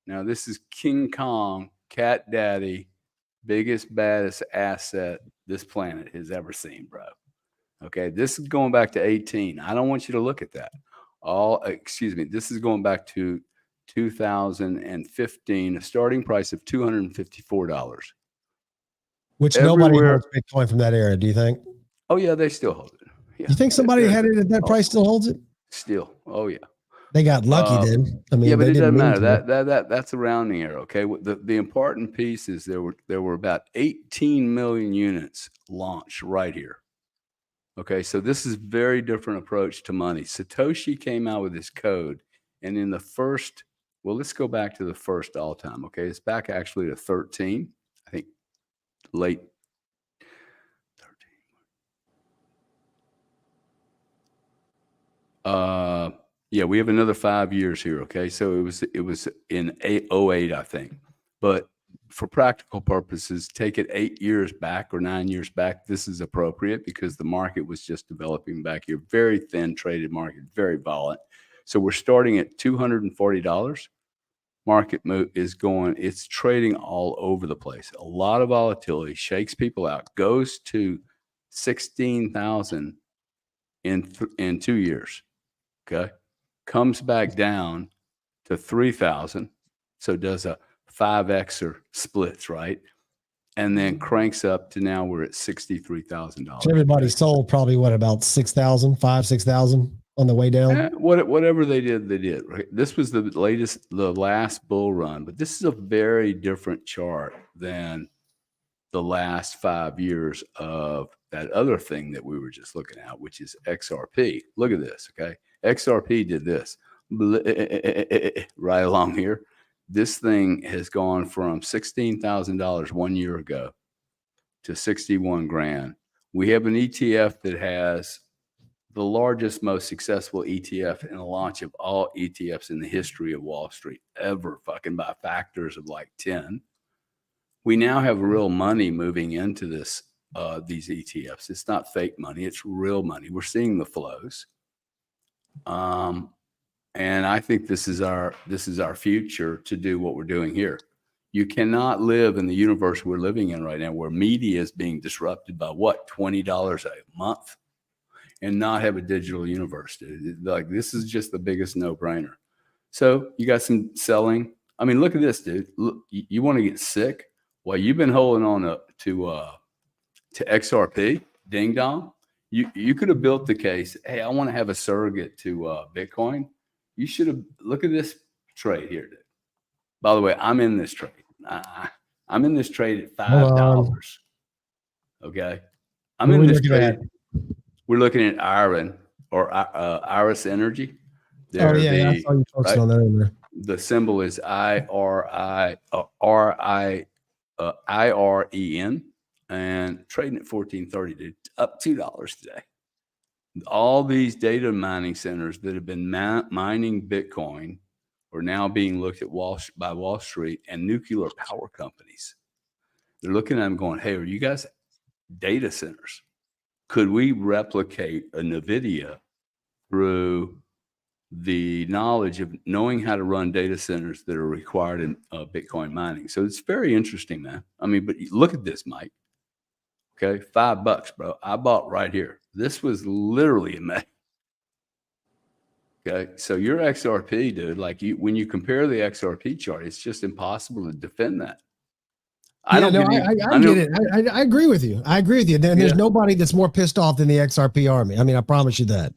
Now, this is King Kong, Cat Daddy, biggest, baddest asset this planet has ever seen, bro. Okay, this is going back to 18. I don't want you to look at that. This is going back to 2015, a starting price of $254.
Which nobody holds Bitcoin from that era, do you think?
Oh, yeah, they still hold it. Yeah.
You think somebody had it at that price still holds it?
Still. Oh, yeah.
They got lucky then. I mean,
yeah, but it doesn't matter. That's a rounding error. Okay. The important piece is there were about 18 million units launched right here. Okay, so this is very different approach to money. Satoshi came out with his code, and in the first, well, let's go back to the first all time. Okay, it's back actually to 13. I think late 13. Yeah, we have another 5 years here. Okay, so it was in 08, I think, but for practical purposes, take it 8 years back or 9 years back. This is appropriate because the market was just developing back here. Very thin traded market, very volatile. So we're starting at $240. Market move is going, it's trading all over the place. A lot of volatility, shakes people out, goes to 16,000 in 2 years. Okay. Comes back down to 3,000. So does a 5Xer splits, right? And then cranks up to now we're at $63,000.
So everybody sold probably what, about 6,000 on the way down?
Whatever they did, right? This was the last bull run, but this is a very different chart than the last 5 years of that other thing that we were just looking at, which is XRP. Look at this, okay? XRP did this right along here. This thing has gone from $16,000 1 year ago to 61 grand. We have an ETF that has the largest, most successful ETF in the launch of all ETFs in the history of Wall Street ever, fucking by factors of like 10. We now have real money moving into this, these ETFs. It's not fake money. It's real money. We're seeing the flows. And I think this is our future to do what we're doing here. You cannot live in the universe we're living in right now, where media is being disrupted by what, $20 a month, and not have a digital universe, dude. Like, this is just the biggest no-brainer. So you got some selling. I mean, look at this, dude. Look, you want to get sick? Well, you've been holding on to XRP, ding dong. You could have built the case. Hey, I want to have a surrogate to Bitcoin. You should have, look at this trade here, dude. By the way, I'm in this trade. I'm in this trade at $5. Okay. I'm in this trade. We're looking at Iron or Iris Energy.
Oh, yeah. I saw you posted on that earlier.
The symbol is IREN and trading at 1430, dude. Up $2 today. All these data mining centers that have been mining Bitcoin are now being looked at by Wall Street and nuclear power companies. They're looking at them going, hey, are you guys data centers? Could we replicate a NVIDIA through the knowledge of knowing how to run data centers that are required in Bitcoin mining. So it's very interesting, man. I mean, but look at this, Mike. Okay, $5, bro. I bought right here. This was literally a May. Okay, so your XRP, dude, like when you compare the XRP chart, it's just impossible to defend that.
I get it. I agree with you. I agree with you. There's nobody that's more pissed off than the XRP army. I mean, I promise you that.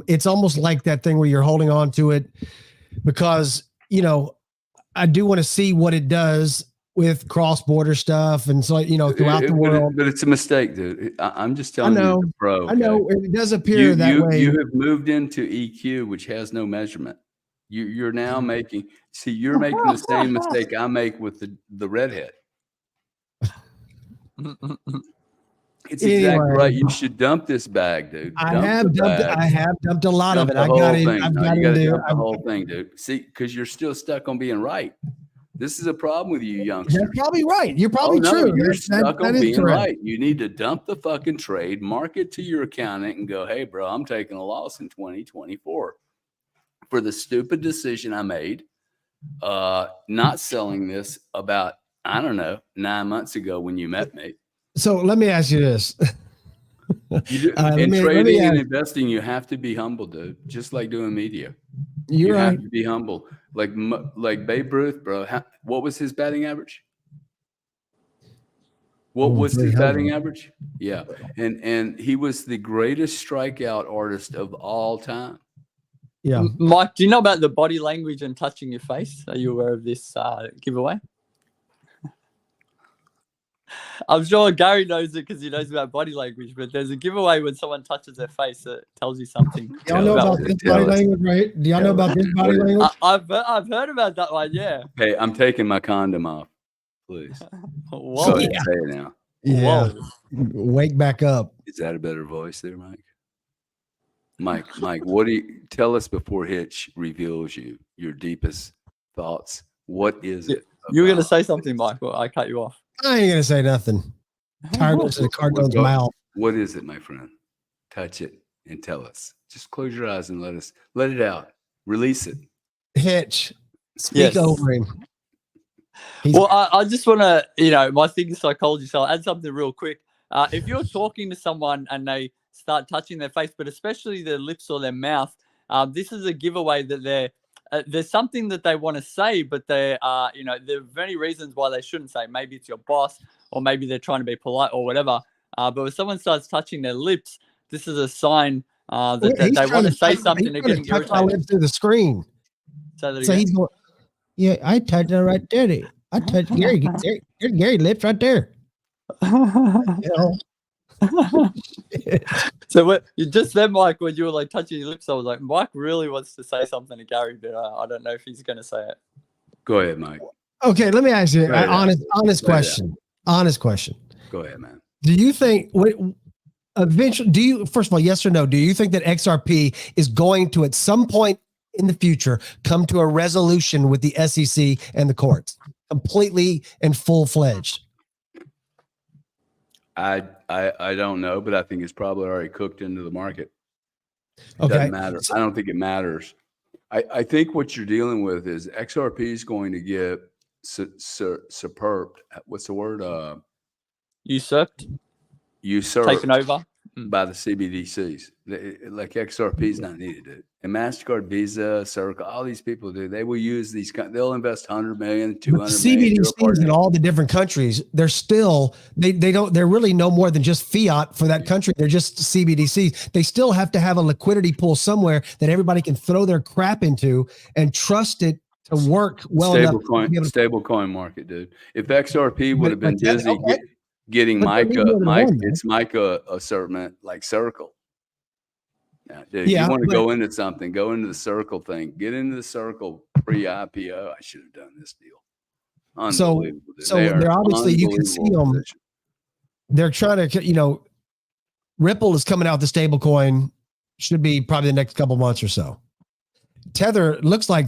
It's almost like that thing where you're holding on to it because, you know, I do want to see what it does with cross-border stuff and so, you know, throughout the world.
But it's a mistake, dude. I'm just telling you, bro.
I know it does appear that way.
You have moved into EQ, which has no measurement. You're now making. See, you're making the same mistake I make with the redhead. It's exactly right. You should dump this bag, dude.
I have dumped a lot of it.
I've got to dump the whole thing, dude. See, because you're still stuck on being right. This is a problem with you youngsters.
You're probably right. You're probably true.
You're stuck on being right. You need to dump the fucking trade, mark it to your accountant, and go, hey, bro, I'm taking a loss in 2024 for the stupid decision I made, not selling this about, I don't know, 9 months ago when you met me.
So let me ask you this.
In trading and investing, you have to be humble, dude. Just like doing media. You have to be humble. Like Babe Ruth, bro. What was his batting average? What was his batting average? Yeah. And he was the greatest strikeout artist of all time.
Yeah.
Mike, do you know about the body language and touching your face? Are you aware of this giveaway? I'm sure Gary knows it because he knows about body language, but there's a giveaway when someone touches their face that tells you something.
Do y'all know about this body language, right? Do y'all know about this body language?
I've heard about that one, yeah.
Hey, I'm taking my condom off, please.
Whoa.
Go ahead, say it now.
Yeah. Whoa. Wake back up.
Is that a better voice there, Mike? Mike, what do you tell us before Hitch reveals your deepest thoughts? What is it?
You were going to say something, Mike. Well, I cut you off.
I ain't gonna say nothing. Tired of the Cardinal's mouth.
What is it, my friend? Touch it and tell us. Just close your eyes and let it out. Release it.
Hitch, speak over him.
Well, I just want to, my thing is psychology, so I'll add something real quick. If you're talking to someone and they start touching their face, but especially their lips or their mouth, this is a giveaway that there's something that they want to say, but there are many reasons why they shouldn't say. Maybe it's your boss, or maybe they're trying to be polite or whatever. But when someone starts touching their lips, this is a sign that they want to say something. They're getting irritated.
My lips through the screen.
So he's
going, yeah, I touched it right there. I touched Gary lips right there.
So what you just said, Mike, when you were like touching your lips, I was like, Mike really wants to say something to Gary, but I don't know if he's going to say it.
Go ahead, Mike.
Okay, let me ask you an honest question. Honest question.
Go ahead, man.
Do you think eventually? First of all, yes or no? Do you think that XRP is going to at some point in the future come to a resolution with the SEC and the courts, completely and full-fledged?
I don't know, but I think it's probably already cooked into the market. It
Okay.
doesn't matter. I don't think it matters. I think what you're dealing with is XRP is going to get superb. What's the word?
Usurped. Taken over
by the CBDCs. Like XRP is not needed, dude. And MasterCard, Visa, Circle, all these people, dude, they will use these. They'll invest 100 million, 200 million.
CBDCs in all the different countries, they're still, they're really no more than just fiat for that country. They're just CBDCs. They still have to have a liquidity pool somewhere that everybody can throw their crap into and trust it to work well enough.
Stable coin market, dude. If XRP would have been busy getting it's Micah assertment like Circle. Yeah, dude, you want to go into something, go into the Circle thing, get into the Circle pre-IPO. I should have done this deal. Unbelievable.
So they're obviously, you can see them. They're trying to, Ripple is coming out with the stable coin, should be probably the next couple months or so. Tether looks like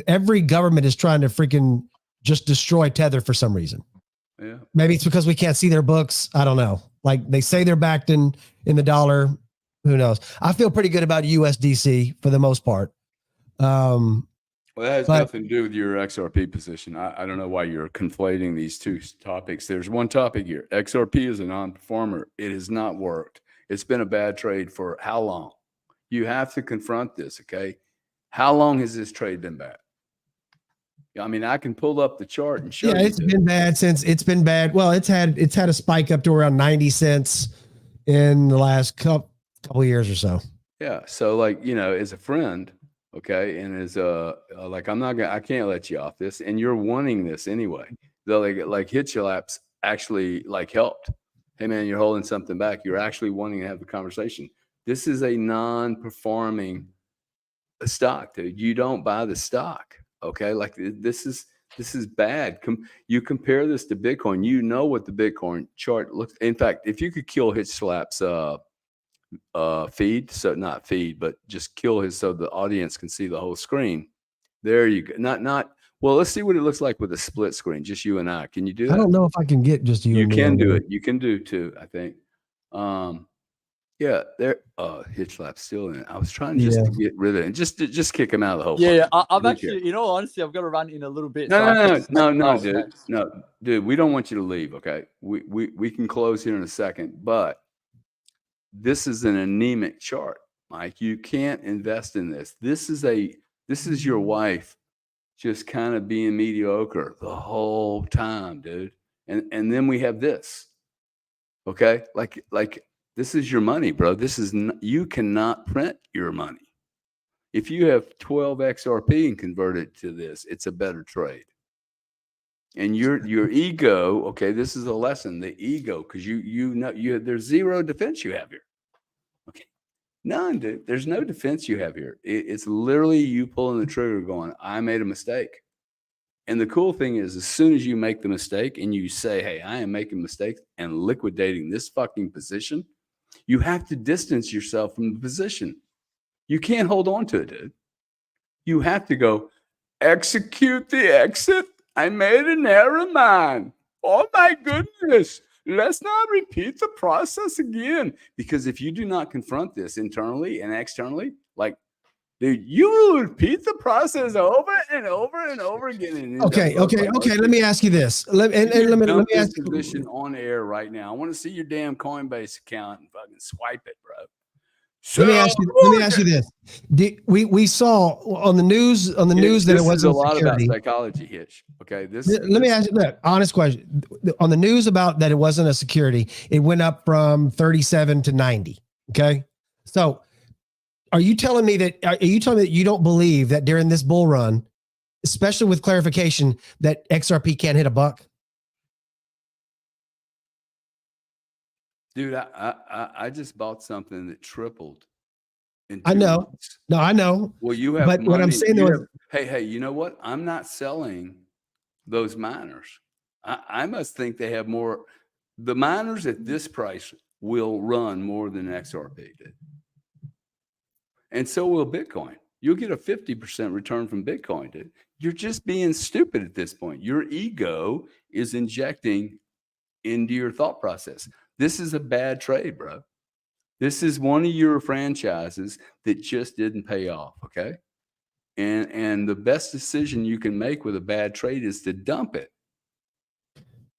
every government is trying to freaking just destroy Tether for some reason.
Yeah.
Maybe it's because we can't see their books. I don't know. Like they say they're backed in the dollar. Who knows? I feel pretty good about USDC for the most part.
Well, that has nothing to do with your XRP position. I don't know why you're conflating these two topics. There's one topic here. XRP is a non-performer. It has not worked. It's been a bad trade for how long? You have to confront this, okay? How long has this trade been bad? I mean, I can pull up the chart and show you.
Yeah, it's been bad since it's been bad. Well, it's had a spike up to around 90 cents in the last couple of years or so.
Yeah. So like, you know, as a friend, okay, and as like I can't let you off this, and you're wanting this anyway. Though like hit your laps actually like helped. Hey man, you're holding something back. You're actually wanting to have the conversation. This is a non-performing stock, dude. You don't buy the stock. Okay. Like this is bad. You compare this to Bitcoin, you know what the Bitcoin chart looks. In fact, if you could kill Hitch Slap's feed, so not feed, but just kill his so the audience can see the whole screen. There you go. Not well, let's see what it looks like with a split screen, just you and I. Can you do that?
I don't know if I can get just you.
You can do it. You can do too, I think. Yeah, there. Hitch Slap's still in it. I was trying just to get rid of it and just kick him out of the whole.
Yeah, I've actually, you know, honestly, I've got to run in a little bit.
No, dude. No, dude. We don't want you to leave. Okay, we can close here in a second, but this is an anemic chart, Mike. You can't invest in this. This is your wife just kind of being mediocre the whole time, dude. And then we have this. Okay, like. This is your money, bro. You cannot print your money. If you have 12 XRP and convert it to this, it's a better trade. And your ego, okay, this is a lesson. The ego, because you know there's zero defense you have here. Okay, none, dude. There's no defense you have here. It's literally you pulling the trigger, going, "I made a mistake." And the cool thing is, as soon as you make the mistake and you say, "Hey, I am making mistakes and liquidating this fucking position," you have to distance yourself from the position. You can't hold on to it, dude. You have to go, execute the exit. I made an error, man. Oh my goodness. Let's not repeat the process again. Because if you do not confront this internally and externally, like, dude, you will repeat the process over and over and over again.
Okay. Let me ask you this. Let me ask you
position on air right now. I want to see your damn Coinbase account and fucking swipe it, bro.
So, let me ask you this. We saw on the news that it wasn't
a lot
security.
about psychology, Hitch. Okay.
Let me ask you that honest question. On the news about that it wasn't a security, it went up from 37 to 90. Okay. So Are you telling me that you don't believe that during this bull run, especially with clarification, that XRP can't hit $1?
Dude, I just bought something that tripled.
I know. Months. No, I know.
Well, you have.
But money. What I'm saying is,
hey, you know what? I'm not selling those miners. I must think they have more. The miners at this price will run more than XRP did. And so will Bitcoin. You'll get a 50% return from Bitcoin, dude. You're just being stupid at this point. Your ego is injecting into your thought process. This is a bad trade, bro. This is one of your franchises that just didn't pay off, okay? And the best decision you can make with a bad trade is to dump it.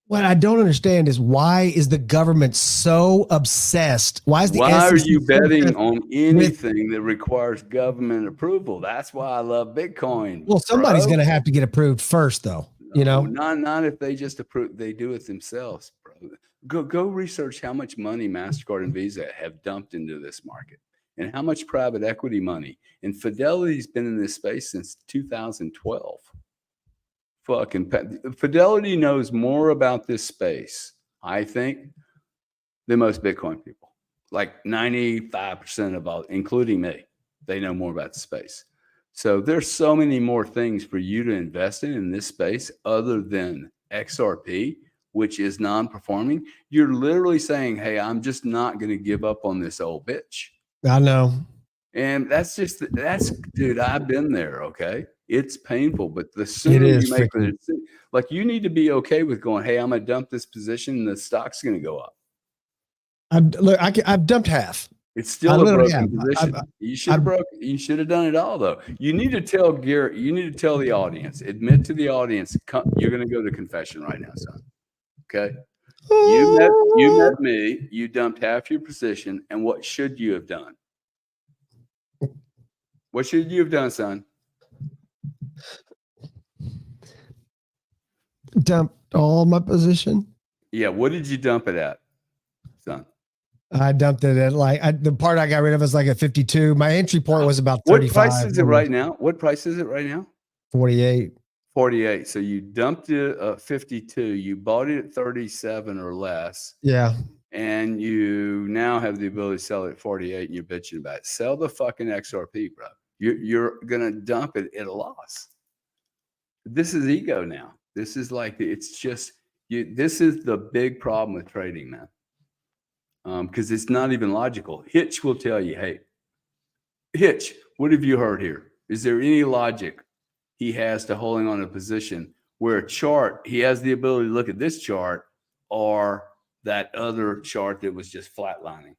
What I don't understand is, why is the government so obsessed? Why
are you betting on anything that requires government approval? That's why I love Bitcoin.
Well, somebody's going to have to get approved first, though. You know,
not if they just approve. They do it themselves, bro. Go research how much money MasterCard and Visa have dumped into this market, and how much private equity money. And Fidelity's been in this space since 2012. Fucking Fidelity knows more about this space, I think, than most Bitcoin people. Like 95% of all, including me, they know more about the space. So there's so many more things for you to invest in this space other than XRP, which is non-performing. You're literally saying, "Hey, I'm just not going to give up on this old bitch."
I know.
And that's dude, I've been there. Okay. It's painful, but the sooner you make the decision, like, you need to be okay with going, "Hey, I'm going to dump this position and the stock's going to go up."
I've dumped half.
It's still a broken position. You should have done it all, though. You need to tell Garrett. You need to tell the audience. Admit to the audience. You're going to go to confession right now, son. Okay. You met me. You dumped half your position. And what should you have done? What should you have done, son?
Dumped all my position.
Yeah. What did you dump it at, son?
I dumped it at the part I got rid of was like a 52. My entry point was about 35.
What price is it right now? What price is it right now?
48.
48. So you dumped it at 52. You bought it at 37 or less.
Yeah.
And you now have the ability to sell it at 48 and you're bitching about it. Sell the fucking XRP, bro. You're going to dump it at a loss. This is ego now. This is like, it's just, this is the big problem with trading, man. Because it's not even logical. Hitch will tell you, hey, Hitch, what have you heard here? Is there any logic he has to holding on a position where a chart, he has the ability to look at this chart or that other chart that was just flatlining?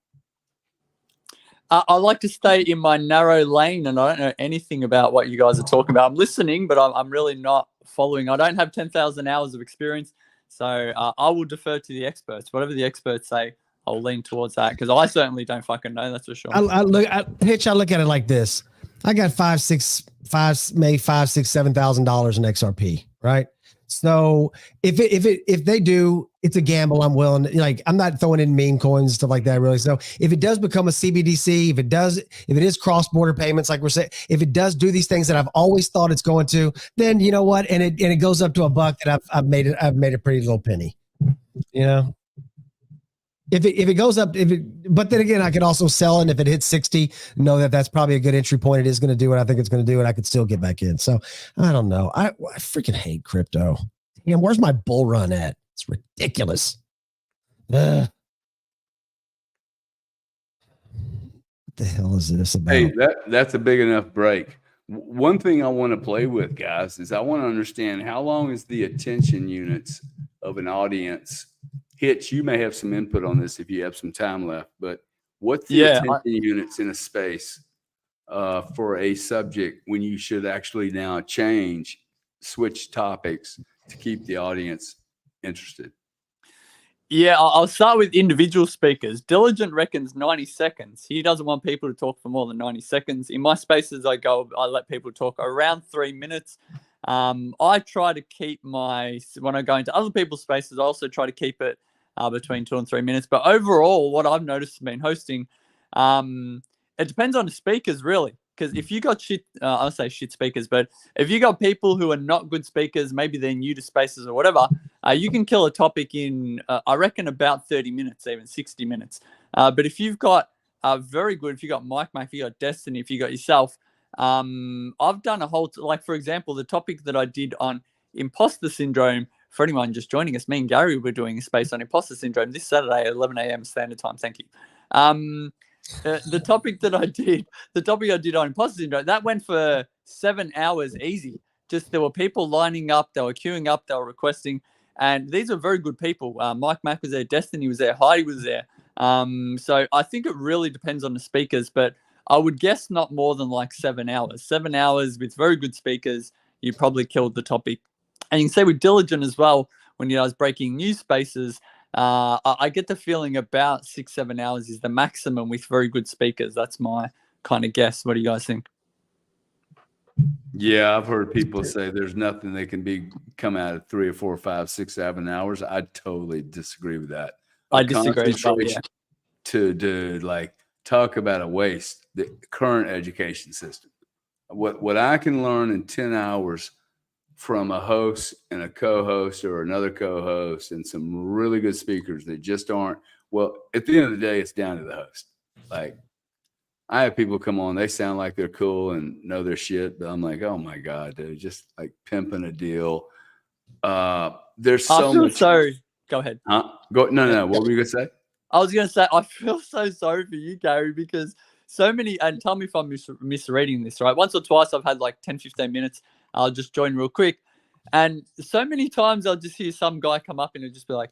I like to stay in my narrow lane, and I don't know anything about what you guys are talking about. I'm listening, but I'm really not following. I don't have 10,000 hours of experience, so I will defer to the experts. Whatever the experts say, I'll lean towards that because I certainly don't fucking know. That's for sure.
I look at it like this. I got maybe $7,000 in XRP, right? So if they do, it's a gamble. I'm willing to, like, I'm not throwing in meme coins and stuff like that, really. So if it does become a CBDC, if it is cross-border payments, like we're saying, if it does do these things that I've always thought it's going to, then you know what? And it goes up to $1 that I've made a pretty little penny, you know? If it goes up, but then again, I could also sell, and if it hits 60, know that that's probably a good entry point. It is going to do what I think it's going to do, and I could still get back in. So I don't know. I freaking hate crypto. Damn, where's my bull run at? It's ridiculous. What the hell is this about?
Hey, that's a big enough break. One thing I want to play with, guys, is I want to understand how long is the attention units of an audience. Hitch, you may have some input on this if you have some time left, but what's the attention units in a space for a subject when you should actually now switch topics to keep the audience interested?
Yeah, I'll start with individual speakers. Diligent reckons 90 seconds. He doesn't want people to talk for more than 90 seconds. In my spaces, I let people talk around 3 minutes. I try to keep when I go into other people's spaces, I also try to keep it between 2 and 3 minutes. But overall, what I've noticed been hosting, it depends on the speakers, really. Because if you got I'll say shit speakers, but if you got people who are not good speakers, maybe they're new to spaces or whatever, you can kill a topic in, I reckon, about 30 minutes, even 60 minutes. But if you've got very good, if you got Mike, if you got Destiny, if you got yourself, I've done a whole, like, for example, the topic that I did on imposter syndrome. For anyone just joining us, me and Gary were doing a space on imposter syndrome this Saturday at 11 a.m. Standard Time. Thank you. The topic I did on imposter syndrome, that went for 7 hours easy. Just there were people lining up, they were queuing up, they were requesting, and these are very good people. Mike Mack was there, Destiny was there, Heidi was there. So I think it really depends on the speakers, but I would guess not more than like 7 hours. 7 hours with very good speakers, you probably killed the topic. And you can say with Diligent as well, when I was breaking news spaces, I get the feeling about 6-7 hours is the maximum with very good speakers. That's my kind of guess. What do you guys think?
Yeah, I've heard people say there's nothing that can come out of 3 or 4 or 5, 6, 7 hours. I totally disagree with that.
I disagree as well, yeah.
To like talk about a waste, the current education system. What I can learn in 10 hours from a host and a co-host or another co-host and some really good speakers that just aren't, well, at the end of the day, it's down to the host. Like, I have people come on, they sound like they're cool and know their shit, but I'm like, oh my God, they're just like pimping a deal. There's so much.
Sorry. Go ahead.
No. What were you going to say?
I was going to say, I feel so sorry for you, Gary, because so many, and tell me if I'm misreading this, right? Once or twice I've had like 10, 15 minutes. I'll just join real quick. And so many times I'll just hear some guy come up and it'll just be like,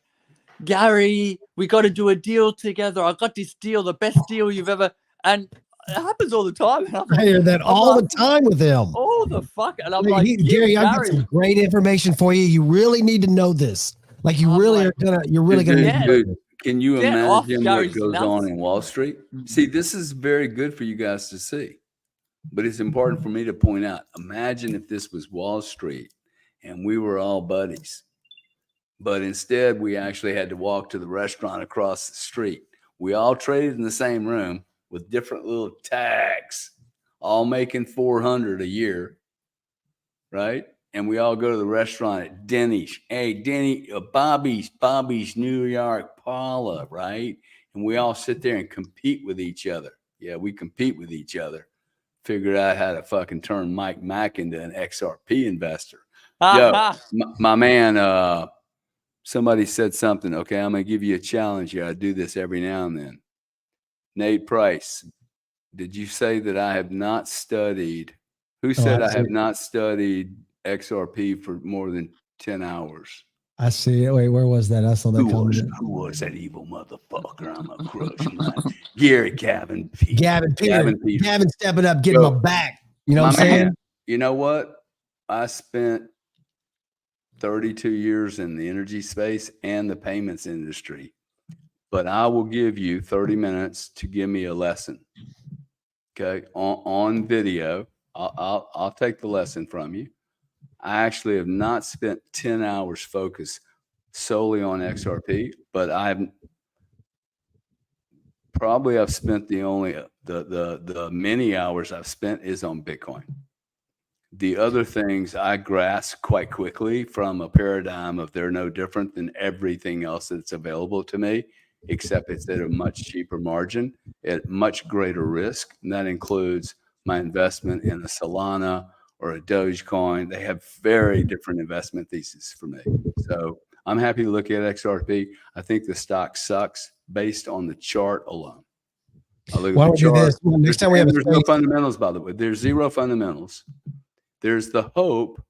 Gary, we got to do a deal together. I got this deal, the best deal you've ever. And it happens all the time. And
I hear that all the time with him.
Oh, the fuck. And I'm
Hey,
like,
Gary, I've got some great information for you. You really need to know this. Like you're really gonna
dude, can you imagine what goes
nuts.
on in Wall Street? See, this is very good for you guys to see, but it's important for me to point out. Imagine if this was Wall Street and we were all buddies, but instead we actually had to walk to the restaurant across the street. We all traded in the same room with different little tags, all making $400 a year, right? And we all go to the restaurant at Denny's. Hey, Bobby's New York Paula, right? And we all sit there and compete with each other. Yeah, we compete with each other. Figure out how to fucking turn Mike Mack into an XRP investor. Yo, my man, somebody said something. Okay, I'm going to give you a challenge here. I do this every now and then. Nate Price, did you say that I have not studied? Who said I have not studied XRP for more than 10 hours?
I see it. Wait, where was that? I saw that comment.
Who was that evil motherfucker? I'm a crush, man. Gary Gavin Peter.
Gavin stepping up, getting my back. You know what I'm saying?
You know what? I spent 32 years in the energy space and the payments industry. But I will give you 30 minutes to give me a lesson. Okay, on video. I'll take the lesson from you. I actually have not spent 10 hours focused solely on XRP, but I've spent the many hours I've spent is on Bitcoin. The other things I grasp quite quickly from a paradigm of they're no different than everything else that's available to me, except it's at a much cheaper margin, at much greater risk. And that includes my investment in a Solana or a Dogecoin. They have very different investment theses for me. So I'm happy to look at XRP. I think the stock sucks based on the chart alone. I look at the chart. Next time we have there's no fundamentals, by the way. There's zero fundamentals. There's the hope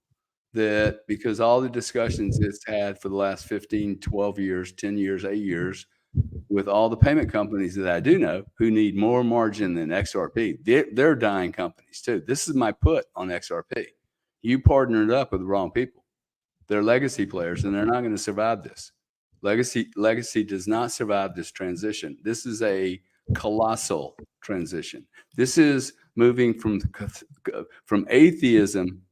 that because all the discussions it's had for the last 15, 12 years, 10 years, 8 years, with all the payment companies that I do know who need more margin than XRP, they're dying companies too. This is my put on XRP. You partnered up with the wrong people. They're legacy players and they're not going to survive this. Legacy does not survive this transition. This is a colossal transition. This is moving from atheism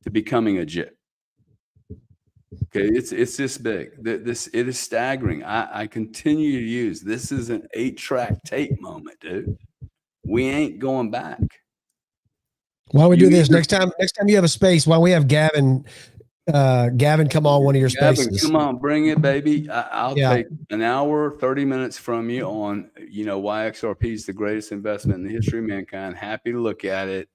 to becoming a jit. Okay, it's this big. It is staggering. I continue to use this is an 8-track tape moment, dude. We ain't going back.
Why don't we do this next time? Next time you have a space, why don't we have Gavin come on one of your spaces?
Come on, bring it, baby. I'll take an hour, 30 minutes from you on why XRP is the greatest investment in the history of mankind. Happy to look at it.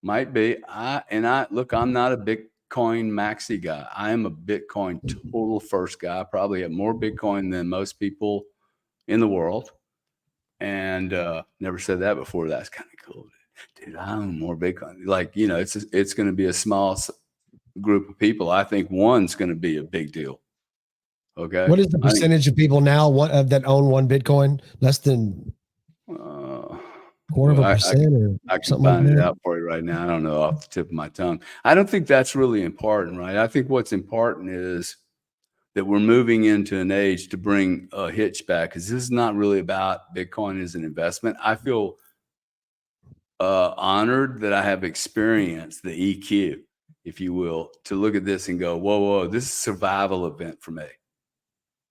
Might be. I'm not a Bitcoin maxi guy. I am a Bitcoin total first guy. Probably have more Bitcoin than most people in the world. And never said that before. That's kind of cool, dude. I own more Bitcoin. Like it's going to be a small group of people. I think one's going to be a big deal. Okay.
What is the percentage of people now that own one Bitcoin? Less than quarter of a percent,
I can find it out for you right now. I don't know off the tip of my tongue. I don't think that's really important, right? I think what's important is that we're moving into an age to bring a hitch back, because this is not really about Bitcoin as an investment. I feel honored that I have experienced the EQ, if you will, to look at this and go, whoa, this is a survival event for me.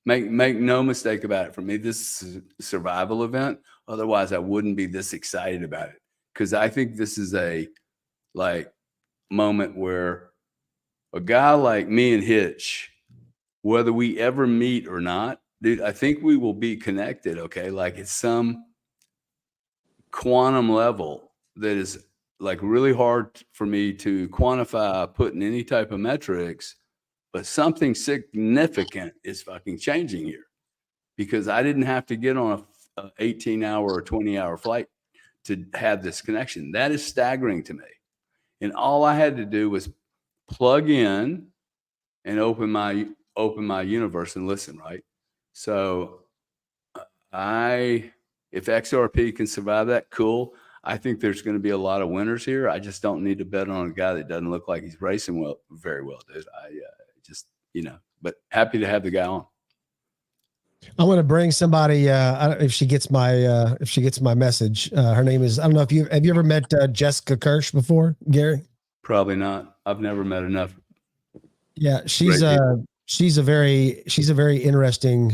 Make no mistake about it. For me, this is a survival event. Otherwise, I wouldn't be this excited about it, because I think this is a moment where a guy like me and Hitch, whether we ever meet or not, dude, I think we will be connected. Okay, like it's some quantum level that is like really hard for me to quantify, put in any type of metrics. But something significant is fucking changing here, because I didn't have to get on a 18-hour or 20-hour flight to have this connection. That is staggering to me. And all I had to do was plug in and open my open my universe and listen, right? So if XRP can survive that, cool. I think there's going to be a lot of winners here. I just don't need to bet on a guy that doesn't look like he's racing very well, dude. But happy to have the guy on.
I'm going to bring somebody. I don't know if she gets my message. Her name is, I don't know if have you ever met Jessica Kirsch before, Gary?
Probably not. I've never met enough.
Yeah, she's a very interesting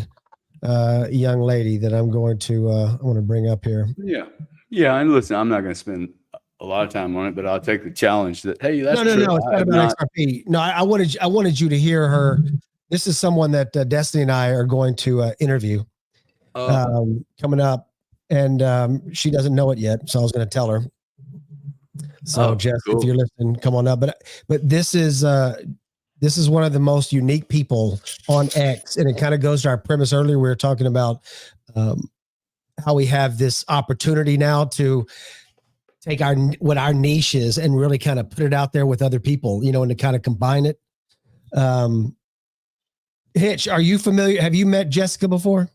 young lady that I want to bring up here.
Yeah. And listen, I'm not going to spend a lot of time on it, but I'll take the challenge that, hey, that's
no, it's not about XRP. No, I wanted you to hear her. This is someone that Destiny and I are going to interview coming up, and she doesn't know it yet, so I was going to tell her. So, Jess, cool. If you're listening, come on up. But this is one of the most unique people on X, and it kind of goes to our premise earlier. We were talking about how we have this opportunity now to take what our niche is and really kind of put it out there with other people, and to kind of combine it. Hitch, are you familiar? Have you met Jessica before?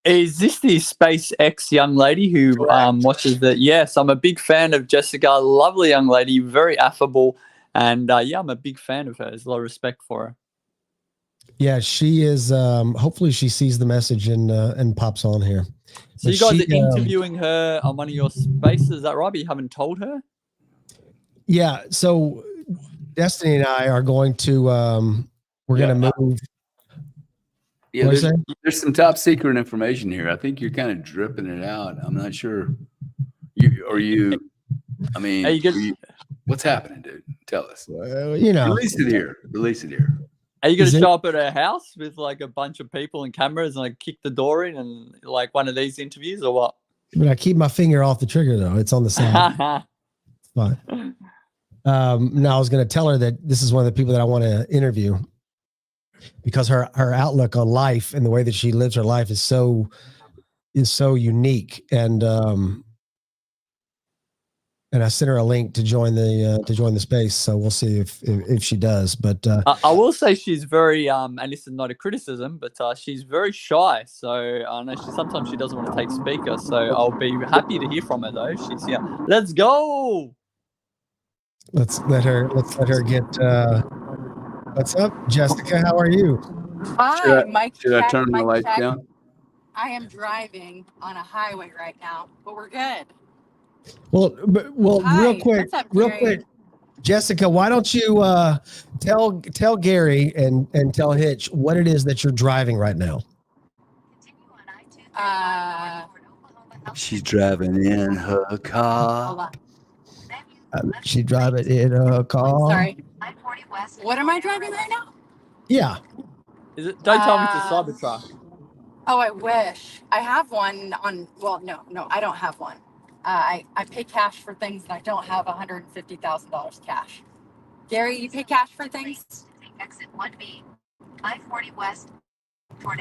Is this the SpaceX young lady who watches the? Yes, I'm a big fan of Jessica. Lovely young lady, very affable, and I'm a big fan of her. There's a lot of respect for her.
Yeah, she is. Hopefully, she sees the message and pops on here.
So you guys are interviewing her on one of your spaces, is that right? But you haven't told her?
Yeah. So Destiny and I are going to. We're going to move.
Yeah, there's some top secret information here. I think you're kind of dripping it out. I'm not sure. What's happening, dude? Tell us. Release it here.
Are you going to show up at her house with like a bunch of people and cameras and like kick the door in and like one of these interviews or what?
But I keep my finger off the trigger though. It's on the side. It's fine. No, I was going to tell her that this is one of the people that I want to interview because her outlook on life and the way that she lives her life is so unique. And I sent her a link to join the space. So we'll see if she does. But
I will say she's very and this is not a criticism, but she's very shy. So I know sometimes she doesn't want to take speaker. So I'll be happy to hear from her though. She's here. Let's go.
Let's let her get. What's up, Jessica? How are you?
Hi,
should I turn the lights down?
I am driving on a highway right now, but we're good.
Well,
Hi,
real quick, Jessica, why don't you tell Gary and tell Hitch what it is that you're driving right now?
She's driving in her car.
Hold on.
She's driving in her car.
Sorry. What am I driving right now?
Yeah.
Is it? Don't tell me it's a Cybertruck.
Oh, I wish. I have one on. Well, no, I don't have one. I pay cash for things that I don't have $150,000 cash. Gary, you pay cash for things?
Exit 1B, I-40 West, toward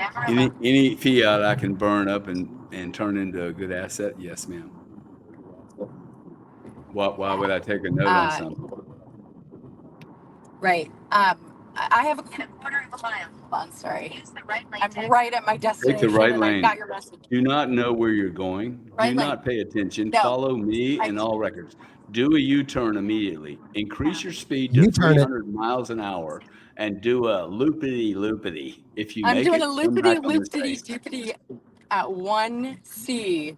any fiat I can burn up and turn into a good asset? Yes, ma'am. Why would I take a note on something?
Right. I have
in a quarter of a mile.
I'm sorry.
Use the right lane.
I'm right at my destination.
Take the right lane.
I got your message.
Do not know where you're going.
Right
Do
lane.
not pay attention.
No.
Follow me and all records. Do a U-turn immediately. Increase your speed to 300 miles an hour and do a loopity. If you
I'm
make
doing
it,
a loopity at 1C.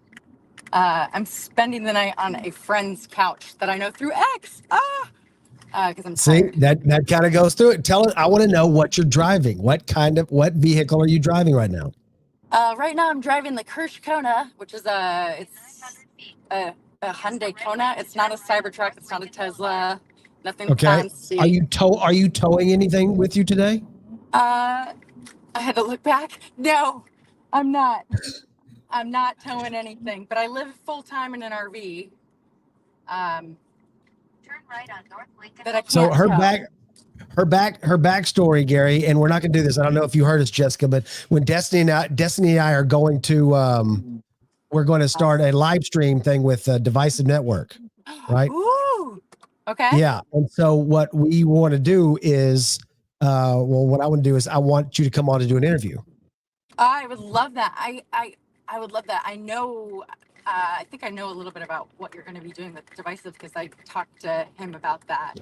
I'm spending the night on a friend's couch that I know through X. Because I'm tired.
See, that kind of goes through it. Tell us. I want to know what you're driving. What vehicle are you driving right now?
Right now I'm driving the Kirsch Kona, which is a Hyundai Kona. It's not a Cybertruck. It's not a Tesla. Nothing fancy.
Are you towing anything with you today?
I had to look back. No, I'm not. I'm not towing anything, but I live full time in an RV.
Turn right on North Lincoln.
But I can't
So her
tow.
backstory, Gary, and we're not going to do this. I don't know if you heard us, Jessica, but when Destiny and I are going to, we're going to start a live stream thing with Divisive Network, right?
Ooh. Okay.
Yeah. And so what we want to do is well, what I want to do is I want you to come on to do an interview.
I would love that. I would love that. I know, I think I know a little bit about what you're going to be doing with Divisive because I talked to him about that.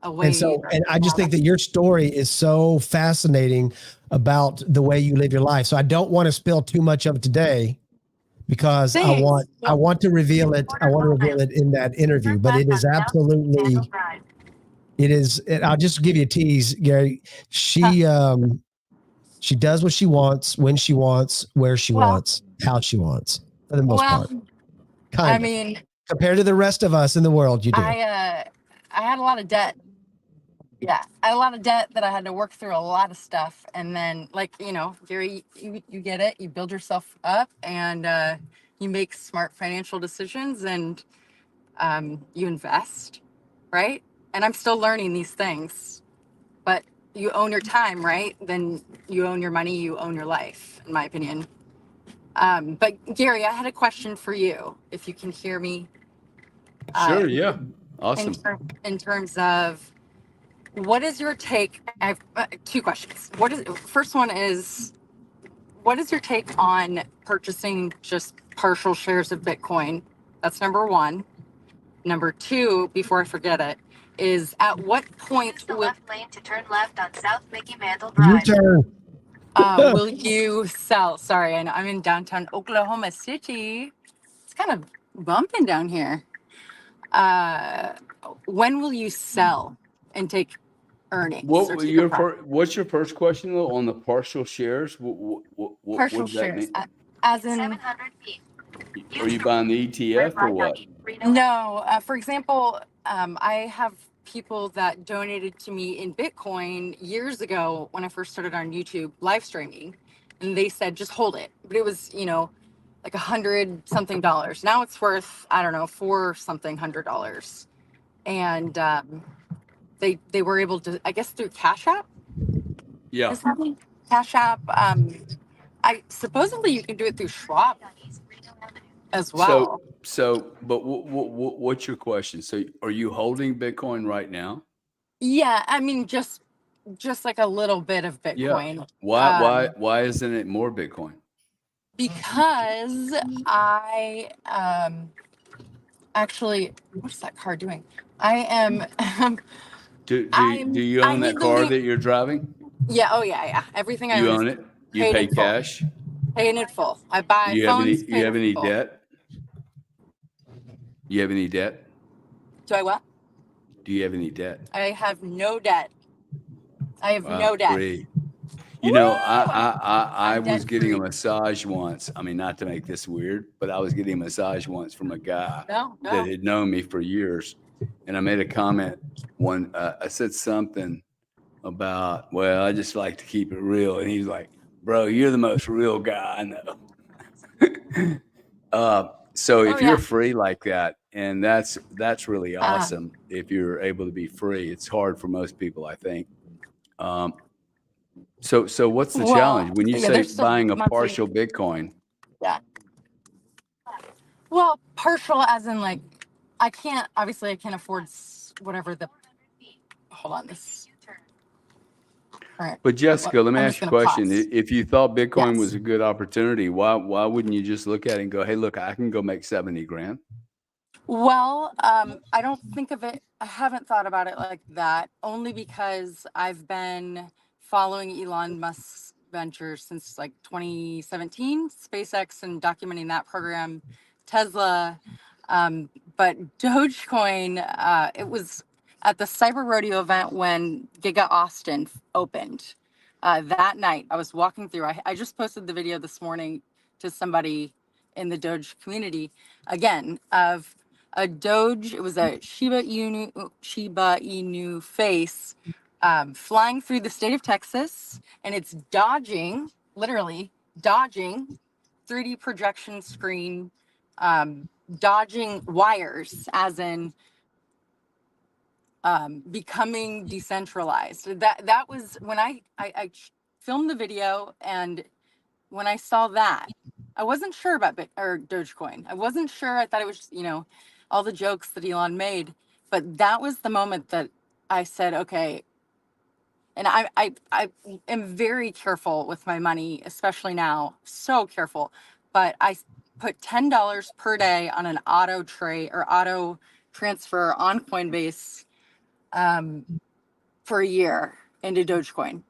And I just think that your story is so fascinating about the way you live your life. So I don't want to spill too much of it today because I want to reveal it. I want to reveal it in that interview, but it is absolutely, I'll just give you a tease, Gary. She does what she wants, when she wants, where she wants, how she wants, for the most part.
I mean,
compared to the rest of us in the world, you do.
I had a lot of debt. Yeah, I had a lot of debt that I had to work through a lot of stuff. And then, like, you know, Gary, you get it. You build yourself up and you make smart financial decisions and you invest, right? And I'm still learning these things. But you own your time, right? Then you own your money, you own your life, in my opinion. But Gary, I had a question for you, if you can hear me.
Sure, yeah. Awesome.
In terms of, what is your take? I have two questions. First one is, what is your take on purchasing just partial shares of Bitcoin? That's number one. Number two, before I forget it, is at what point
Use the left lane to turn left on South Mickey Mantle Drive.
U-turn.
Will you sell? Sorry, I'm in downtown Oklahoma City. It's kind of bumping down here. When will you sell and take earnings?
What's your first question though on the partial shares?
Partial
what does that
shares,
mean?
as in
700 feet.
Are you buying the ETF or what?
No. For example, I have people that donated to me in Bitcoin years ago when I first started on YouTube live streaming, and they said just hold it. But it was, you know, like $100 something. Now it's worth, I don't know, $4 something $100. And they were able to, I guess, through Cash App.
Yeah.
Cash App. I supposedly you can do it through Schwab as well.
But what's your question? So are you holding Bitcoin right now?
Yeah, I mean, just like a little bit of Bitcoin.
Yeah. Why isn't it more Bitcoin?
Because I actually, what is that car doing? I am.
Do you own that car that you're driving?
Yeah. Oh yeah. Everything
You
I own
own it. You pay cash.
Paying it full. I buy phones.
You have any debt? You have any debt?
Do I what?
Do you have any debt?
I have no debt. I have no debt.
Free. You know, I was getting a massage once. I mean, not to make this weird, but I was getting a massage once from a guy that had known me for years. And I made a comment I said something about, well, I just like to keep it real. And he's like, bro, you're the most real guy I know. So if you're free like that, and that's really awesome. If you're able to be free, it's hard for most people, I think. So what's the challenge when you say buying a partial Bitcoin?
Yeah. Well, partial as in like, I can't afford whatever hold on this. All right.
But Jessica, let me ask you a question. If you thought Bitcoin was a good opportunity, why wouldn't you just look at it and go, hey, look, I can go make 70 grand?
Well, I don't think of it. I haven't thought about it like that, only because I've been following Elon Musk's ventures since like 2017, SpaceX and documenting that program, Tesla. But Dogecoin, it was at the Cyber Rodeo event when Giga Austin opened. That night, I was walking through. I just posted the video this morning to somebody in the Doge community, again, of a Doge. It was a Shiba Inu face flying through the state of Texas, and it's literally dodging 3D projection screen, dodging wires, as in becoming decentralized. That was when I filmed the video, and when I saw that, I wasn't sure about Dogecoin. I wasn't sure. I thought it was, all the jokes that Elon made. But that was the moment that I said, okay, And I am very careful with my money, especially now, so careful. But I put $10 per day on an auto trade or auto transfer on Coinbase for a year into Dogecoin.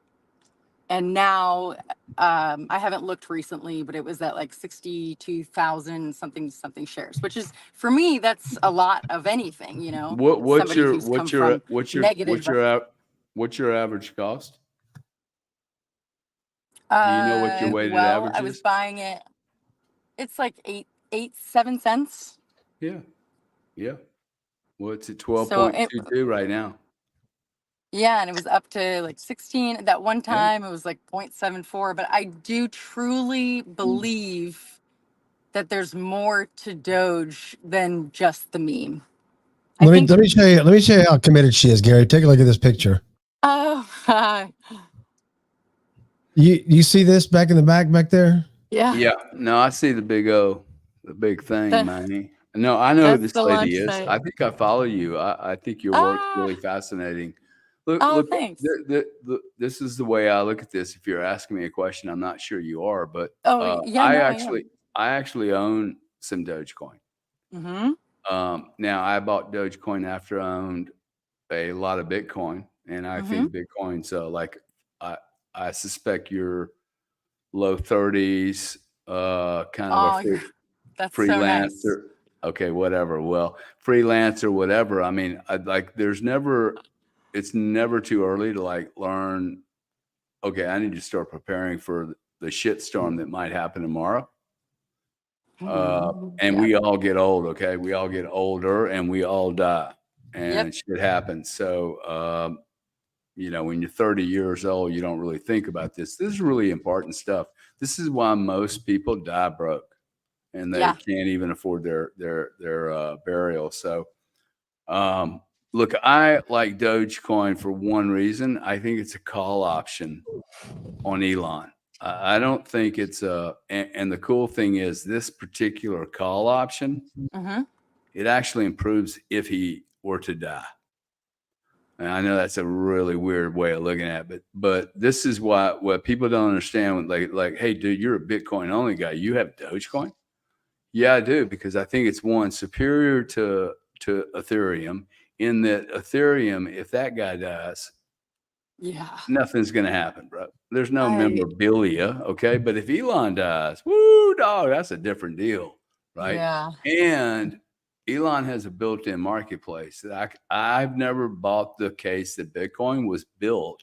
And now I haven't looked recently, but it was at like 62,000 something shares, which is, for me, that's a lot of anything, you know.
What's your average cost? Do you know what your weighted average is?
I was buying it. It's like 7 cents.
Yeah. Well, it's at 12.22 right now.
Yeah, and it was up to like 16 that one time. It was like 0.74. But I do truly believe that there's more to Doge than just the meme.
Let me show you how committed she is, Gary. Take a look at this picture.
Oh,
you see this back in the back there?
Yeah.
No, I see the big thing, man. No, I know who this lady is. I think I follow you. I think your work's really fascinating. Look,
thanks.
This is the way I look at this. If you're asking me a question, I'm not sure you are, but
I
actually own some Dogecoin. Now I bought Dogecoin after I owned a lot of Bitcoin, and I think Bitcoin's like I suspect you're low 30s, kind of a freelancer.
So nice.
Okay, whatever. Well, freelance or whatever. I mean, it's never too early to like learn. Okay, I need to start preparing for the shitstorm that might happen tomorrow. And we all get old. Okay, we all get older, and we all die, and shit happens. So, you know, when you're 30 years old, you don't really think about this. This is really important stuff. This is why most people die broke, and they can't even afford their burial. So, look, I like Dogecoin for one reason. I think it's a call option on Elon. I don't think it's and the cool thing is this particular call option, it actually improves if he were to die. And I know that's a really weird way of looking at it, but this is what people don't understand. Like, hey, dude, you're a Bitcoin only guy. You have Dogecoin? Yeah, I do, because I think it's one superior to Ethereum in that Ethereum, if that guy dies, nothing's going to happen, bro. There's no memorabilia. Okay. But if Elon dies, woo, dog, that's a different deal. Right.
Yeah.
And Elon has a built-in marketplace that I've never bought the case that Bitcoin was built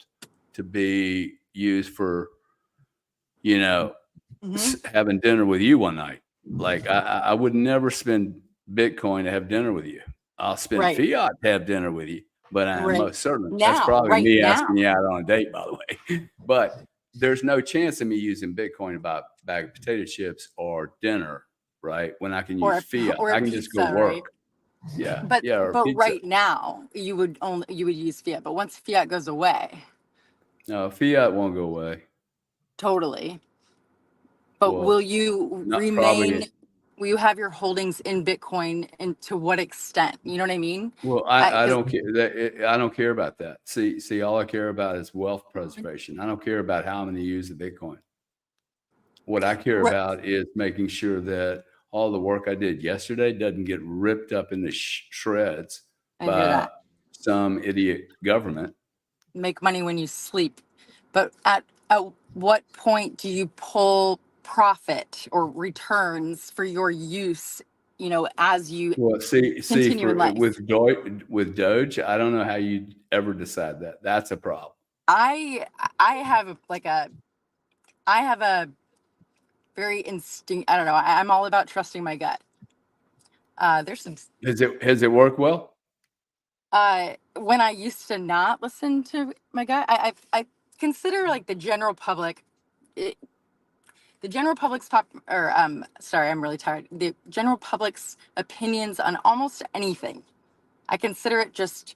to be used for, you know, having dinner with you one night. Like I would never spend Bitcoin to have dinner with you. I'll spend fiat to have dinner with you, but I'm most certain that's probably me asking you out on a date, by the way. But there's no chance of me using Bitcoin to buy a bag of potato chips or dinner, right? When I can use fiat, I can just go work. Right? Yeah,
but right now you would use fiat, but once fiat goes away,
no, fiat won't go away.
Totally. But will you remain? Will you have your holdings in Bitcoin, and to what extent? You know what I mean?
Well, I don't care. I don't care about that. See, all I care about is wealth preservation. I don't care about how I'm going to use the Bitcoin. What I care about is making sure that all the work I did yesterday doesn't get ripped up into shreds by some idiot government.
Make money when you sleep, but at what point do you pull profit or returns for your use, you know, as you continue in life?
With Doge, I don't know how you ever decide that. That's a problem.
I have a very instinct. I don't know. I'm all about trusting my gut. There's some.
Has it worked well?
When I used to not listen to my gut, I consider like the general public. The general public's I'm really tired. The general public's opinions on almost anything, I consider it just,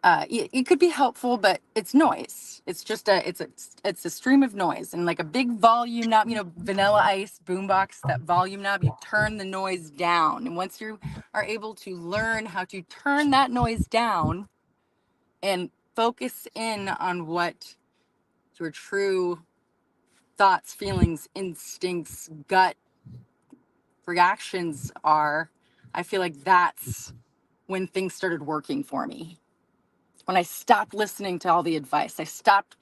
it could be helpful, but it's noise. It's just it's a stream of noise, and like a big volume knob, you know, Vanilla Ice boombox, that volume knob, you turn the noise down. And once you are able to learn how to turn that noise down and focus in on what your true thoughts, feelings, instincts, gut reactions are, I feel like that's when things started working for me. When I stopped listening to all the advice, I stopped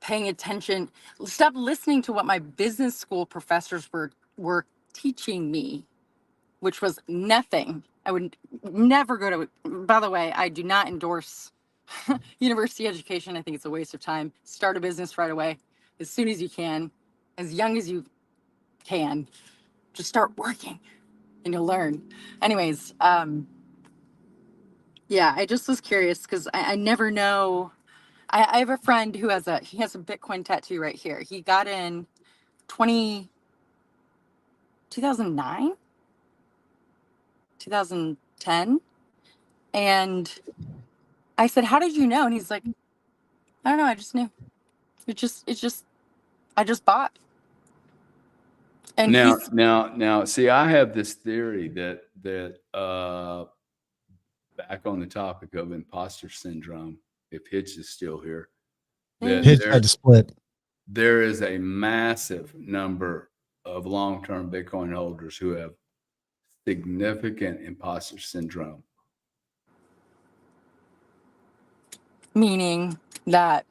paying attention, stopped listening to what my business school professors were teaching me, which was nothing. I would never go to, by the way, I do not endorse university education. I think it's a waste of time. Start a business right away, as soon as you can, as young as you can. Just start working and you'll learn. Anyways, yeah, I just was curious because I never know. I have a friend who has a Bitcoin tattoo right here. He got in 2009, 2010. And I said, how did you know? And he's like, I don't know. I just knew. I just bought. And
now, see, I have this theory that back on the topic of imposter syndrome, if Hitch is still here, that
Hitch had to split.
There is a massive number of long-term Bitcoin holders who have significant imposter syndrome.
Meaning that,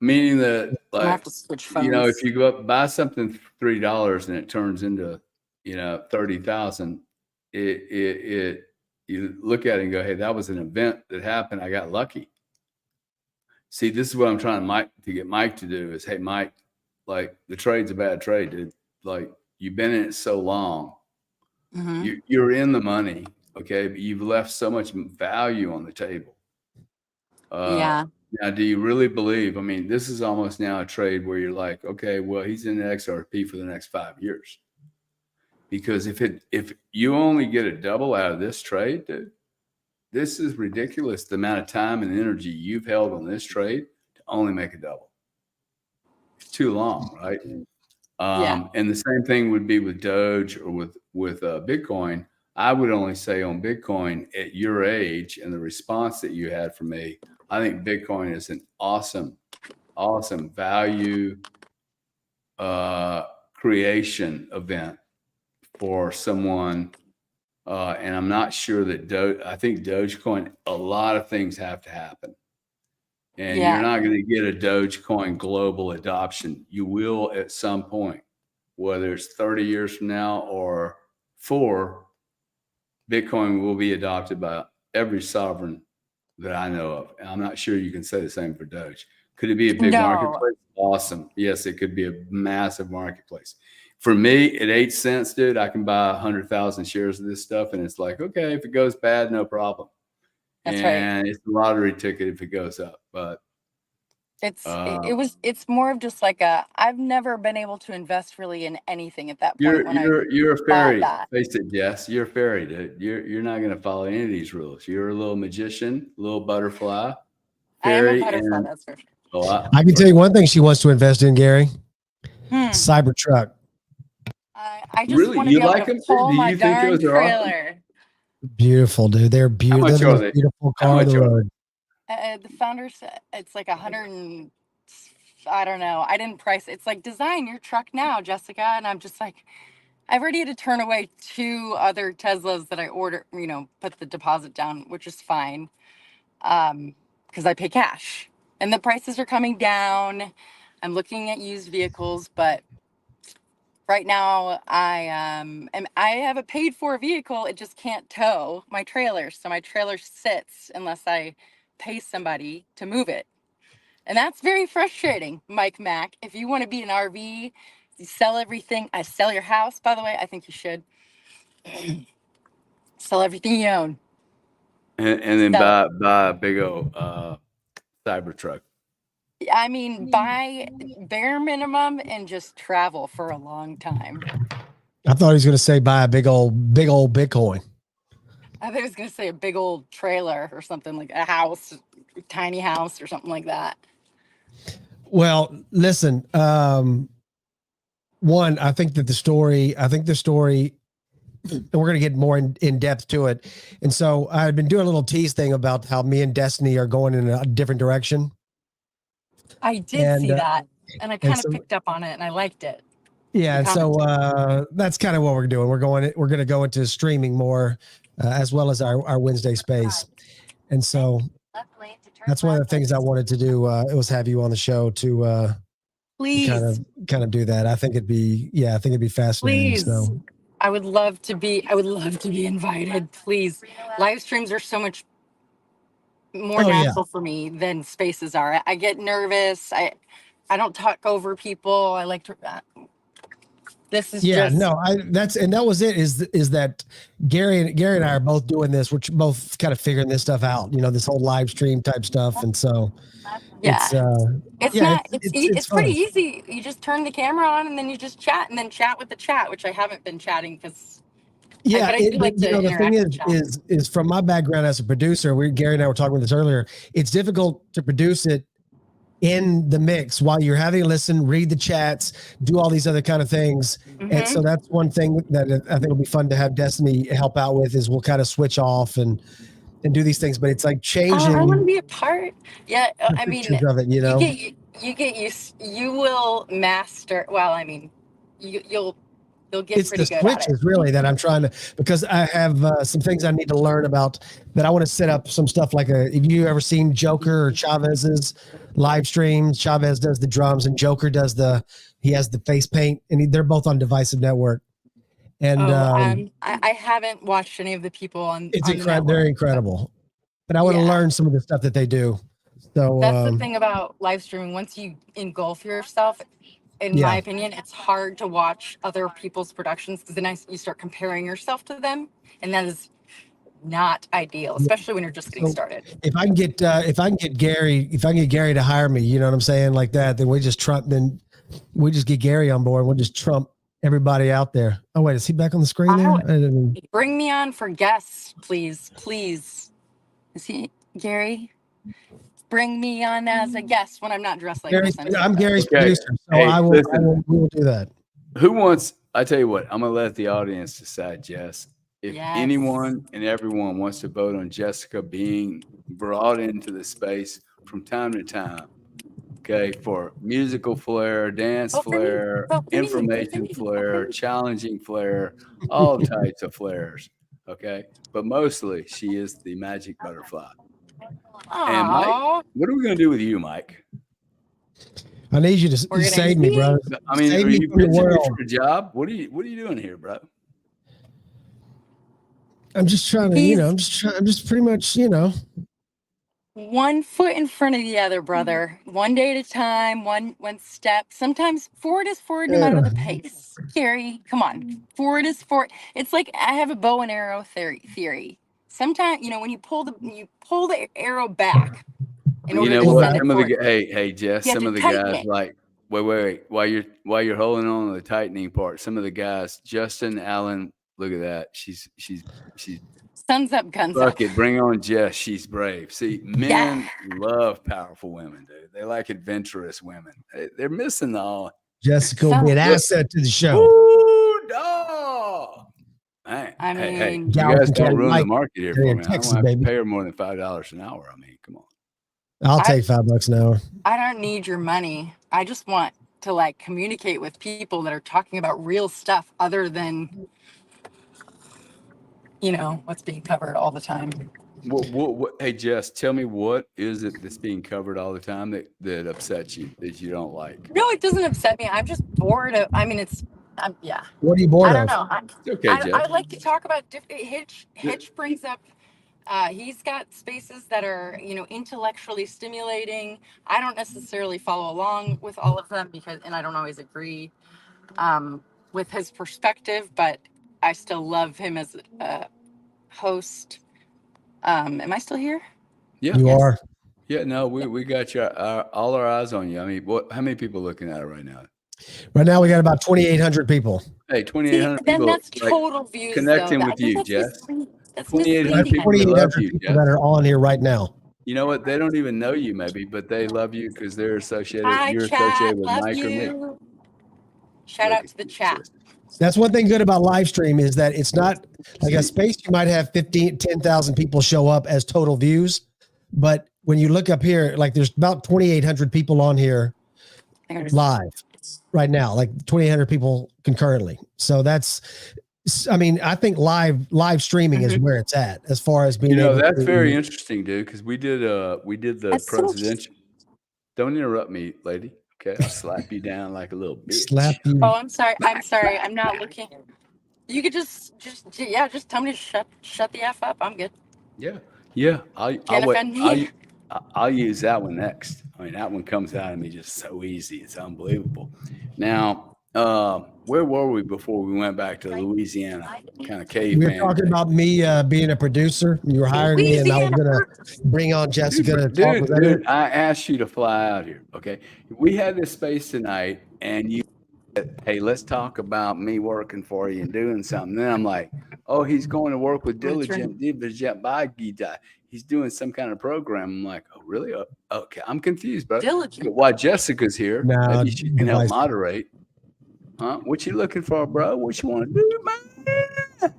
like,
I have to switch phones.
You know, if you go up buy something for $3 and it turns into, you know, 30,000, you look at it and go, hey, that was an event that happened. I got lucky. See, this is what I'm trying to get Mike to do is, hey, Mike, like, the trade's a bad trade, dude. Like, you've been in it so long. Mm-hmm. You're in the money, okay? But you've left so much value on the table.
Yeah.
Now, do you really believe? I mean, this is almost now a trade where you're like, okay, well, he's in the XRP for the next 5 years. Because if you only get a double out of this trade, dude, this is ridiculous. The amount of time and energy you've held on this trade to only make a double. It's too long, right? Yeah. And the same thing would be with Doge or with Bitcoin. I would only say on Bitcoin at your age and the response that you had from me, I think Bitcoin is an awesome value creation event for someone. And I'm not sure that I think Dogecoin, a lot of things have to happen. And you're not going to get a Dogecoin global adoption. You will at some point, whether it's 30 years from now or 4, Bitcoin will be adopted by every sovereign that I know of. And I'm not sure you can say the same for Doge. Could it be a big marketplace? Awesome. Yes, it could be a massive marketplace. For me, at 8 cents, dude, I can buy 100,000 shares of this stuff. And it's like, okay, if it goes bad, no problem. That's right. It's a lottery ticket if it goes up. But
it's more of just like I've never been able to invest really in anything at that point.
You're a fairy. Face it, Jess. You're a fairy, dude. You're not going to follow any of these rules. You're a little magician, a little butterfly. Fairy,
I am a butterfly, that's for sure.
Oh,
I can tell you one thing she wants to invest in, Gary. Cybertruck.
I just want to be able to pull my darn trailer.
Awesome?
Beautiful, dude. They're beautiful. They're the most beautiful car on the road.
The founder said it's like 100. I don't know. I didn't price it. It's like, design your truck now, Jessica. And I'm just like, I've already had to turn away 2 other Teslas that I ordered, put the deposit down, which is fine. Because I pay cash and the prices are coming down. I'm looking at used vehicles, but right now I have a paid for vehicle. It just can't tow my trailer. So my trailer sits unless I pay somebody to move it. And that's very frustrating, Mike Mack. If you want to be an RV, you sell everything. I sell your house, by the way. I think you should. Sell everything you own.
And then buy a big old Cybertruck.
I mean, buy bare minimum and just travel for a long time.
I thought he was going to say buy a big old Bitcoin.
I think he was going to say a big old trailer or something, like a house, a tiny house or something like that.
Well, listen, one, I think the story and we're going to get more in depth to it. And so I've been doing a little tease thing about how me and Destiny are going in a different direction.
I did see that, and I kind of picked up on it, and I liked it.
Yeah, and so that's kind of what we're doing. We're going to go into streaming more, as well as our Wednesday space, and so that's one of the things I wanted to do. It was have you on the show to
please
kind of do that. I think it'd be fascinating.
Please.
So
I would love to be invited. Please, live streams are so much more natural for me than spaces are. I get nervous. I don't talk over people. I like to. This is
that was it. Is that Gary and I are both doing this. We're both kind of figuring this stuff out. This whole live stream type stuff, and so
it's pretty easy. You just turn the camera on and then you just chat and then chat with the chat, which I haven't been chatting because.
Yeah, the thing is from my background as a producer, Gary and I were talking about this earlier. It's difficult to produce it in the mix while you're having a listen, read the chats, do all these other kind of things. Mm-hmm. And so that's one thing that I think will be fun to have Destiny help out with is we'll kind of switch off and do these things, but it's like changing.
I want to be a part. Yeah. I mean,
of it,
you will master. Well, I mean, you'll get
it's
pretty
the
good
switches
at it.
Really that I'm trying to, because I have some things I need to learn about that. I want to set up some stuff like if you ever seen Joker or Chavez's live streams. Chavez does the drums and Joker does he has the face paint, and they're both on Divisive Network. And
I haven't watched any of the people on.
It's incredible. They're incredible, but I want to learn some of the stuff that they do. So
that's the thing about live streaming. Once you engulf yourself, in my opinion, it's hard to watch other people's productions because then you start comparing yourself to them, and that is not ideal, especially when you're just getting started.
If I can get Gary to hire me, you know what I'm saying, like that, then we just get Gary on board. We'll just trump everybody out there. Oh wait, is he back on the screen there?
Bring me on for guests, please. Is he Gary? Bring me on as a guest when I'm not dressed like this.
I'm Gary's producer, so we will do that.
Who wants? I tell you what, I'm gonna let the audience decide, Jess. If anyone and everyone wants to vote on Jessica being brought into the space from time to time, okay, for musical flair, dance flair, information flair, challenging flair, all types of flairs, okay, but mostly she is the magic butterfly. And Mike, what are we going to do with you, Mike?
I need you to save me, bro.
I mean, are you pitching me for a job? What are you doing here, bro?
I'm just trying to, I'm just pretty much,
1 foot in front of the other, brother. One day at a time, one step. Sometimes forward is forward no matter the pace. Gary, come on. Forward is forward. It's like I have a bow and arrow theory. Sometimes, when you pull the arrow back.
Hey Jess, some of the guys like wait while you're holding on to the tightening part, some of the guys, Justin Allen, look at that, she's
thumbs up, guns
up. Bring on Jess, she's brave. See, men love powerful women, dude. They like adventurous women. They're missing all.
Jessica will be an asset to the show.
Ooh, dog. Hey, you guys don't ruin the market here for me.
Texas,
I don't have to pay her more than $5 an hour. I mean, come on.
I'll take $5 an hour.
I don't need your money. I just want to communicate with people that are talking about real stuff other than, what's being covered all the time.
What, hey, Jess, tell me, what is it that's being covered all the time that upsets you, that you don't like?
No, it doesn't upset me. I'm just bored of, yeah.
What are you bored of?
I don't know.
It's okay, Jess.
I like to talk about Hitch brings up, he's got spaces that are, intellectually stimulating. I don't necessarily follow along with all of them and I don't always agree with his perspective, but I still love him as a host. Am I still here?
Yeah,
you are.
Yeah, no, we got all our eyes on you. I mean, how many people looking at it right now?
Right now, we got about 2,800 people.
Hey, 2,800 people.
Then that's total views.
Connecting with you, Jess. 2,800 people
that are on here right now.
You know what? They don't even know you, maybe, but they love you because they're associated. You're associated with Mike or me.
Shout out to the chat.
That's one thing good about live stream is that it's not like a space you might have 10,000 people show up as total views. But when you look up here, like there's about 2,800 people on here live right now, like 2,800 people concurrently. So that's, I mean, I think live streaming is where it's at as far as being able
that's
to,
very interesting, dude. Because we did the presidential. Don't interrupt me, lady. Okay, I'll slap you down like a little bitch.
slap you.
Oh, I'm sorry. I'm not looking. You could just tell me to shut the F up. I'm good.
Yeah.
offend me.
I'll use that one next. I mean, that one comes out of me just so easy. It's unbelievable. Now, where were we before we went back to Louisiana? Kind of caveman.
We were talking about me being a producer. You were hiring me, and I was gonna bring on Jessica to talk with
dude, I asked you to fly out here. Okay, we had this space tonight, and you said, "Hey, let's talk about me working for you and doing something." Then I'm like, "Oh, he's going to work with Diligent. He's doing some kind of program." I'm like, "Oh, really? Okay, I'm confused, bro.
Diligent.
Why Jessica's here?
No,
maybe she can help moderate." Huh? What you looking for, bro? What you want to do, man?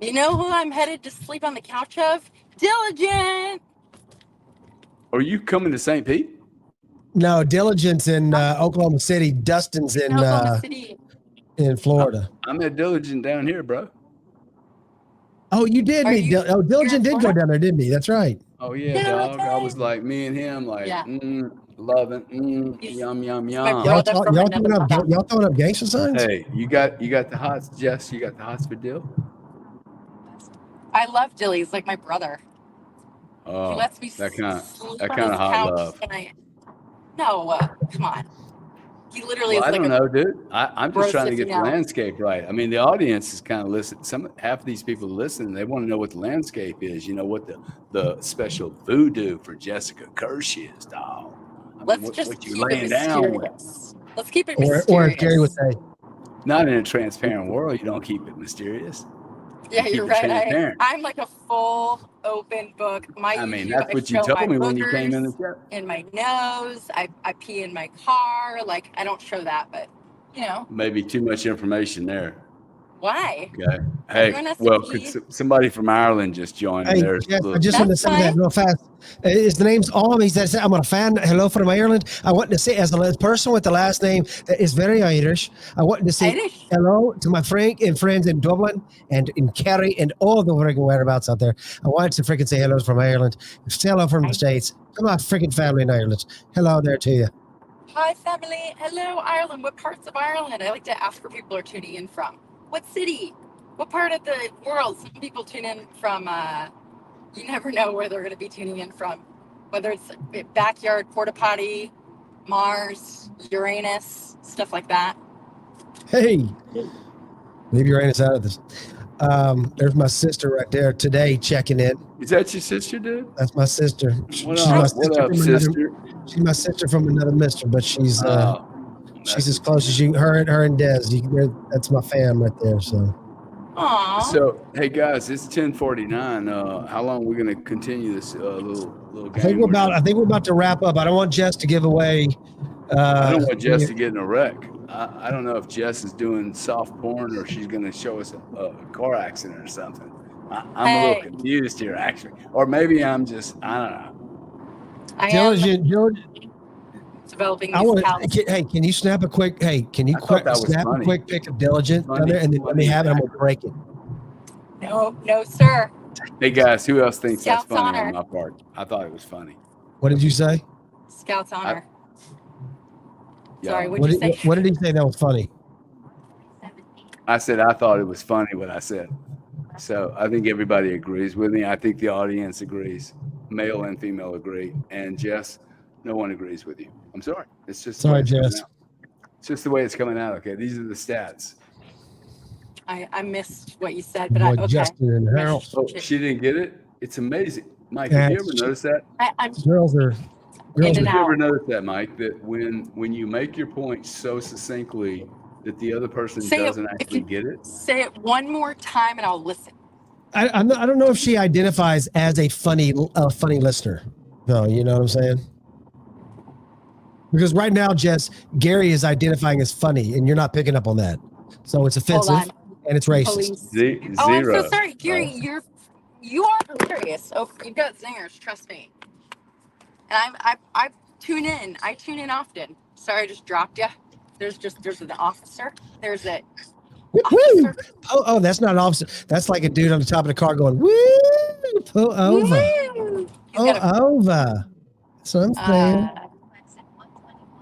You know who I'm headed to sleep on the couch of? Diligent.
Are you coming to St. Pete?
No, Diligent's in Oklahoma City. Dustin's in
Oklahoma City.
In Florida.
I'm at Diligent down here, bro.
Oh, you did meet Diligent did go down there, didn't he? That's right.
Oh yeah, dog. I was like me and him, like loving, yum yum yum.
Y'all throwing up gangster signs?
Hey, you got the hots, Jess. You got the hots for Dill.
I love Dilly. He's like my brother.
Oh,
he lets me
that kind
sleep
of
on his
hot
couch
love.
No, come on. He literally
Well,
is
I don't know, dude. I'm just trying to get the
out.
landscape right. I mean, the audience is kind of listening. Half of these people listening, they want to know what the landscape is. You know what the special voodoo for Jessica Kirsch is, dog.
Let's just
what you
keep
laying
it
down with.
mysterious. Let's keep it mysterious.
Or as Gary would say,
not in a transparent world. You don't keep it mysterious.
Yeah, you're right. I'm like a full open book.
I mean, that's what you told me when you came in the show.
In my nose, I pee in my car. Like, I don't show that, but you know.
Maybe too much information there.
Why?
Okay. Hey, well, could somebody from Ireland just join in there?
Yes, I just want to say that real fast. His name's Om. He says, "I'm a fan. Hello from Ireland. I want to say, as a person with the last name that is very Irish, I want to say hello to my friends in Dublin and in Kerry and all the freaking whereabouts out there. I wanted to freaking say hello from Ireland. Say hello from the States. Come on, freaking family in Ireland. Hello there to you.
Hi, family. Hello, Ireland. What parts of Ireland? I like to ask where people are tuning in from. What city? What part of the world? Some people tune in from, you never know where they're going to be tuning in from. Whether it's a backyard porta potty, Mars, Uranus, stuff like that.
Hey, leave Uranus out of this. There's my sister right there today checking in.
Is that your sister, dude?
That's my sister.
What up, sister?
She's my sister from another mister, but she's as close as you. Her and Des. That's my fam right there. So.
Aww.
So hey guys, it's 10:49. How long are we gonna continue this little game?
I think we're about to wrap up. I don't want Jess to give away.
I don't want Jess to get in a wreck. I don't know if Jess is doing soft porn or she's gonna show us a car accident or something. I'm a little confused here, actually, or maybe I'm just I don't know.
George.
Developing
can you snap a quick? Hey, can you snap a quick pic of Diligent down there, and then let me have it. I'm gonna break it.
No, sir.
Hey guys, who else thinks
Scout's
that's funny
honor.
on my part? I thought it was funny.
What did you say?
Scout's honor.
Sorry,
what did you say?
What did he say that was funny?
I said I thought it was funny what I said. So I think everybody agrees with me. I think the audience agrees. Male and female agree. And Jess, no one agrees with you. I'm sorry. It's just
sorry, Jess.
It's just the way it's coming out. Okay, these are the stats.
I missed what you said, but okay.
Justin and Harold.
Oh, she didn't get it. It's amazing, Mike. Have you ever noticed that?
Girls are.
Have you ever noticed that, Mike? That when you make your point so succinctly that the other person doesn't actually get it.
Say it one more time, and I'll listen.
I don't know if she identifies as a funny listener. No, you know what I'm saying? Because right now, Jess, Gary is identifying as funny, and you're not picking up on that. So it's offensive and it's racist.
Police. Oh, I'm so sorry, Gary. You are hilarious. Oh, you've got zingers. Trust me. And I tune in. I tune in often. Sorry, I just dropped you. There's an officer. There's a officer.
Oh, that's not an officer. That's like a dude on the top of the car going, woo, pull over.
Woo!
Pull over. That's what I'm saying.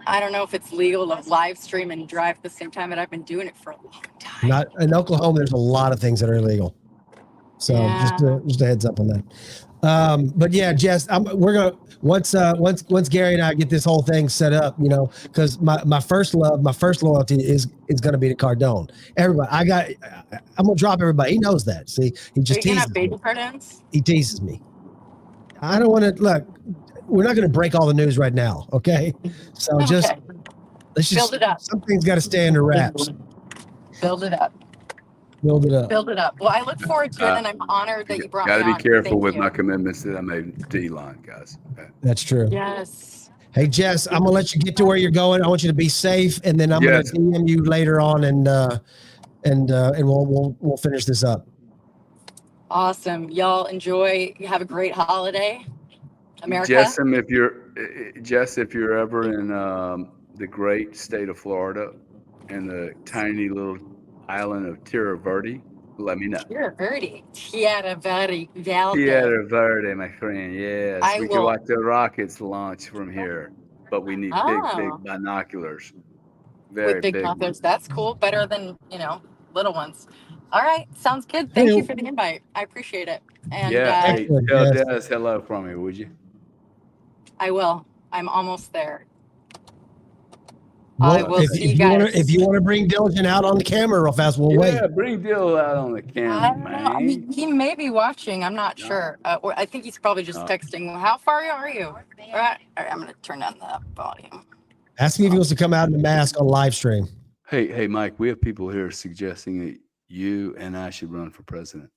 I don't know if it's legal to live stream and drive at the same time, but I've been doing it for a long time.
Not in Oklahoma. There's a lot of things that are illegal. So just a heads up on that. But yeah, Jess, we're gonna once Gary and I get this whole thing set up, you know, because my first loyalty is gonna be to Cardone. Everybody, I'm gonna drop everybody. He knows that. See, he just teases me. He teases me. I don't want to look. We're not going to break all the news right now, okay? So let's just
build it up.
Something's got to stay under wraps.
Build it up.
Build it up.
Build it up. Well, I look forward to it, and I'm honored that you brought me on.
Got to be careful with my commitments that I made to Elon, guys. Okay.
That's true.
Yes.
Hey, Jess, I'm gonna let you get to where you're going. I want you to be safe, and then I'm gonna DM you later on, and we'll finish this up.
Awesome, y'all. Enjoy. You have a great holiday. America.
Jess, if you're ever in the great state of Florida and the tiny little island of Tierra Verde, let me know.
Tierra Verde,
my friend. Yes, we can watch the rockets launch from here, but we need big binoculars. Very big
binoculars. That's cool. Better than little ones. All right, sounds good. Thank you for the invite. I appreciate it. And
tell Dennis hello from me, would you?
I will. I'm almost there.
Well, I will see you guys. If you want to bring Diligent out on the camera real fast, we'll wait.
Yeah, bring Dill out on the camera, man.
He may be watching. I'm not sure. Or I think he's probably just texting. How far are you? All right, I'm going to turn down the volume.
Ask him if he wants to come out in the mask on live stream.
Hey, Mike, we have people here suggesting that you and I should run for president.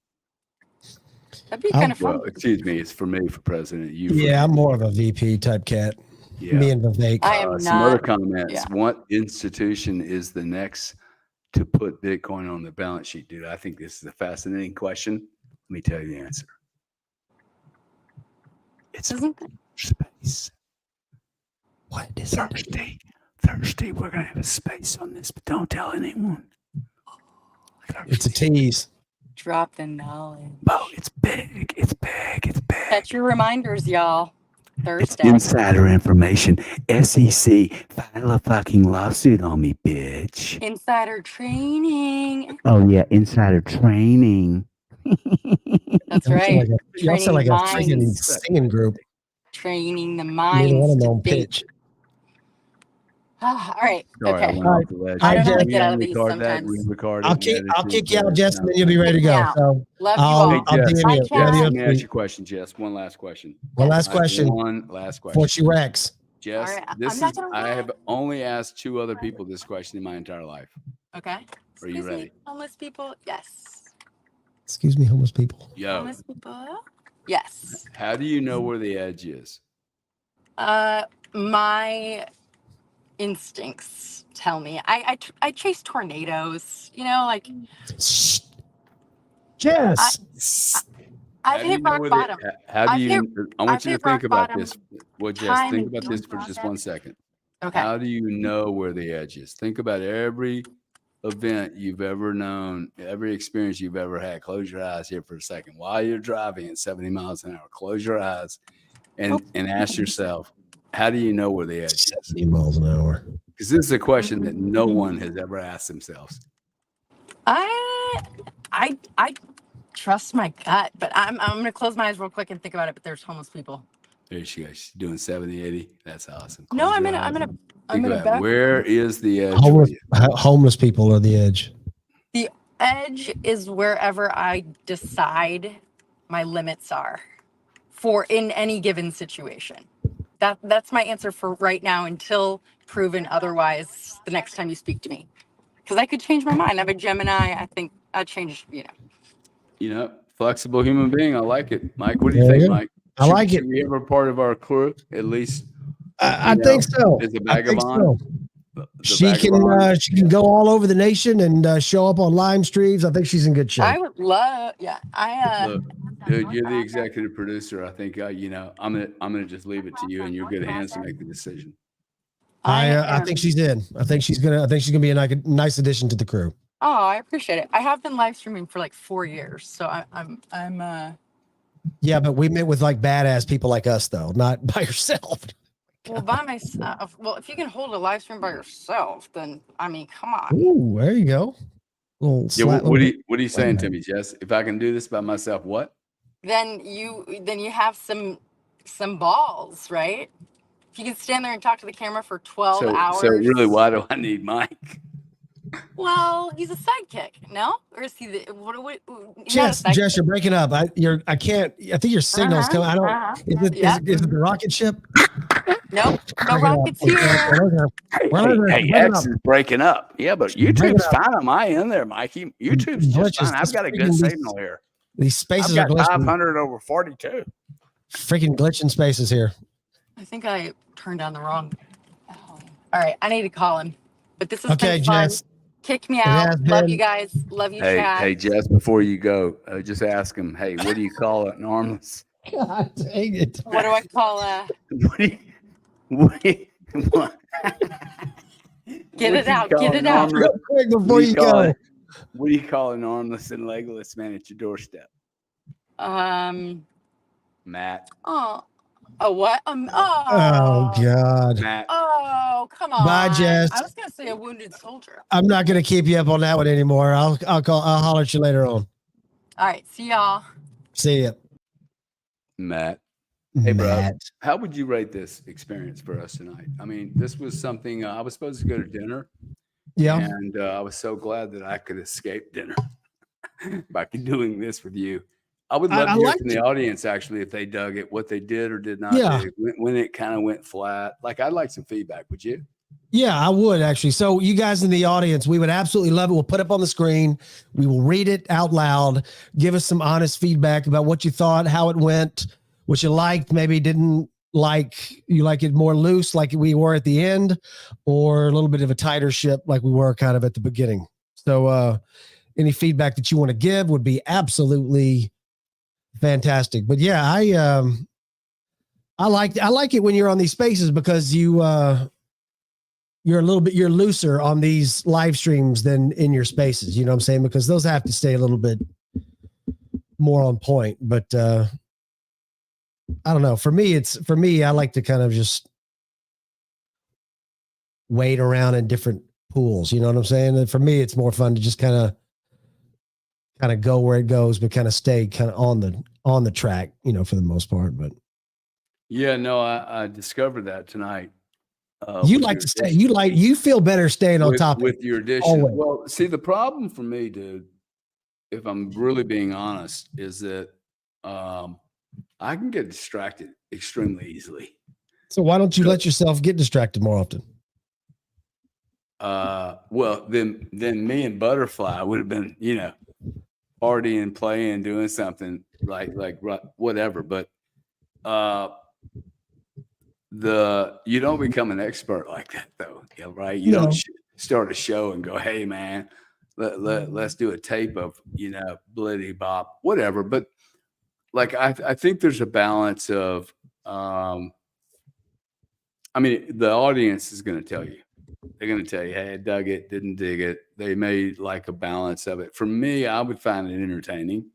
That'd be kind of fun.
Well, excuse me, it's for me for president.
I'm more of a VP type cat.
Yeah.
Me and Vivek.
I am
some
not.
other comments. Yeah. What institution is the next to put Bitcoin on the balance sheet, dude? I think this is a fascinating question. Let me tell you the answer. It's space.
What is
Thursday? Thursday, we're gonna have a space on this, but don't tell anyone.
It's a tease.
Drop the knowledge.
Oh, it's big. It's big. It's big.
Set your reminders, y'all. Thursday.
It's insider information. SEC, file a fucking lawsuit on me, bitch.
Insider training.
Oh, yeah, insider training.
That's right.
Y'all sound like a freaking singing group.
Training the minds to pitch. All right. Okay. I don't know how to get out of these sometimes.
I'll kick you out, Jess, and then you'll be ready to go. So
love you all.
Let me ask you a question, Jess. One last question.
One last question. Before she wrecks.
Jess, I have only asked 2 other people this question in my entire life.
Okay.
Are you ready?
Homeless people? Yes.
Excuse me, homeless people.
Yo.
Homeless people? Yes.
How do you know where the edge is?
My instincts tell me. I chase tornadoes, like
Jess.
I've hit rock bottom.
How do you I want you to think about this. Well, Jess, think about this for just 1 second.
Okay.
How do you know where the edge is? Think about every event you've ever known, every experience you've ever had. Close your eyes here for a second. While you're driving at 70 miles an hour, close your eyes and ask yourself, how do you know where the edge is?
70 miles an hour.
Because this is a question that no one has ever asked themselves.
I trust my gut, but I'm going to close my eyes real quick and think about it. But there's homeless people.
There she goes. She's doing 70, 80. That's awesome.
No, I'm gonna back.
Where is the edge?
Homeless people are the edge.
The edge is wherever I decide my limits are in any given situation. That's my answer for right now until proven otherwise the next time you speak to me. Because I could change my mind. I'm a Gemini. I think I'd change,
Flexible human being. I like it. Mike, what do you think, Mike?
I like it.
We have a part of our crew, at least.
I think so.
Is a vagabond.
she can go all over the nation and show up on live streams. I think she's in good shape.
I would love, yeah.
Look, dude, you're the executive producer. I think I'm gonna just leave it to you in your good hands to make the decision.
I think she's in. I think she's gonna be a nice addition to the crew.
Oh, I appreciate it. I have been live streaming for like 4 years, so I'm
Yeah, but we met with like badass people like us though, not by yourself.
well by myself. Well, if you can hold a live stream by yourself, then I mean, come on.
Ooh, there you go.
Yeah, what are you saying to me, Jess? If I can do this by myself, what?
Then you have some balls, right? If you can stand there and talk to the camera for 12 hours.
So really, why do I need Mike?
Well, he's a sidekick, no? Or is he the what
Jess, you're breaking up. I think your signal's coming. I don't is it the rocket ship?
Nope, no rockets here.
Hey, X is breaking up. Yeah, but YouTube's fine on my end there, Mikey. YouTube's just fine. I've got a good signal here.
These spaces
I've
are
got
glitching.
500 over 42.
Freaking glitching spaces here.
I think I turned down the wrong. All right, I need to call him. But this has
been
fun.
Jess.
Kick me out. Love you guys. Love you, Chad.
Hey, Jess, before you go, just ask him, hey, what do you call it in armless?
God dang it.
What do I call
what?
Get it out. Get it out.
Real quick before you go.
What do you call an armless and legless man at your doorstep? Matt.
Oh, what?
Oh God.
Matt.
Oh, come on.
Bye, Jess.
I was gonna say a wounded soldier.
I'm not gonna keep you up on that one anymore. I'll holler at you later on.
All right, see y'all.
See ya.
Matt. Hey, bro. How would you rate this experience for us tonight? I mean, this was something I was supposed to go to dinner.
Yeah.
And I was so glad that I could escape dinner by doing this with you. I would love to hear from the audience, actually, if they dug it, what they did or did not do, when it kind of went flat. Like, I'd like some feedback. Would you?
Yeah, I would actually. So you guys in the audience, we would absolutely love it. We'll put it up on the screen. We will read it out loud. Give us some honest feedback about what you thought, how it went, what you liked, maybe didn't like. You like it more loose like we were at the end, or a little bit of a tighter ship like we were kind of at the beginning. So any feedback that you want to give would be absolutely fantastic. But yeah, I like it when you're on these spaces because you're looser on these live streams than in your spaces. You know what I'm saying? Because those have to stay a little bit more on point. But I don't know. For me, I like to kind of just wade around in different pools. You know what I'm saying? And for me, it's more fun to just kind of go where it goes, but kind of stay kind of on the track, you know, for the most part. But
yeah, no, I discovered that tonight.
You like to stay. You feel better staying on top
with your addition. Always. Well, see, the problem for me, dude, if I'm really being honest, is that I can get distracted extremely easily.
So why don't you let yourself get distracted more often?
Well, then me and Butterfly would have been, you know, partying, playing, doing something like whatever. But you don't become an expert like that though, right? You don't start a show and go, hey man, let's do a tape of, you know, Blitty Bop, whatever. But like I think there's a balance of I mean, the audience is going to tell you. They're going to tell you, hey, I dug it, didn't dig it. They made like a balance of it. For me, I would find it entertaining.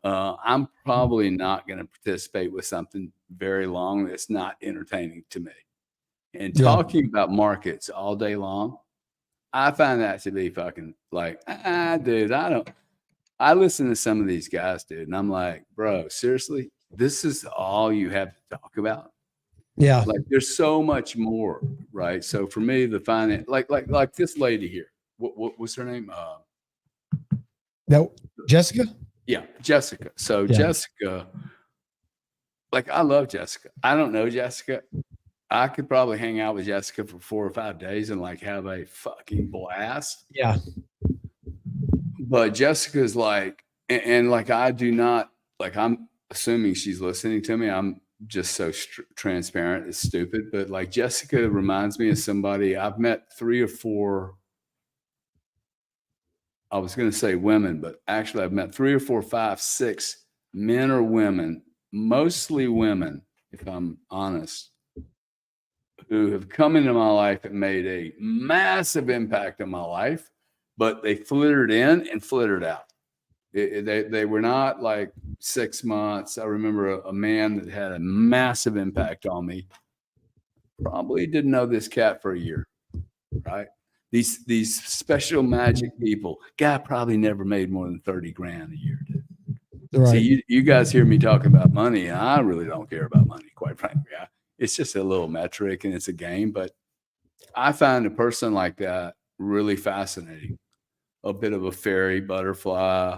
I'm probably not going to participate with something very long that's not entertaining to me. And talking about markets all day long, I find that to be fucking like, dude, I listen to some of these guys, dude, and I'm like, bro, seriously, this is all you have to talk about?
Yeah.
Like there's so much more, right? So for me, the finance, like this lady here, what's her name?
No, Jessica?
Yeah, Jessica. So Jessica, like I love Jessica. I don't know Jessica. I could probably hang out with Jessica for 4 or 5 days and like have a fucking blast.
Yeah.
But Jessica's like, and like I do not, like I'm assuming she's listening to me. I'm just so transparent. It's stupid. But like Jessica reminds me of somebody I've met 3 or 4. I was going to say women, but actually I've met 3 or 4, 5, 6 men or women, mostly women, if I'm honest, who have come into my life and made a massive impact on my life, but they flittered in and flittered out. They were not like 6 months. I remember a man that had a massive impact on me. Probably didn't know this cat for a year, right? These special magic people, guy probably never made more than 30 grand a year, dude. Right. See, you guys hear me talking about money, and I really don't care about money, quite frankly. It's just a little metric and it's a game, but I find a person like that really fascinating. A bit of a fairy, butterfly,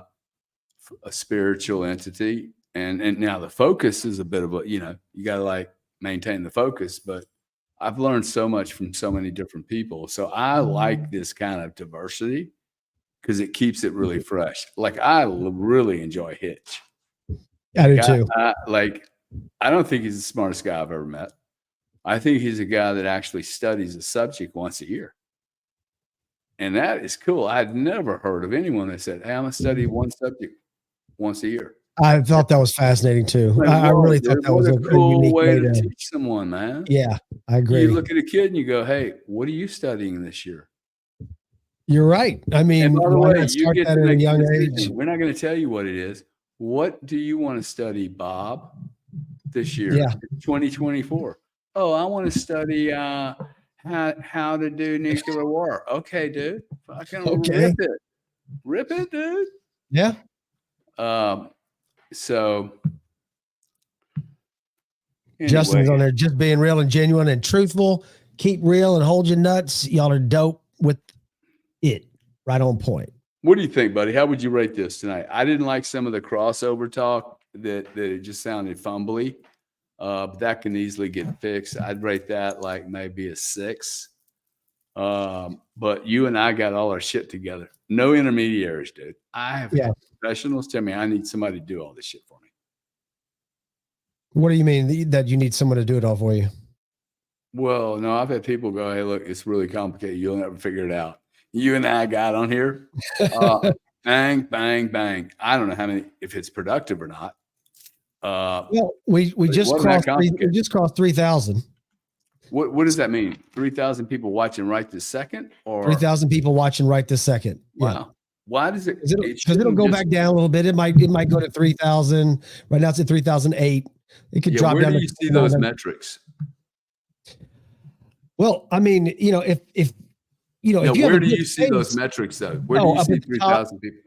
a spiritual entity. And now the focus is a bit of a, you got to like maintain the focus, but I've learned so much from so many different people. So I like this kind of diversity because it keeps it really fresh. Like I really enjoy Hitch.
I do too.
I don't think he's the smartest guy I've ever met. I think he's a guy that actually studies a subject once a year. And that is cool. I'd never heard of anyone that said, hey, I'm going to study one subject once a year.
I thought that was fascinating too. I really thought that was a
cool way to teach someone, man.
Yeah, I agree.
You look at a kid and you go, hey, what are you studying this year?
You're right. I mean,
by the way,
start that at a young age.
We're not going to tell you what it is. What do you want to study, Bob, this year?
Yeah.
2024. Oh, I want to study how to do nuclear war. Okay, dude. Fucking rip it, dude.
Yeah.
So anyway.
Justin's on there, just being real and genuine and truthful. Keep real and hold your nuts. Y'all are dope with it. Right on point.
What do you think, buddy? How would you rate this tonight? I didn't like some of the crossover talk that it just sounded fumbly. But that can easily get fixed. I'd rate that like maybe a 6. But you and I got all our shit together. No intermediaries, dude. I have professionals tell me I need somebody to do all this shit for me.
What do you mean that you need someone to do it all for you?
Well, no, I've had people go, hey, look, it's really complicated. You'll never figure it out. You and I got on here. Bang, bang, bang. I don't know how many, if it's productive or not.
Well, we just crossed 3,000.
What does that mean? 3,000 people watching right this second, or
3,000 people watching right this second?
Wow.
Yeah.
Why does it?
Because it'll go back down a little bit. It might go to 3,000. Right now it's at 3,008. It could drop down.
Where do you see those metrics?
Well, I mean, if
where do you see those metrics though? Where do you see 3,000 people?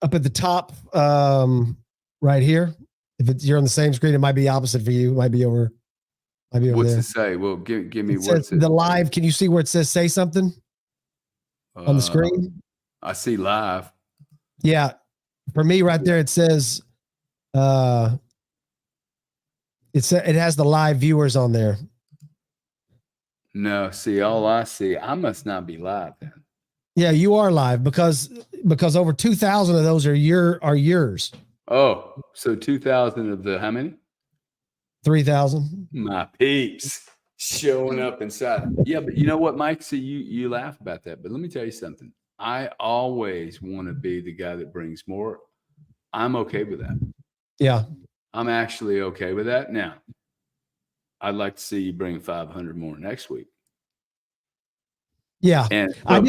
Up at the top, right here. If you're on the same screen, it might be opposite for you. It might be over.
What's
there.
it say? Well, give me
what's the live. Can you see where it says say something on the screen?
I see live.
Yeah. For me right there, it says it has the live viewers on there.
No, see, all I see, I must not be live then.
Yeah, you are live because over 2,000 of those are yours.
Oh, so 2,000 of the how many?
3,000.
My peeps showing up inside. Yeah, but you know what, Mike? So you laugh about that, but let me tell you something. I always want to be the guy that brings more. I'm okay with that.
Yeah.
I'm actually okay with that. Now, I'd like to see you bring 500 more next week.
Yeah.
And what I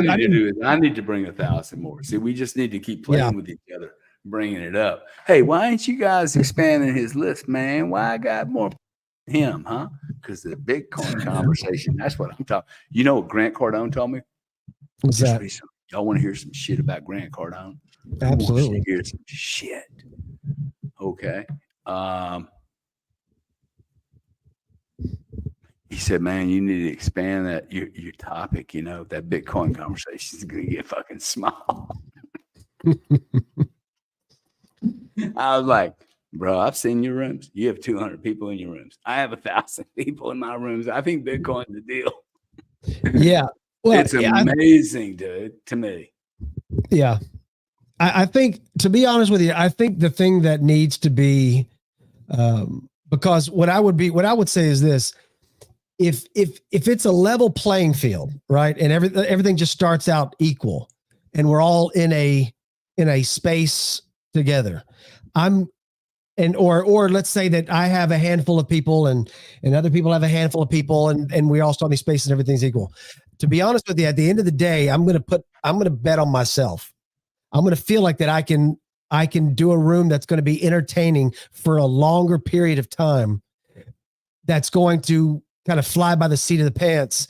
need to do is I need to bring 1,000 more. See, we just need to keep playing with each other, bringing it up. Hey, why ain't you guys expanding his list, man? Why I got more him, huh? Because the Bitcoin conversation, that's what I'm talking. You know what Grant Cardone told me?
What's that?
Y'all want to hear some shit about Grant Cardone?
Absolutely.
Hear some shit. Okay. He said, man, you need to expand that your topic, that Bitcoin conversation is going to get fucking small. I was like, bro, I've seen your rooms. You have 200 people in your rooms. I have 1,000 people in my rooms. I think Bitcoin's the deal.
Yeah. Well,
it's amazing, dude, to me.
Yeah. I think, to be honest with you, I think the thing that needs to be Because what I would say is this: if it's a level playing field, right, and everything just starts out equal, and we're all in a space together, or let's say that I have a handful of people and other people have a handful of people, and we all start in these spaces and everything's equal. To be honest with you, at the end of the day, I'm going to bet on myself. I'm going to feel like that I can do a room that's going to be entertaining for a longer period of time. That's going to kind of fly by the seat of the pants,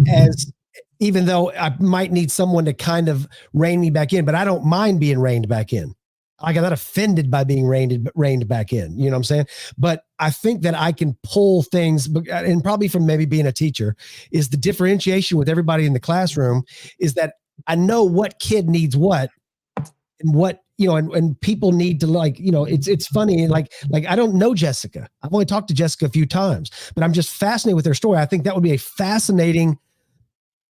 as even though I might need someone to kind of rein me back in, but I don't mind being reined back in. I got not offended by being reined back in. You know what I'm saying? But I think that I can pull things, and probably from maybe being a teacher, is the differentiation with everybody in the classroom is that I know what kid needs what, and what, and people need to, like, it's funny. Like I don't know Jessica. I've only talked to Jessica a few times, but I'm just fascinated with her story. I think that would be a fascinating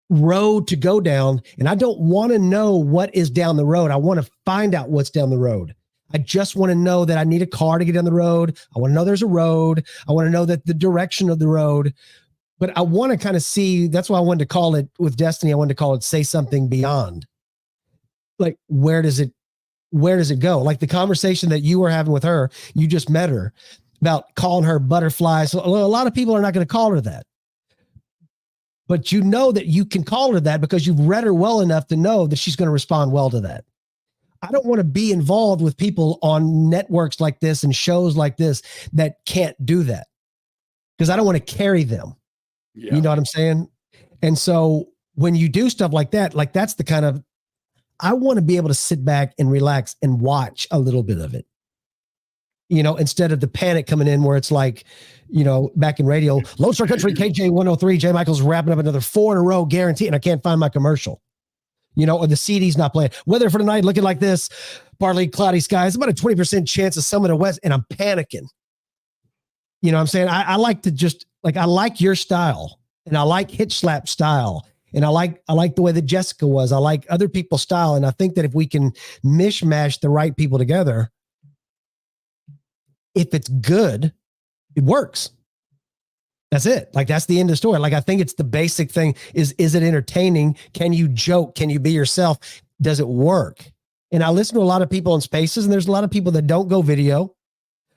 road to go down. And I don't want to know what is down the road. I want to find out what's down the road. I just want to know that I need a car to get down the road. I want to know there's a road. I want to know that the direction of the road, but I want to kind of see, that's why I wanted to call it with Destiny. I wanted to call it Say Something Beyond. Like, where does it go? Like the conversation that you were having with her, you just met her, about calling her butterflies. A lot of people are not going to call her that. But you know that you can call her that because you've read her well enough to know that she's going to respond well to that. I don't want to be involved with people on networks like this and shows like this that can't do that, because I don't want to carry them. Yeah. You know what I'm saying? And so when you do stuff like that, like that's the kind of, I want to be able to sit back and relax and watch a little bit of it, instead of the panic coming in where it's like, back in radio, Lone Star Country, KJ 103, J Michael's wrapping up another 4 in a row guarantee, and I can't find my commercial, or the CD's not playing. Weather for tonight looking like this, partly cloudy skies, about a 20% chance of some in the west, and I'm panicking. You know what I'm saying? I like to just, like, I like your style, and I like Hitch Slap style, and I like the way that Jessica was. I like other people's style, and I think that if we can mishmash the right people together, if it's good, it works. That's it. Like, that's the end of the story. Like, I think it's the basic thing is it entertaining? Can you joke? Can you be yourself? Does it work? And I listen to a lot of people in spaces, and there's a lot of people that don't go video,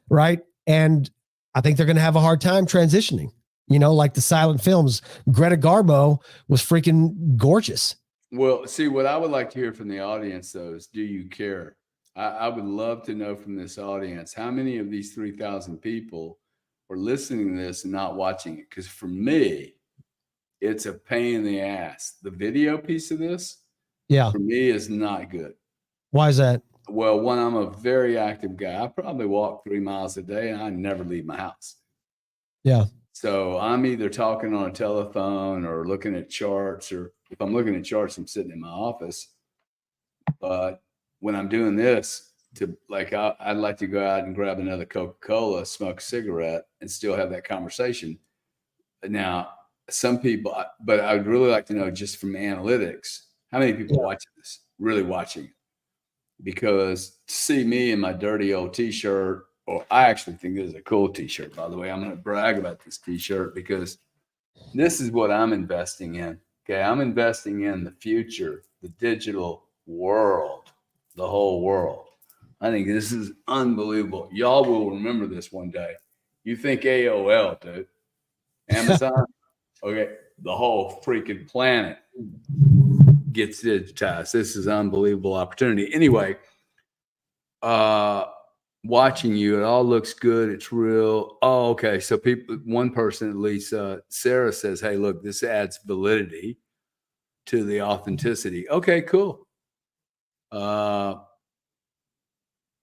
right? And I think they're going to have a hard time transitioning, like the silent films. Greta Garbo was freaking gorgeous.
Well, see, what I would like to hear from the audience, though, is do you care? I would love to know from this audience, how many of these 3,000 people are listening to this and not watching it? Because for me, it's a pain in the ass. The video piece of this, for me, is not good.
Why is that?
Well, one, I'm a very active guy. I probably walk 3 miles a day, and I never leave my house.
Yeah.
So I'm either talking on a telephone or looking at charts, or if I'm looking at charts, I'm sitting in my office. But when I'm doing this, I'd like to go out and grab another Coca-Cola, smoke a cigarette, and still have that conversation. Now, some people, but I would really like to know, just from analytics, how many people watching this, really watching it? Because to see me in my dirty old T-shirt, or I actually think this is a cool T-shirt, by the way. I'm going to brag about this T-shirt because this is what I'm investing in. Okay, I'm investing in the future, the digital world, the whole world. I think this is unbelievable. Y'all will remember this one day. You think AOL, dude, Amazon, okay, the whole freaking planet gets digitized. This is an unbelievable opportunity. Anyway, watching you, it all looks good. It's real. Oh, okay. So one person at least, Sarah says, hey, look, this adds validity to the authenticity. Okay, cool.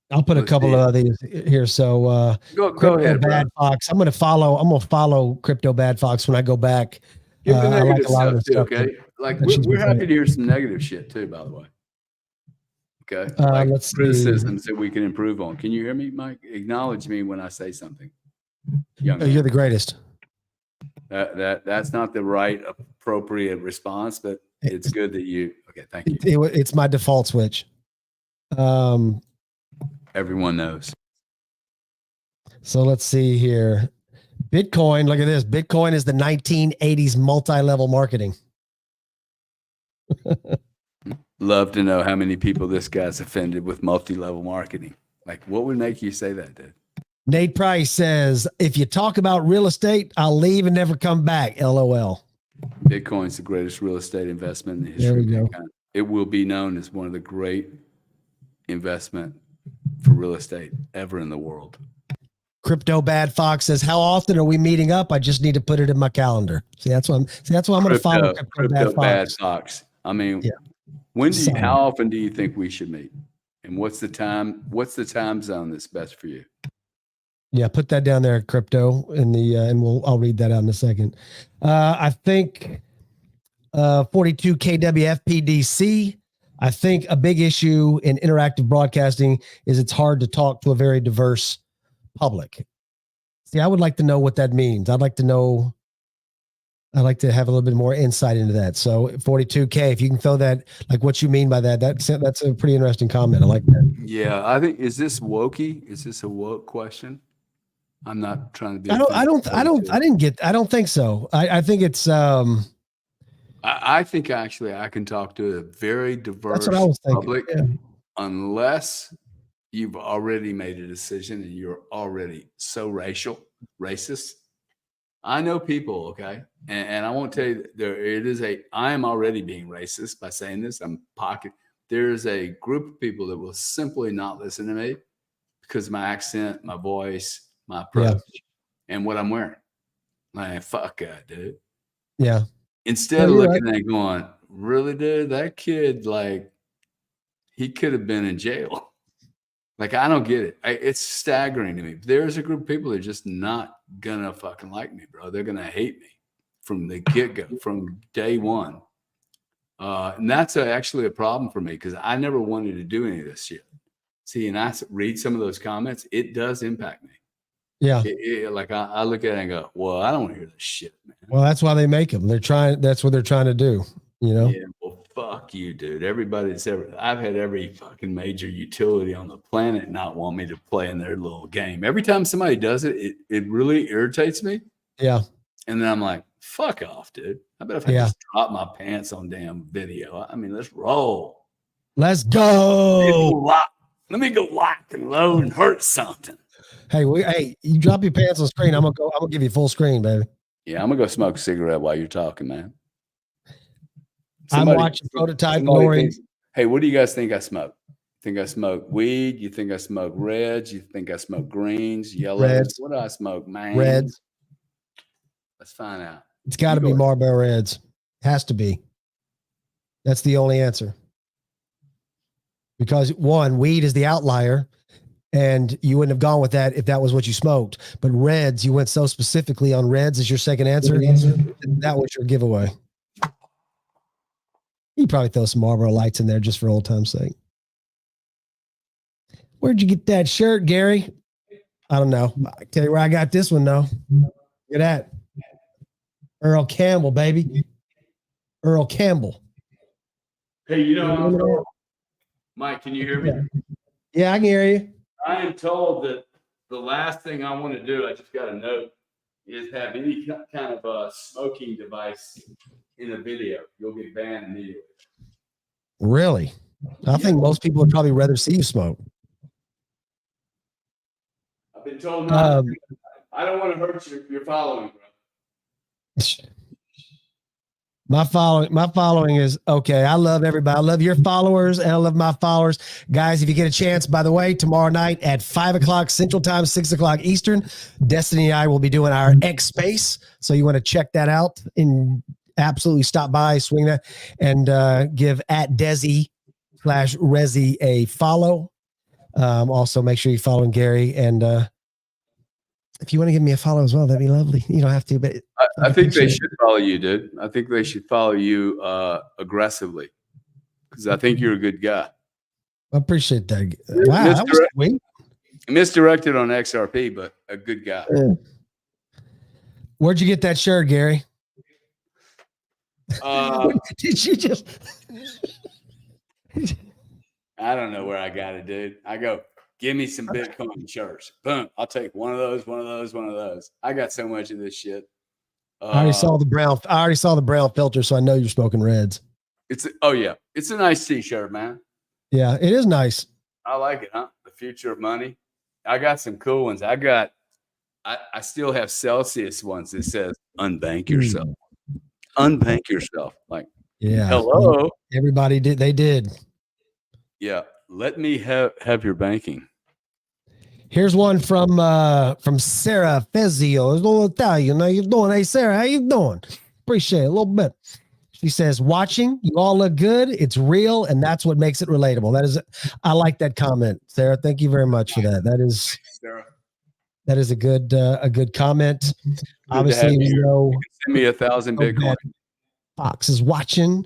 I'll put a couple of these here. So
go ahead,
Bad Fox. I'm gonna follow Crypto Bad Fox when I go back.
Give the negative stuff too, okay? Like we're happy to hear some negative shit too, by the way. Okay. Like
let's
criticisms that we can improve on. Can you hear me, Mike? Acknowledge me when I say something.
You're the greatest.
That's not the right appropriate response, but it's good that you. Okay, thank you.
It's my default switch.
Everyone knows.
So let's see here. Bitcoin, look at this. Bitcoin is the 1980s multi-level marketing.
Love to know how many people this guy's offended with multi-level marketing. Like, what would make you say that, dude?
Nate Price says, if you talk about real estate, I'll leave and never come back. LOL.
Bitcoin's the greatest real estate investment in the history of mankind. It will be known as one of the great investment for real estate ever in the world.
Crypto Bad Fox says, how often are we meeting up? I just need to put it in my calendar. That's why I'm going to follow Crypto Bad Fox.
I mean, how often do you think we should meet? And what's the time zone that's best for you?
Yeah, put that down there, Crypto, in the I'll read that out in a second. I think 42 KWFPDC. I think a big issue in interactive broadcasting is it's hard to talk to a very diverse public. See, I would like to know what that means. I'd like to have a little bit more insight into that. So 42K, if you can throw that, like what you mean by that, that's a pretty interesting comment. I like that.
Yeah, I think, is this wokey? Is this a woke question? I'm not trying to be.
I don't think so. I think it's.
I think actually I can talk to a very diverse public, unless you've already made a decision and you're already so racist. I know people, okay, and I won't tell you I am already being racist by saying this. There's a group of people that will simply not listen to me because of my accent, my voice, my approach, and what I'm wearing. Man, fuck that, dude.
Yeah.
Instead of looking at it going, really, dude, that kid, like, he could have been in jail. Like, I don't get it. It's staggering to me. There's a group of people that are just not gonna fucking like me, bro. They're gonna hate me from the get-go, from day one. And that's actually a problem for me because I never wanted to do any of this shit. See, and I read some of those comments. It does impact me.
Yeah.
Like I look at it and go, well, I don't want to hear this shit, man.
Well, that's why they make them. That's what they're trying to do, you know?
Yeah, well, fuck you, dude. I've had every fucking major utility on the planet not want me to play in their little game. Every time somebody does it, it really irritates me.
Yeah.
And then I'm like, fuck off, dude. I bet if I just drop my pants on damn video. I mean, let's roll.
Let's go.
Let me go lock and load and hurt something.
Hey, you drop your pants on screen. I'm gonna give you full screen, baby.
Yeah, I'm gonna go smoke a cigarette while you're talking, man.
I'm watching Prototype Lori.
Hey, what do you guys think I smoke? Think I smoke weed? You think I smoke reds? You think I smoke greens, yellows?
Reds.
What do I smoke, man?
Reds.
Let's find out.
It's got to be Marlboro Reds. Has to be. That's the only answer. Because one, weed is the outlier. And you wouldn't have gone with that if that was what you smoked. But reds, you went so specifically on reds as your second answer. That was your giveaway. You probably throw some Marlboro Lights in there just for old time's sake. Where'd you get that shirt, Gary? I don't know. I tell you where I got this one, though. Look at that. Earl Campbell, baby. Earl Campbell.
Hey, Mike, can you hear me?
Yeah, I can hear you.
I am told that the last thing I want to do, I just got a note, is have any kind of a smoking device in a video. You'll get banned immediately.
Really? I think most people would probably rather see you smoke.
I've been told not to. I don't want to hurt your following, bro.
My following is okay. I love everybody. I love your followers and I love my followers. Guys, if you get a chance, by the way, tomorrow night at 5:00 Central Time, 6:00 Eastern, Destiny and I will be doing our X Space. So you want to check that out and absolutely stop by, swing that, and give @Desi/Rezi a follow. Also, make sure you're following Gary. And if you want to give me a follow as well, that'd be lovely. You don't have to, but
I think they should follow you, dude. I think they should follow you aggressively because I think you're a good guy.
I appreciate that. Wow, that was sweet.
Misdirected on XRP, but a good guy.
Yeah. Where'd you get that shirt, Gary? Did you just?
I don't know where I got it, dude. I go Give me some Bitcoin shirts. Boom. I'll take one of those, one of those, one of those. I got so much of this shit.
I already saw the brown. I already saw the brown filter, so I know you're smoking reds.
It's a nice t-shirt, man.
Yeah, it is nice.
I like it, huh? The future of money. I got some cool ones. I still have Celsius ones that says unbank yourself. Unbank yourself. Like,
yeah.
Hello.
Everybody did. They did.
Yeah. Let me have your banking.
Here's one from Sarah Fezio. It's a little Italian. How you doing? Hey, Sarah, how you doing? Appreciate it a little bit. She says, watching, you all look good. It's real, and that's what makes it relatable. I like that comment, Sarah. Thank you very much for that. That is a good comment.
Good
Obviously, we know.
Send me 1,000 Bitcoin.
Fox is watching.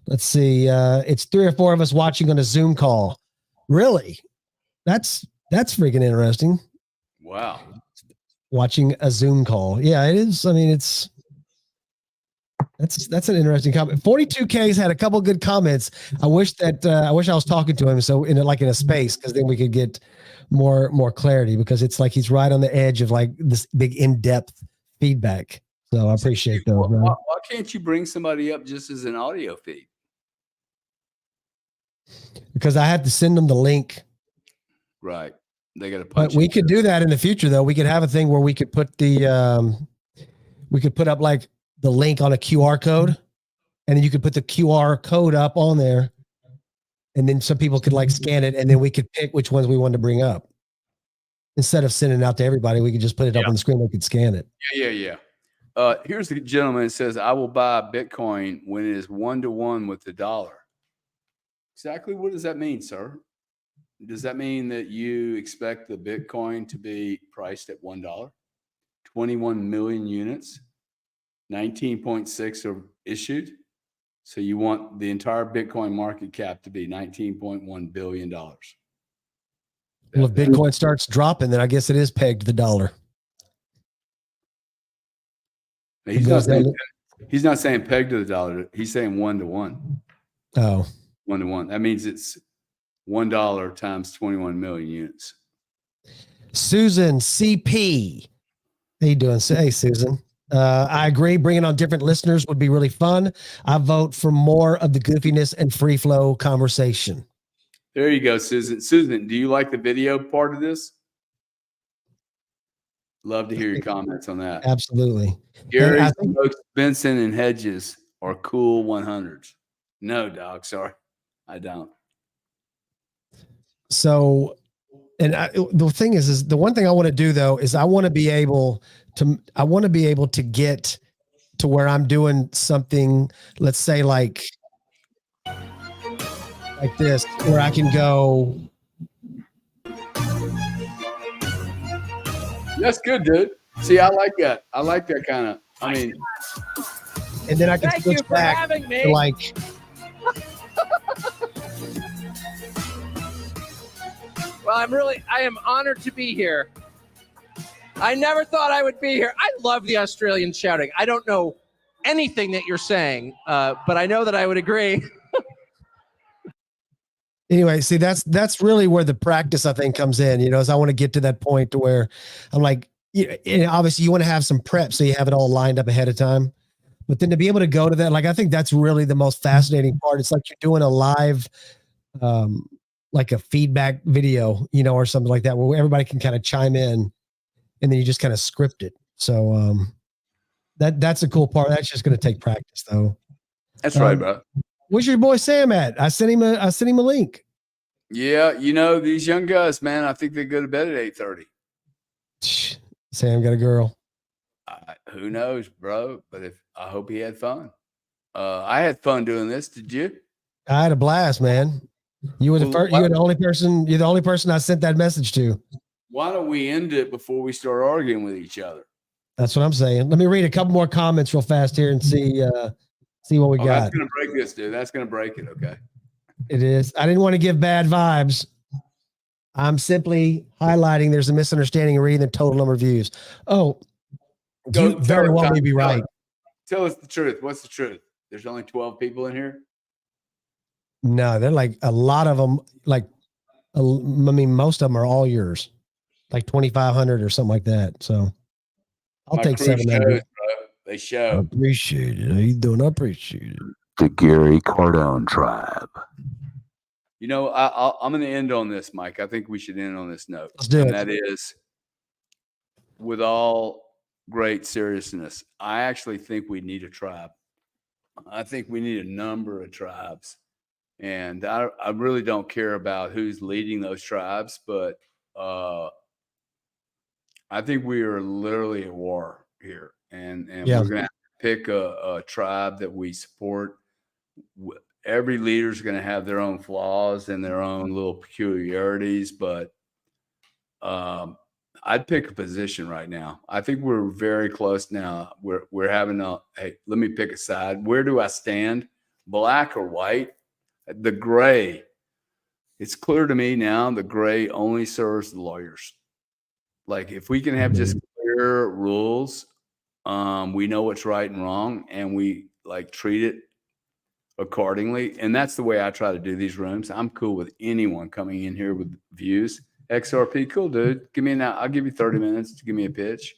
Let's see. It's 3 or 4 of us watching on a Zoom call. Really? That's freaking interesting.
Wow.
Watching a Zoom call. Yeah, it is. I mean, that's an interesting comment. 42K's had a couple good comments. I wish I was talking to him so in a space, because then we could get more clarity, because it's like he's right on the edge of like this big in-depth feedback. So I appreciate those.
Why can't you bring somebody up just as an audio feed?
Because I had to send them the link.
Right. They got to
punch. But we could do that in the future, though. We could have a thing where we could put we could put up like the link on a QR code, and then you could put the QR code up on there, and then some people could like scan it, and then we could pick which ones we wanted to bring up. Instead of sending it out to everybody, we could just put it up on the screen. They could scan it.
Yeah. Here's the gentleman that says, I will buy Bitcoin when it is 1-to-1 with the dollar. Exactly what does that mean, sir? Does that mean that you expect the Bitcoin to be priced at $1? 21 million units, 19.6 are issued. So you want the entire Bitcoin market cap to be $19.1 billion. Well,
if Bitcoin starts dropping, then I guess it is pegged to the dollar.
He's not saying pegged to the dollar. He's saying 1-to-1.
Oh.
1-to-1. That means it's $1 times 21 million units.
Susan CP. How you doing? Hey, Susan. I agree. Bringing on different listeners would be really fun. I vote for more of the goofiness and free flow conversation.
There you go, Susan. Susan, do you like the video part of this? Love to hear your comments on that.
Absolutely.
Gary Stokes, Benson, and Hedges are cool 100s. No, dog. Sorry, I don't.
So, and the thing is the one thing I want to do though is I want to be able to get to where I'm doing something, let's say like this, where I can go.
That's good, dude. See, I like that. I like that kind of. I mean,
and then I can switch back to like.
Well, I am honored to be here. I never thought I would be here. I love the Australian shouting. I don't know anything that you're saying, but I know that I would agree.
Anyway, see, that's really where the practice, I think, comes in, is I want to get to that point to where I'm like, obviously you want to have some prep so you have it all lined up ahead of time. But then to be able to go to that, like, I think that's really the most fascinating part. It's like you're doing a live, like a feedback video, or something like that, where everybody can kind of chime in, and then you just kind of script it. So that's a cool part. That's just going to take practice, though.
That's right, bro.
Where's your boy Sam at? I sent him a link.
Yeah, these young guys, man, I think they go to bed at 8:30.
Sam got a girl.
Who knows, bro? But I hope he had fun. I had fun doing this. Did you?
I had a blast, man. You were the first. You were the only person. You're the only person I sent that message to.
Why don't we end it before we start arguing with each other?
That's what I'm saying. Let me read a couple more comments real fast here and see what we got.
That's gonna break this, dude. That's gonna break it. Okay.
It is. I didn't want to give bad vibes. I'm simply highlighting there's a misunderstanding and reading the total number of views. Oh, you very well may be right.
Tell us the truth. What's the truth? There's only 12 people in here?
No, they're like a lot of them. Like I mean, most of them are all yours, like 2,500 or something like that. So I'll take 700.
They show.
I appreciate it. How you doing? I appreciate it.
The Gary Cardone tribe. You know, I'm going to end on this, Mike. I think we should end on this note.
Let's do it.
That is, with all great seriousness, I actually think we need a tribe. I think we need a number of tribes. And I really don't care about who's leading those tribes, but I think we are literally at war here. And we're going to have to pick a tribe that we support. Every leader is going to have their own flaws and their own little peculiarities, but I'd pick a position right now. I think we're very close now. We're having hey, let me pick a side. Where do I stand? Black or white? The gray. It's clear to me now the gray only serves the lawyers. Like if we can have just clear rules, we know what's right and wrong, and we like treat it accordingly. And that's the way I try to do these rooms. I'm cool with anyone coming in here with views. XRP, cool, dude. Give me I'll give you 30 minutes to give me a pitch.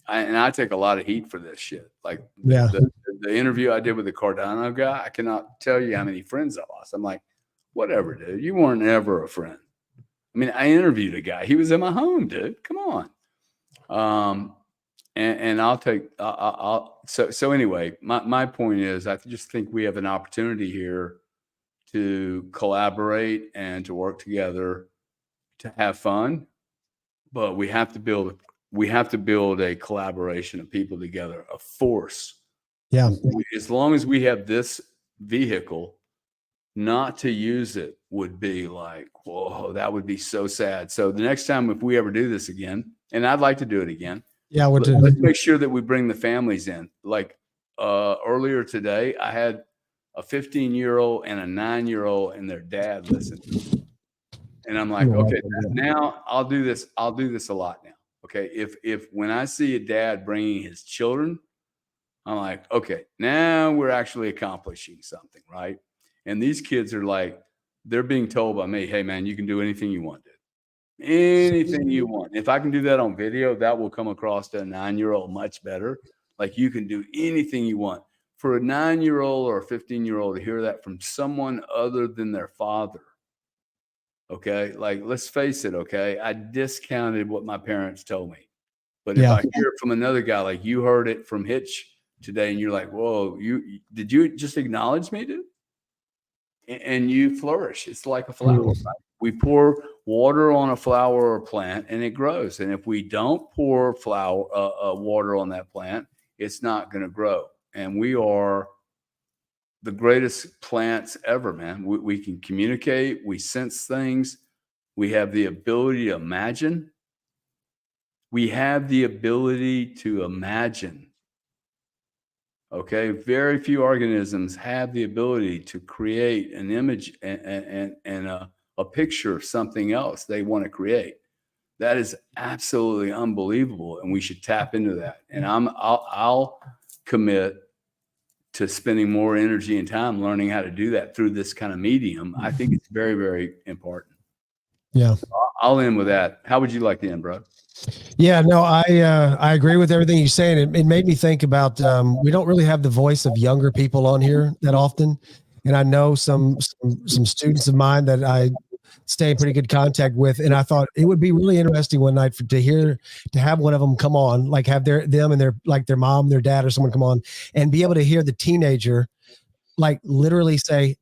And I take a lot of heat for this shit. Like the interview I did with the Cardano guy, I cannot tell you how many friends I lost. I'm like, whatever, dude. You weren't ever a friend. I mean, I interviewed a guy. He was in my home, dude. Come on. And I'll take, so anyway, my point is, I just think we have an opportunity here to collaborate and to work together to have fun, but we have to build a collaboration of people together, a force.
Yeah.
As long as we have this vehicle, not to use it would be like, whoa, that would be so sad. So the next time, if we ever do this again, and I'd like to do it again, let's make sure that we bring the families in. Like earlier today, I had a 15-year-old and a 9-year-old and their dad listen to me. And I'm like, okay, now I'll do this a lot now. Okay. If when I see a dad bringing his children, I'm like, okay, now we're actually accomplishing something, right? And these kids are like, they're being told by me, hey man, you can do anything you want, dude. Anything you want. If I can do that on video, that will come across to a 9-year-old much better. Like you can do anything you want. For a 9-year-old or a 15-year-old to hear that from someone other than their father. Okay. Like, let's face it. Okay. I discounted what my parents told me, but if I hear it from another guy, like you heard it from Hitch today and you're like, whoa, did you just acknowledge me, dude? And you flourish. It's like a flower. Right? We pour water on a flower or plant and it grows. And if we don't pour water on that plant, it's not going to grow. And we are the greatest plants ever, man. We can communicate. We sense things. We have the ability to imagine. We have the ability to imagine. Okay. Very few organisms have the ability to create an image and a picture of something else they want to create. That is absolutely unbelievable. And we should tap into that. And I'll commit to spending more energy and time learning how to do that through this kind of medium. I think it's very, very important.
Yeah.
So I'll end with that. How would you like to end, bro?
Yeah, no, I agree with everything you're saying. It made me think about, we don't really have the voice of younger people on here that often. And I know some students of mine that I stay in pretty good contact with. And I thought it would be really interesting one night to have one of them come on, like have them and their mom, their dad or someone come on and be able to hear the teenager, like literally say,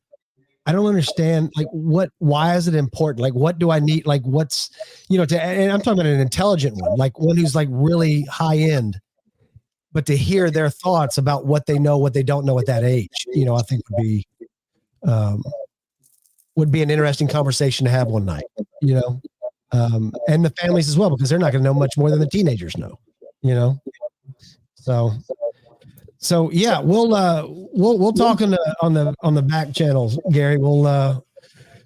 I don't understand, like why is it important? Like, what do I need? Like what's, and I'm talking about an intelligent one, like one who's like really high end, but to hear their thoughts about what they know, what they don't know at that age, I think would be an interesting conversation to have one night, and the families as well, because they're not going to know much more than the teenagers know, So yeah, we'll talk on the back channels, Gary. We'll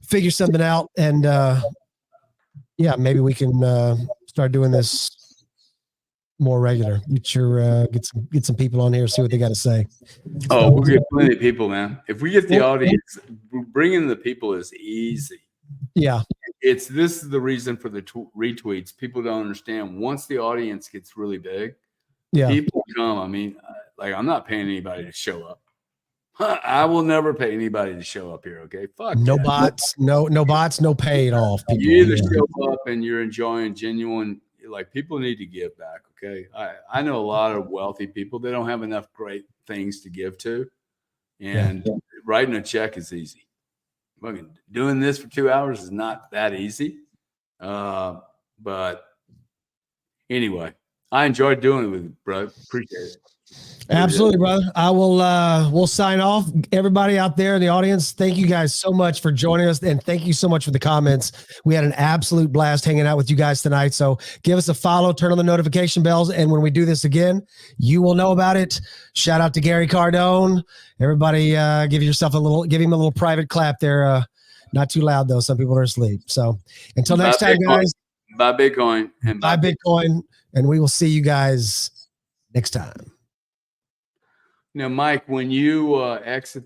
figure something out, and maybe we can start doing this more regular. Get some people on here, see what they got to say.
Oh, we'll get plenty of people, man. If we get the audience, bringing the people is easy.
Yeah,
this is the reason for the retweets. People don't understand. Once the audience gets really big, people come. I mean, like, I'm not paying anybody to show up. I will never pay anybody to show up here. Okay, fuck
no
that.
bots, no bots, no paid off. People.
You either show up and you're enjoying genuine. Like, people need to give back. Okay, I know a lot of wealthy people. They don't have enough great things to give to, and writing a check is easy. Fucking doing this for 2 hours is not that easy. But anyway, I enjoyed doing it with you, bro. Appreciate it.
Absolutely, brother. I will we'll sign off. Everybody out there in the audience, thank you guys so much for joining us, and thank you so much for the comments. We had an absolute blast hanging out with you guys tonight. So give us a follow, turn on the notification bells, and when we do this again, you will know about it. Shout out to Gary Cardone. Everybody give him a little private clap there. Not too loud though. Some people are asleep. So until next time, guys.
Buy Bitcoin and
buy Bitcoin, and we will see you guys next time.
Now, Mike, when you exit